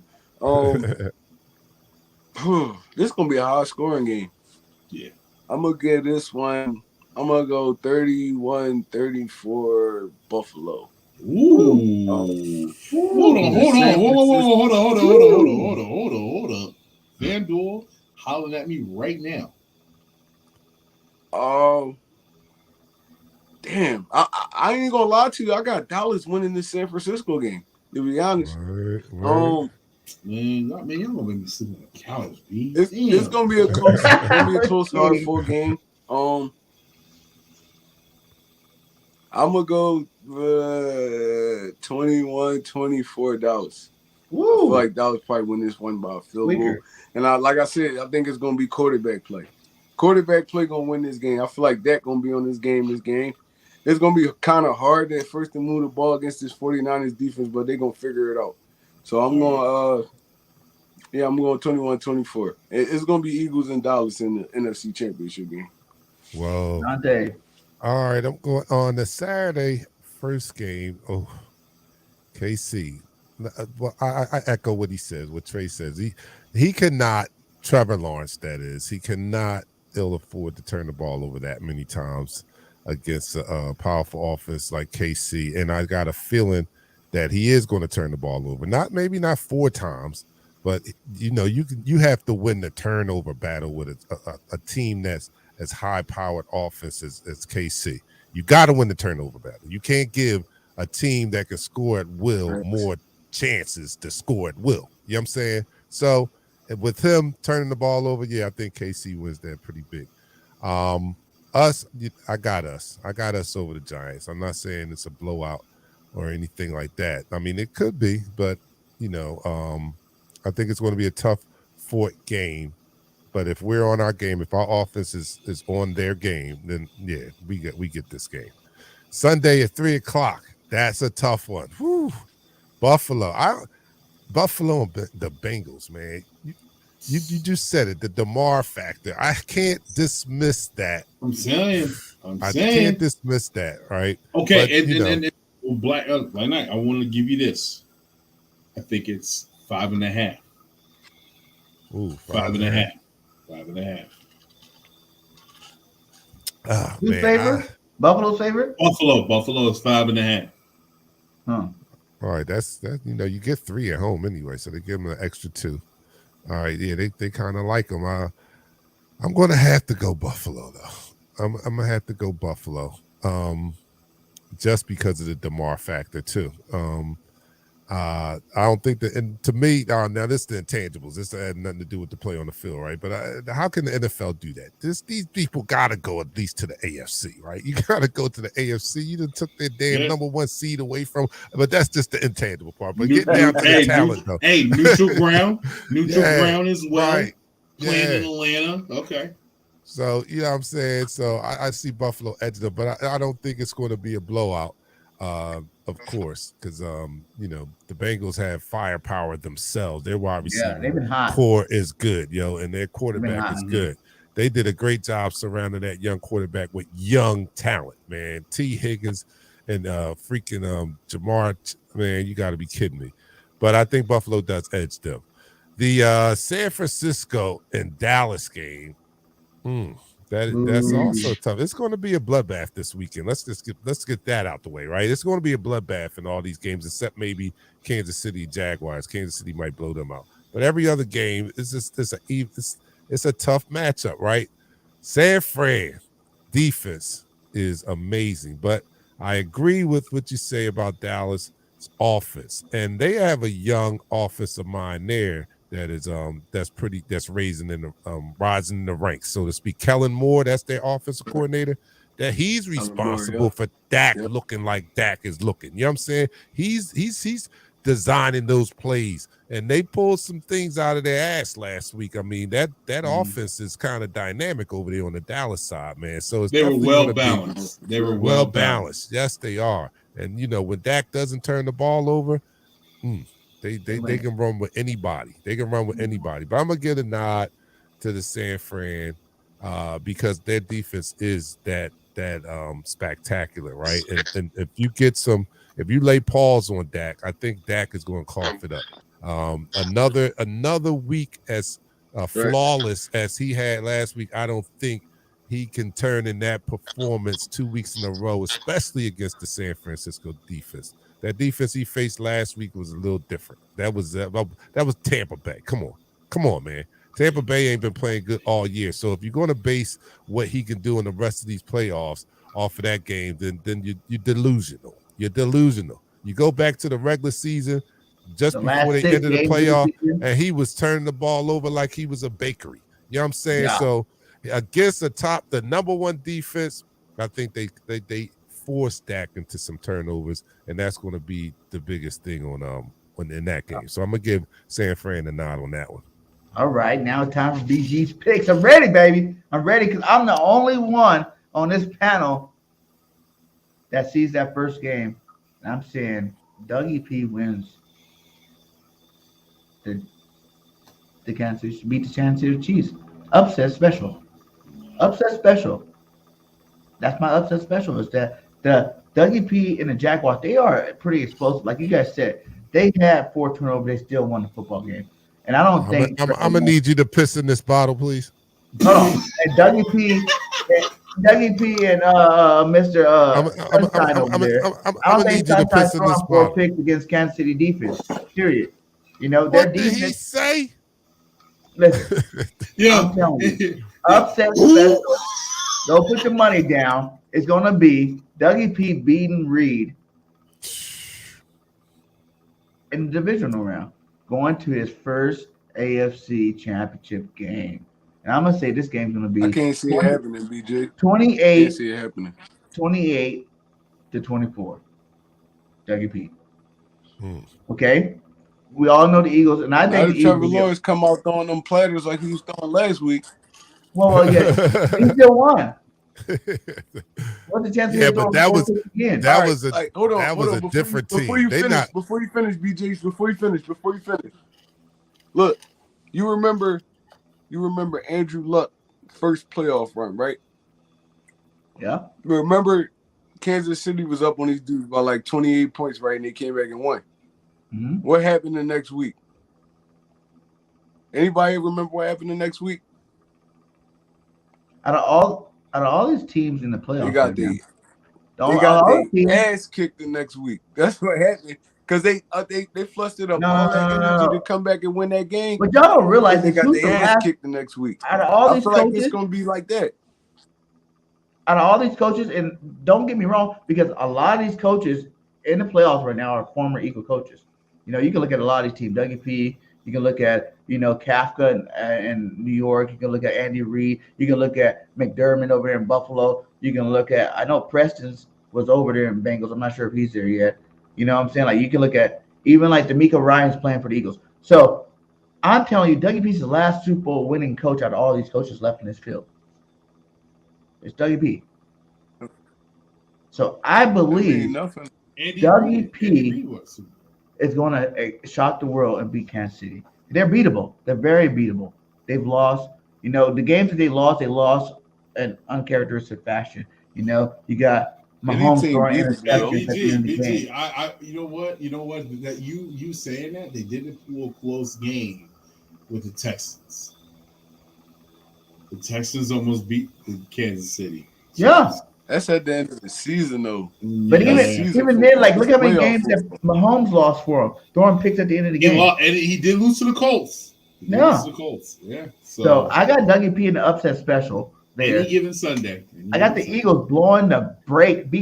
This gonna be a high scoring game. Yeah. I'm gonna give this one. I'm gonna go 31-34 Buffalo. Ooh. Hold on. Hold on. FanDuel hollering at me right now. Damn. I ain't gonna lie to you. I got Dallas winning this San Francisco game. To be honest, Word. Man, y'all gonna make me sleep on the couch, B. it's gonna be a close, hard full game. I'm gonna go 21-24 Dallas. I feel like Dallas probably win this one by a field goal. And like I said, I think it's gonna be quarterback play. Quarterback play gonna win this game. I feel like Dak gonna be on this game. It's gonna be kind of hard at first to move the ball against this 49ers defense, but they're gonna figure it out. So I'm going 21-24. It's gonna be Eagles and Dallas in the NFC Championship game. Whoa. Dante. All right, I'm going on the Saturday first game. Oh, KC. Well, I echo what he says, what Trey says. He cannot, Trevor Lawrence, that is, he cannot ill afford to turn the ball over that many times against a powerful offense like KC. And I got a feeling that he is going to turn the ball over. Maybe not 4 times, but you have to win the turnover battle with a team that's as high-powered offense as KC. You got to win the turnover battle. You can't give a team that can score at will more chances to score at will. You know what I'm saying? So with him turning the ball over, yeah, I think KC wins that pretty big. I got us over the Giants. I'm not saying it's a blowout or anything like that. I mean, it could be, but I think it's going to be a tough fought game. But if we're on our game, if our offense is on their game, then yeah, we get this game. Sunday at 3:00. That's a tough one. Whew. Buffalo and the Bengals, man. You just said it, the DeMar factor. I can't dismiss that. I'm saying. I can't dismiss that, right? Okay, and Black Knight, I want to give you this. I think it's 5.5. Ooh, 5.5. 5.5. Oh, Who's favorite? Buffalo's favorite? Buffalo is 5.5. Huh. All right, that's you get 3 at home anyway, so they give them an extra 2. All right, yeah, they kind of like them. I'm going to have to go Buffalo though. I'm gonna have to go Buffalo, just because of the DeMar factor too. I don't think that, and to me, now this is the intangibles. This had nothing to do with the play on the field, right? But how can the NFL do that? These people got to go at least to the AFC, right? You got to go to the AFC. You done took their damn number 1 seed away from, but that's just the intangible part. But get down to the talent, though. Hey, neutral ground as well. Right. Playing in Atlanta. Okay. So, you know what I'm saying? So I see Buffalo edge them, but I don't think it's going to be a blowout. Of course, because the Bengals have firepower themselves. Their wide receiver core is good, and their quarterback is good. They did a great job surrounding that young quarterback with young talent, man. T. Higgins and freaking Jamar, man, you got to be kidding me. But I think Buffalo does edge them. The San Francisco and Dallas game. That's also tough. It's going to be a bloodbath this weekend. Let's get that out the way, right? It's going to be a bloodbath in all these games, except maybe Kansas City Jaguars. Kansas City might blow them out, but every other game is it's a tough matchup, right? San Fran defense is amazing, but I agree with what you say about Dallas offense, and they have a young offensive mind there. That is that's rising in the ranks, so to speak. Kellen Moore, that's their offensive coordinator. That he's responsible for Dak looking like Dak is looking. You know what I'm saying? He's designing those plays, and they pulled some things out of their ass last week. I mean, that offense is kind of dynamic over there on the Dallas side, man. So they were well balanced. They were well balanced. Yes, they are. And when Dak doesn't turn the ball over, They can run with anybody. They can run with anybody. But I'm gonna give a nod to the San Fran because their defense is that spectacular, right? And if you lay paws on Dak, I think Dak is going to cough it up. Another week as flawless as he had last week, I don't think he can turn in that performance 2 weeks in a row, especially against the San Francisco defense. That defense he faced last week was a little different. That was Tampa Bay. Come on, man. Tampa Bay ain't been playing good all year. So if you're going to base what he can do in the rest of these playoffs off of that game, then you're delusional. You're delusional. You go back to the regular season just before they ended the playoff, and he was turning the ball over like he was a bakery. You know what I'm saying? Yeah. So against the number 1 defense, I think they force Dak into some turnovers, and that's going to be the biggest thing in that game. So I'm gonna give San Fran a nod on that one. All right, now it's time for BG's picks. I'm ready, baby. I'm ready because I'm the only one on this panel that sees that first game. And I'm saying Dougie P wins the Kansas City, beat the Kansas City Chiefs. Upset special. That's my upset special. Is that the Dougie P and the Jaguars, they are pretty explosive. Like you guys said, they had 4 turnovers. They still won the football game. And I don't think I'm gonna need you to piss in this bottle, please. Hold on. And Dougie P and Mr. Sunshine over there. I don't think Sunshine's throwing 4 picks against Kansas City defense. Period. Their what defense. Did he say? Listen, I'm telling you, upset special. Go put your money down. It's gonna be Dougie P beating Reed in the divisional round, going to his first AFC Championship game. And I'm gonna say this game's gonna I be can't see it happening, BJ. Can't 28, see it happening. 28 to 24. Dougie P. Hmm. Okay? We all know the Eagles, and I Now think that the Trevor Eagles. Lawrence come out throwing them platters like he was throwing last week. Well, yeah, he still won. What's the chance of Yeah, him but throwing that four was picks again? that All right, was a like, hold on, that was a Before different before team. you They finish, not before you finish, BJ, before you finish. Look, you remember Andrew Luck first playoff run, right? Yeah. Remember Kansas City was up on these dudes by like 28 points, right? And they came back and won. Mm-hmm. What happened the next week? Anybody remember what happened the next week? Out of all these teams in the They playoffs got right now, they out of got all their the teams, ass kicked the next week. That's what happened. Because they flustered up no, all no, that no, no, energy to no. come back and win that game. But y'all don't realize And they this. got Who's the their ass last kicked the next week. out of all I these feel like coaches? it's gonna be like that. Out of all these coaches, and don't get me wrong, because a lot of these coaches in the playoffs right now are former Eagle coaches. You know, you can look at a lot of these teams. Dougie P. You can look at Kafka in New York. You can look at Andy Reid. You can look at McDermott over there in Buffalo. You can look at I know Preston's was over there in Bengals. I'm not sure if he's there yet. You know what I'm saying? Like you can look at even like D'Amico Ryan's playing for the Eagles. So I'm telling you, Dougie P is the last Super Bowl winning coach out of all these coaches left in this field. It's Dougie P. So I That mean believe nothing. Dougie P was. is going to shock the world and beat Kansas City. They're beatable. They're very beatable. They've lost. The games that they lost in uncharacteristic fashion. You got Any Mahomes team throwing beatable, though. interceptions at the end of the game. You know what? That you saying that they didn't pull a close game with the Texans. The Texans almost beat the Kansas City. Yeah. That's at the end of the season, though. But That's even season then, football. like look how many Playoff games that Mahomes lost for him, throwing picks at the end of the game. And he did lose to the Colts. Yeah. The Colts. Yeah. So I got Dougie P in the upset special there. Any given Sunday. I got the Eagles beating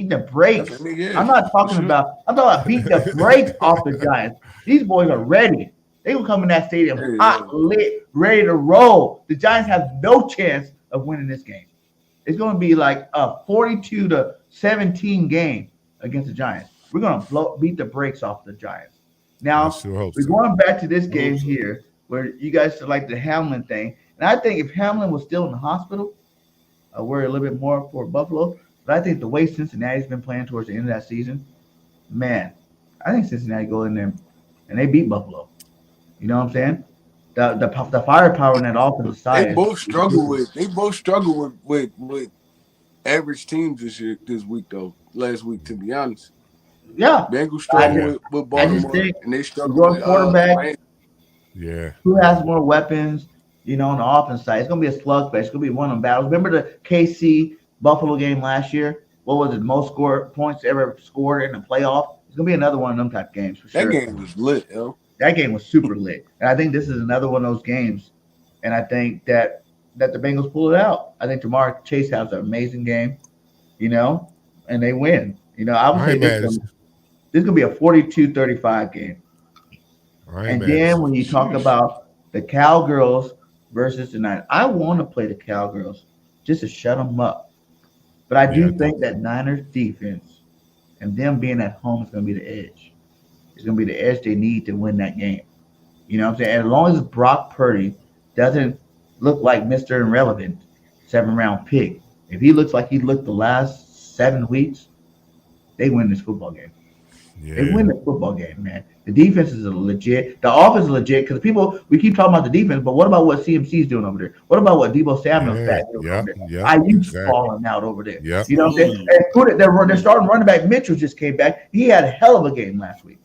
the brakes. That's what it is. I'm not talking For sure. about. I'm talking about beating the brakes off the Giants. These boys are ready. They will come in that stadium Hey, hot, lit, ready to roll. The Giants have no chance of winning this game. It's going to be like a 42-17 game against the Giants. We're going to beat the brakes off the Giants. Now, I sure hope we're so. going back to this game here where you guys like the Hamlin thing. And I think if Hamlin was still in the hospital, I worry a little bit more for Buffalo. But I think the way Cincinnati's been playing towards the end of that season, man, I think Cincinnati go in there and they beat Buffalo. You know what I'm saying? The firepower in that offensive side. They both struggle with average teams this week though. Last week, to be honest. Yeah. Bengals struggle with Baltimore, think and they struggle your with quarterback. Yeah. Who has more weapons? On the offense side, it's gonna be a slugfest. It's gonna be one of them battles. Remember the KC Buffalo game last year? What was it? Most points ever scored in the playoff. It's gonna be another one of them type games for sure. That game was lit, yo. That game was super lit, and I think this is another one of those games. And I think that the Bengals pull it out. I think Jamar Chase has an amazing game, and they win. I would say this is gonna be a 42-35 game. And then when you talk about the Cowgirls versus the Niners, I want to play the Cowgirls just to shut them up. But I do think that Niners defense and them being at home is going to be the edge. It's going to be the edge they need to win that game. You know what I'm saying? And as long as Brock Purdy doesn't look like Mr. Irrelevant, 7th-round pick, if he looks like he looked the last 7 weeks, they win this football game. Yeah. They win the football game, man. The defense is legit. The offense is legit because we keep talking about the defense, but what about what CMC's doing over there? What about what Debo Samuel's doing over there? IU's falling out over there. Yep. You know what I'm saying? And their starting running back Mitchell just came back. He had a hell of a game last week.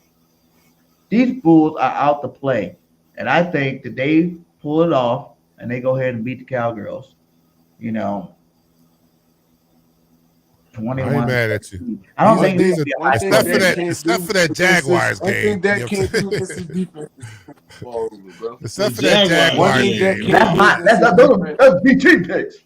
These fools are out to play, and I think that they pull it off and they go ahead and beat the Cowgirls. 21. I ain't mad at you. I don't think it's except for that Jaguars game. I think that can't do this defense. Except for that Jaguars game. That's BT picks.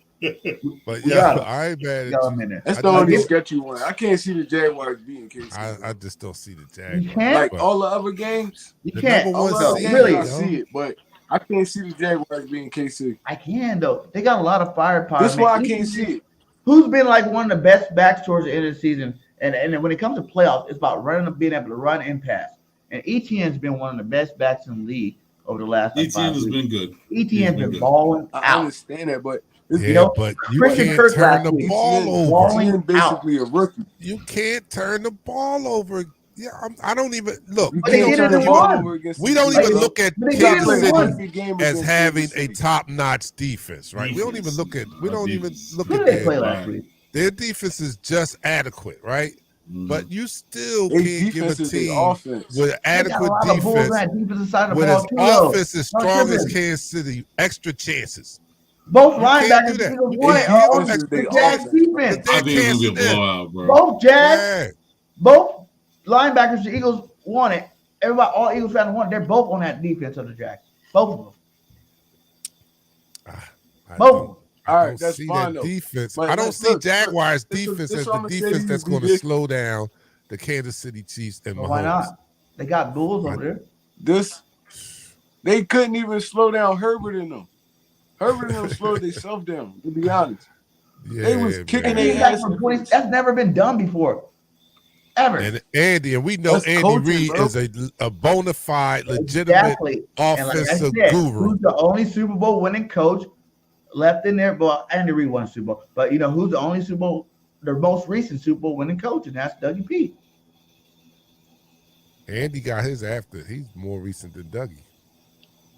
But yeah, I ain't mad at you. That's the only sketchy one. I can't see the Jaguars beating KC. I just don't see the Jaguars. You can't? Like all the other games, you can't. all the other games, really I see it, but I can't see the Jaguars being KC. I can though. They got a lot of firepower. This is man. why I can't see it. Who's been like one of the best backs towards the end of the season? And when it comes to playoffs, it's about being able to run and pass. And ETN's been one of the best backs in the league over the last like, 5 ETN has weeks. been good. ETN's been balling I out. understand that, but Yeah, but you Christian can't Kirk turn last the week. ball over. balling ETN basically a rookie. You can't turn the ball over. Yeah, I don't even look. You But they can't did turn it the in ball one. over against We don't the even Chiefs. look at But they You gotta did Kansas it in play a one. City perfect game as against having Kansas a City. top-notch defense, right? We don't even look at. We don't even look Who at did they play their, last week? their defense is just adequate, right? But you still Their can't give a defense is their team offense. with They got a adequate lot of bulls on defense that defensive side of the with ball his too, though. offense as Don't strong as trip it. Kansas City, extra chances. Both You can't do linebackers, the that. Eagles You won can't it give on them This is extra their the Jags offense. defense. because they I think it's can't gonna be a snap. blowout, bro. Both Jags, Yeah. both linebackers, the Eagles won it. Everybody, all Eagles fans won it. They're both on that defense of the Jags. Both of them. I Both of don't, them. I All don't right, that's see fine that though. defense. But I don't let's see look, Jaguars this defense is as what the I'm gonna say to defense you, that's going to BJ. slow down the Kansas City Chiefs and Well, Mahomes. why not? They got bulls over there. They couldn't even slow down Herbert and them. Herbert and them slowed themselves down, to be honest. They was Yeah, kicking They man. came their back ass. from 20. That's never been done before. Ever. And Andy, and we know That's Andy coaching, Reid bro. is a bona fide, legitimate Exactly. And like I offensive said, guru. who's the only Super Bowl winning coach left in there? Well, Andy Reid won Super Bowl. But you know who's the only Super Bowl, the most recent Super Bowl winning coach? And that's WP. Andy got his after. He's more recent than Dougie.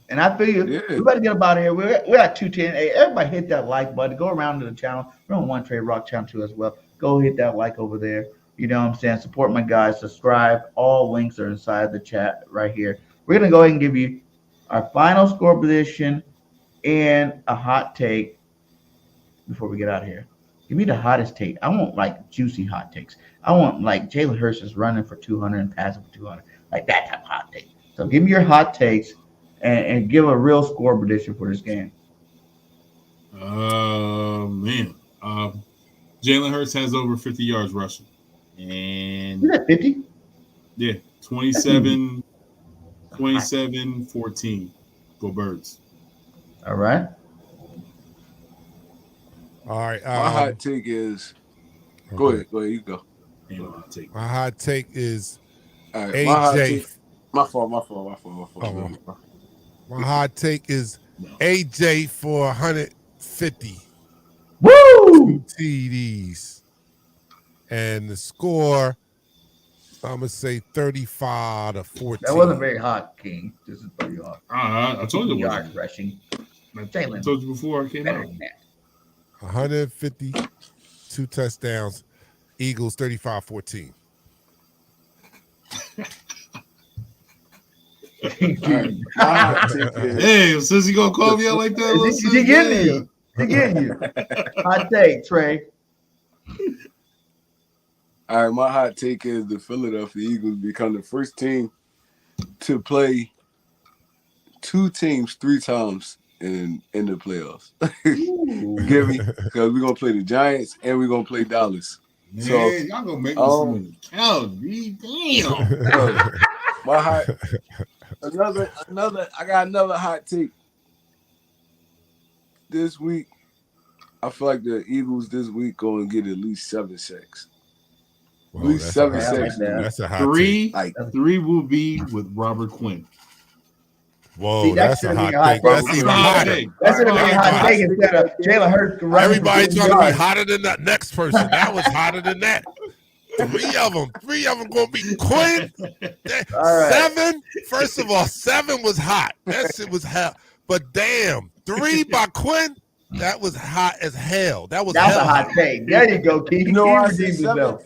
And I feel you. Yeah. We better get up out of here. We're at 210. Hey, everybody hit that like button. Go around to the channel. We're on One Trade Rock channel too as well. Go hit that like over there. You know what I'm saying? Support my guys. Subscribe. All links are inside the chat right here. We're gonna go ahead and give you our final score position and a hot take before we get out of here. Give me the hottest take. I want like juicy hot takes. I want like Jalen Hurts is running for 200 and passing for 200, like that type of hot take. So give me your hot takes and give a real score prediction for this game. Man. Jalen Hurts has over 50 yards rushing. And You at 50? yeah, 27, 14. Go Birds. All right. All right. My hot take is go ahead, you go. Ain't no hot take. My hot take is All right, my hot AJ. take. My fault. My hot take is AJ for 150. Woo! TDs. And the score, I'm going to say 35-14. That wasn't very hot, King. This is pretty hot. I told you it Yard was. rushing. I Jalen. told you before I came Better out. than that. 150, 2 touchdowns. Eagles 35-14. All right, my hot take is Hey, since you gonna call me out like that, She getting you. She getting you. Hot take, Trey. all right. My hot take is the Philadelphia Eagles become the first team to play two teams 3 times in the playoffs. Get me? Because we're gonna play the Giants and we're gonna play Dallas. Man, So, y'all gonna make me some on the couch, B. Damn. So, my hot I got another hot take. This week, I feel like the Eagles this week going to get at least 7 sacks. Whoa, At least 7 sacks. That's a hot take. Three will be with Robert Quinn. Whoa, See, that that's a should've hot been a hot take. That's take. even That's a hot hotter. take. That's gonna be a hot take instead of Jalen Hurts. running for Everybody 50 trying to be yards. hotter than that next person. That was hotter than that. Three of them gonna be Quinn. All right. 7. First of all, 7 was hot. That shit was hell. But damn, 3 by Quinn. That was hot as hell. That was That's hell a hot take. There you go, Keith. You know why I He say redeemed 7? himself.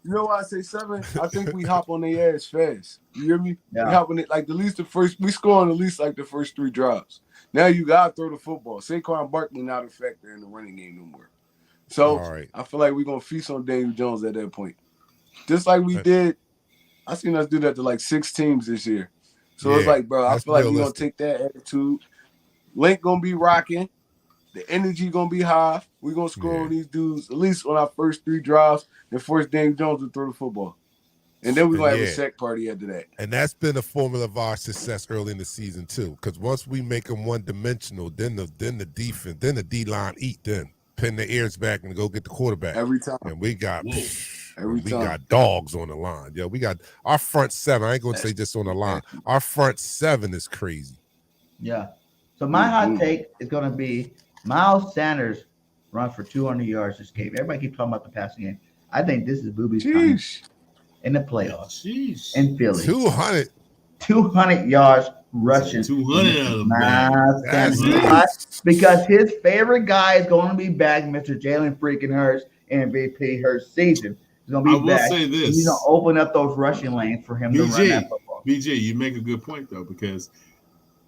You know why I say 7? I think we hop on their ass fast. You hear me? Yeah. We hop on it like we score on at least like the first 3 drives. Now you gotta throw the football. Saquon Barkley not a factor in the running game no more. So All right. I feel like we're gonna feast on Daniel Jones at that point. Just like we did. I seen us do that to like 6 teams this year. So it's Yeah, like, bro, I that's feel like we're gonna realistic. take that attitude. Link gonna be rocking. The energy gonna be high. We're gonna score on these dudes at least on our first 3 drives and force Daniel Jones to throw the football. And then we're And gonna have a yeah. sack party after that. And that's been a formula of our success early in the season too. Because once we make them one dimensional, then the defense, then the D line eat, then pin their ears back and go get the quarterback. Every time. And we got Every time. got dogs on the line. Yo, we got our front seven. I ain't gonna say just on the line. Our front seven is crazy. Yeah. So my hot take is going to be Miles Sanders runs for 200 yards this game. Everybody keeps talking about the passing game. I think this is Booby's time in the playoffs in Philly. 200 yards rushing. 200 of them. Miles Sanders. Because his favorite guy is going to be back, Mr. Jalen freaking Hurts, MVP Hurts season. He's going to be back. Say this. He's going to open up those rushing lanes for him to run that football. BJ, you make a good point, though, because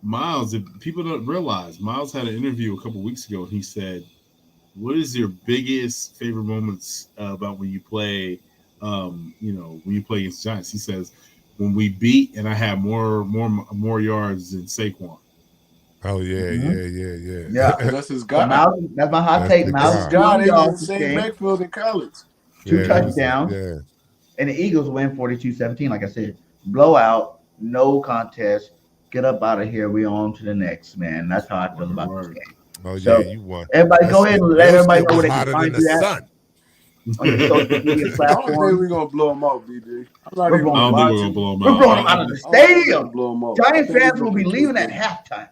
Miles, if people don't realize, Miles had an interview a couple weeks ago, and he said, what is your biggest favorite moments about when you play, when you play against the Giants? He says, when we beat and I had more yards than Saquon. Oh, yeah. Yeah, that's his guy. That's my hot take. Miles God, they was in the same backfield in college. 2 touchdowns. And the Eagles win 42-17. Like I said, blowout, no contest. Get up out of here. We on to the next, man. That's how I feel about this game. Oh, yeah, you won. Everybody go ahead and let everybody know where they can find you at. On your social media I don't platform. think we're going to blow them out, BJ. We're blowing them out of the stadium. Giants fans will be leaving at halftime.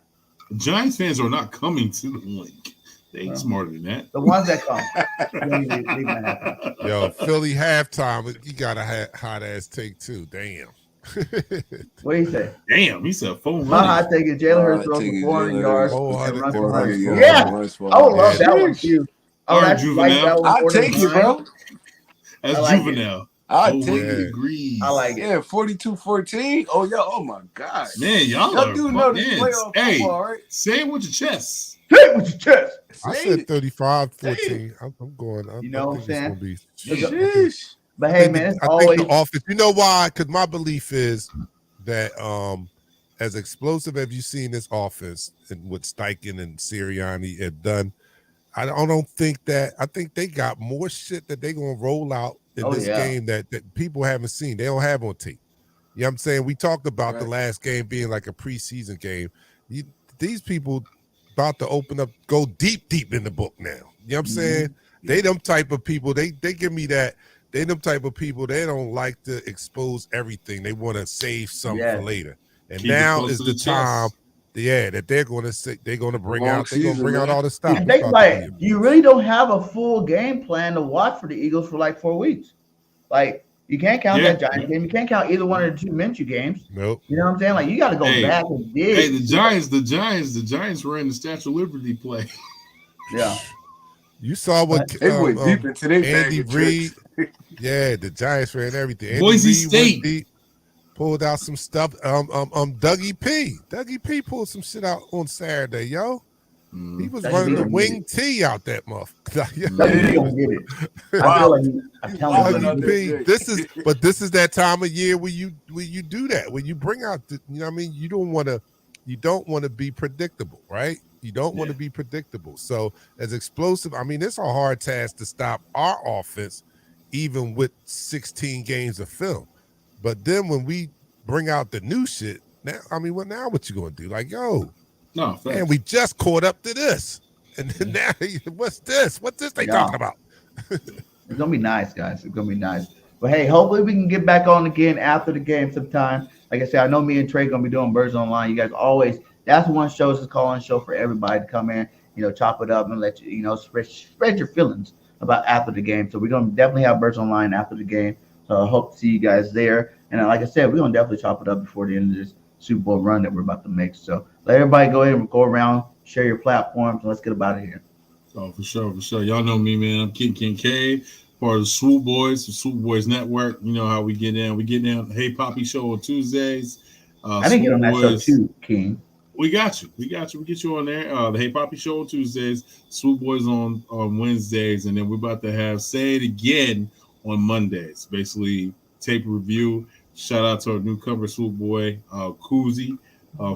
Giants fans are not coming to the link. They ain't smarter than that. The ones that come. Yo, Philly halftime, you got a hot ass take too. Damn. What do you say? Damn, he said 400. My hot take is Jalen Hurts throws for 400 yards. 400 yards. Yeah, I would love that one too. All right, Juvenile. I'll take it, bro. That's like Juvenile. I'll take it. Degrees. I like it. Yeah, 42-14. Oh, yeah. Oh, my God. Man, y'all do know this playoff football, right? Say it with your chest. Say it with your chest. I said 35-14. I'm going. You know what I'm saying? Sheesh. But hey, man, it's always think the offense. You know why? Because my belief is that as explosive as you've seen this offense and what Steichen and Sirianni have done, I don't think that. I think they got more shit that they're gonna roll out in this game that people haven't seen. They don't have on tape. You know what I'm saying? We talked about the last game being like a preseason game. These people about to open up, go deep in the book now. You know what I'm saying? They them type of people. They give me that. They them type of people. They don't like to expose everything. They want to save something for later. And now is the time. That they're going to say they're going to bring out. They're going to bring out all the stuff. You really don't have a full game plan to watch for the Eagles for like 4 weeks. Like you can't count that Giants game. You can't count either one of the 2 Minshew games. Nope. You know what I'm saying? Like you got to go back and dig. Hey, the Giants were in the Statue of Liberty play. Yeah. You saw what they went deep into their Andy Reid. Yeah, the Giants ran everything. Boise State pulled out some stuff. Dougie P pulled some shit out on Saturday, yo. He was running the wing T out that motherfucker. He don't get it. I feel like I'm telling you. This is that time of year where you do that. When you bring out you know what I mean? You don't want to be predictable, right? You don't want to be predictable. So as explosive, I mean, it's a hard task to stop our offense, even with 16 games of film. But then when we bring out the new shit, now what you gonna do? Like, yo, man, we just caught up to this. And then now what's this? What's this they talking about? It's gonna be nice, guys. It's gonna be nice. But hey, hopefully we can get back on again after the game sometime. Like I said, I know me and Trey gonna be doing Birds Online. You guys always, that's one show, is a call-in show for everybody to come in, chop it up and let you, spread your feelings about after the game. So we're gonna definitely have Birds Online after the game. So I hope to see you guys there. And like I said, we're gonna definitely chop it up before the end of this Super Bowl run that we're about to make. So let everybody go ahead and go around, share your platforms, and let's get out of here. Oh, for sure. Y'all know me, man. I'm King Kincaid, part of the Swoop Boys, the Swoop Boys Network. You know how we get in. We get in Hey Poppy Show on Tuesdays. I didn't get on that show too, King. We got you. We get you on there. The Hey Poppy Show on Tuesdays, Swoop Boys on Wednesdays, and then we're about to have Say It Again on Mondays. Basically, tape review. Shout out to our newcomer Swoop Boy, Koozie,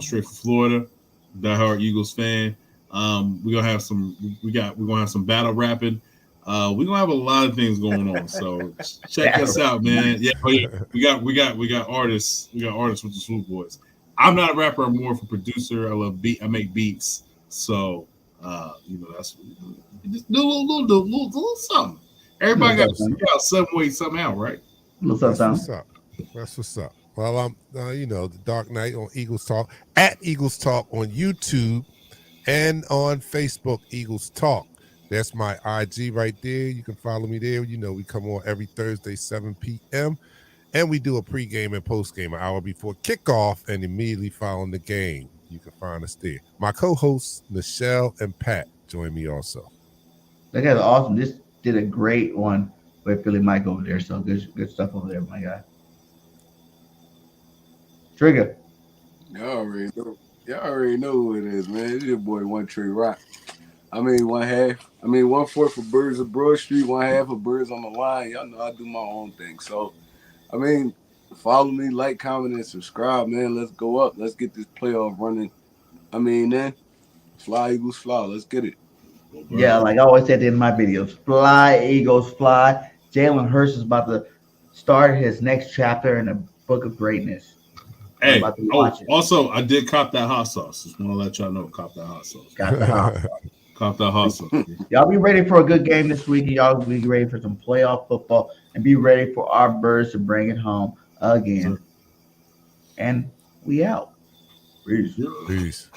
straight from Florida, diehard Eagles fan. We're gonna have some battle rapping. We're gonna have a lot of things going on. So check us out, man. Yeah, we got artists. We got artists with the Swoop Boys. I'm not a rapper. I'm more of a producer. I love beat. I make beats. So that's just do a little something. Everybody got to figure out some way, somehow, right? What's That's up, what's up. That's what's up. Well, I'm the Dark Knight on Eagles Talk at Eagles Talk on YouTube and on Facebook, Eagles Talk. That's my IG right there. You can follow me there. We come on every Thursday, 7 p.m. And we do a pregame and postgame an hour before kickoff and immediately following the game. You can find us there. My co-hosts, Michelle and Pat, join me also. That guy's awesome. This did a great one with Philly Mike over there. So good stuff over there, my guy. Trigger. Y'all already know who it is, man. It's your boy One Tree Rock. I mean, one fourth for Birds of Broad Street, one half of Birds on the Line. Y'all know I do my own thing. So, I mean, follow me, like, comment, and subscribe, man. Let's go up. Let's get this playoff running. I mean, then, fly, Eagles, fly. Let's get it. Yeah, like I always said at the end of my videos, fly, Eagles, fly. Jalen Hurts is about to start his next chapter in the book of greatness. Hey, also, I did cop that hot sauce. Just want to let y'all know, cop that hot sauce. Got the hot sauce. Cop that hot sauce. Y'all be ready for a good game this week. Y'all be ready for some playoff football and be ready for our Birds to bring it home again. And we out. Peace.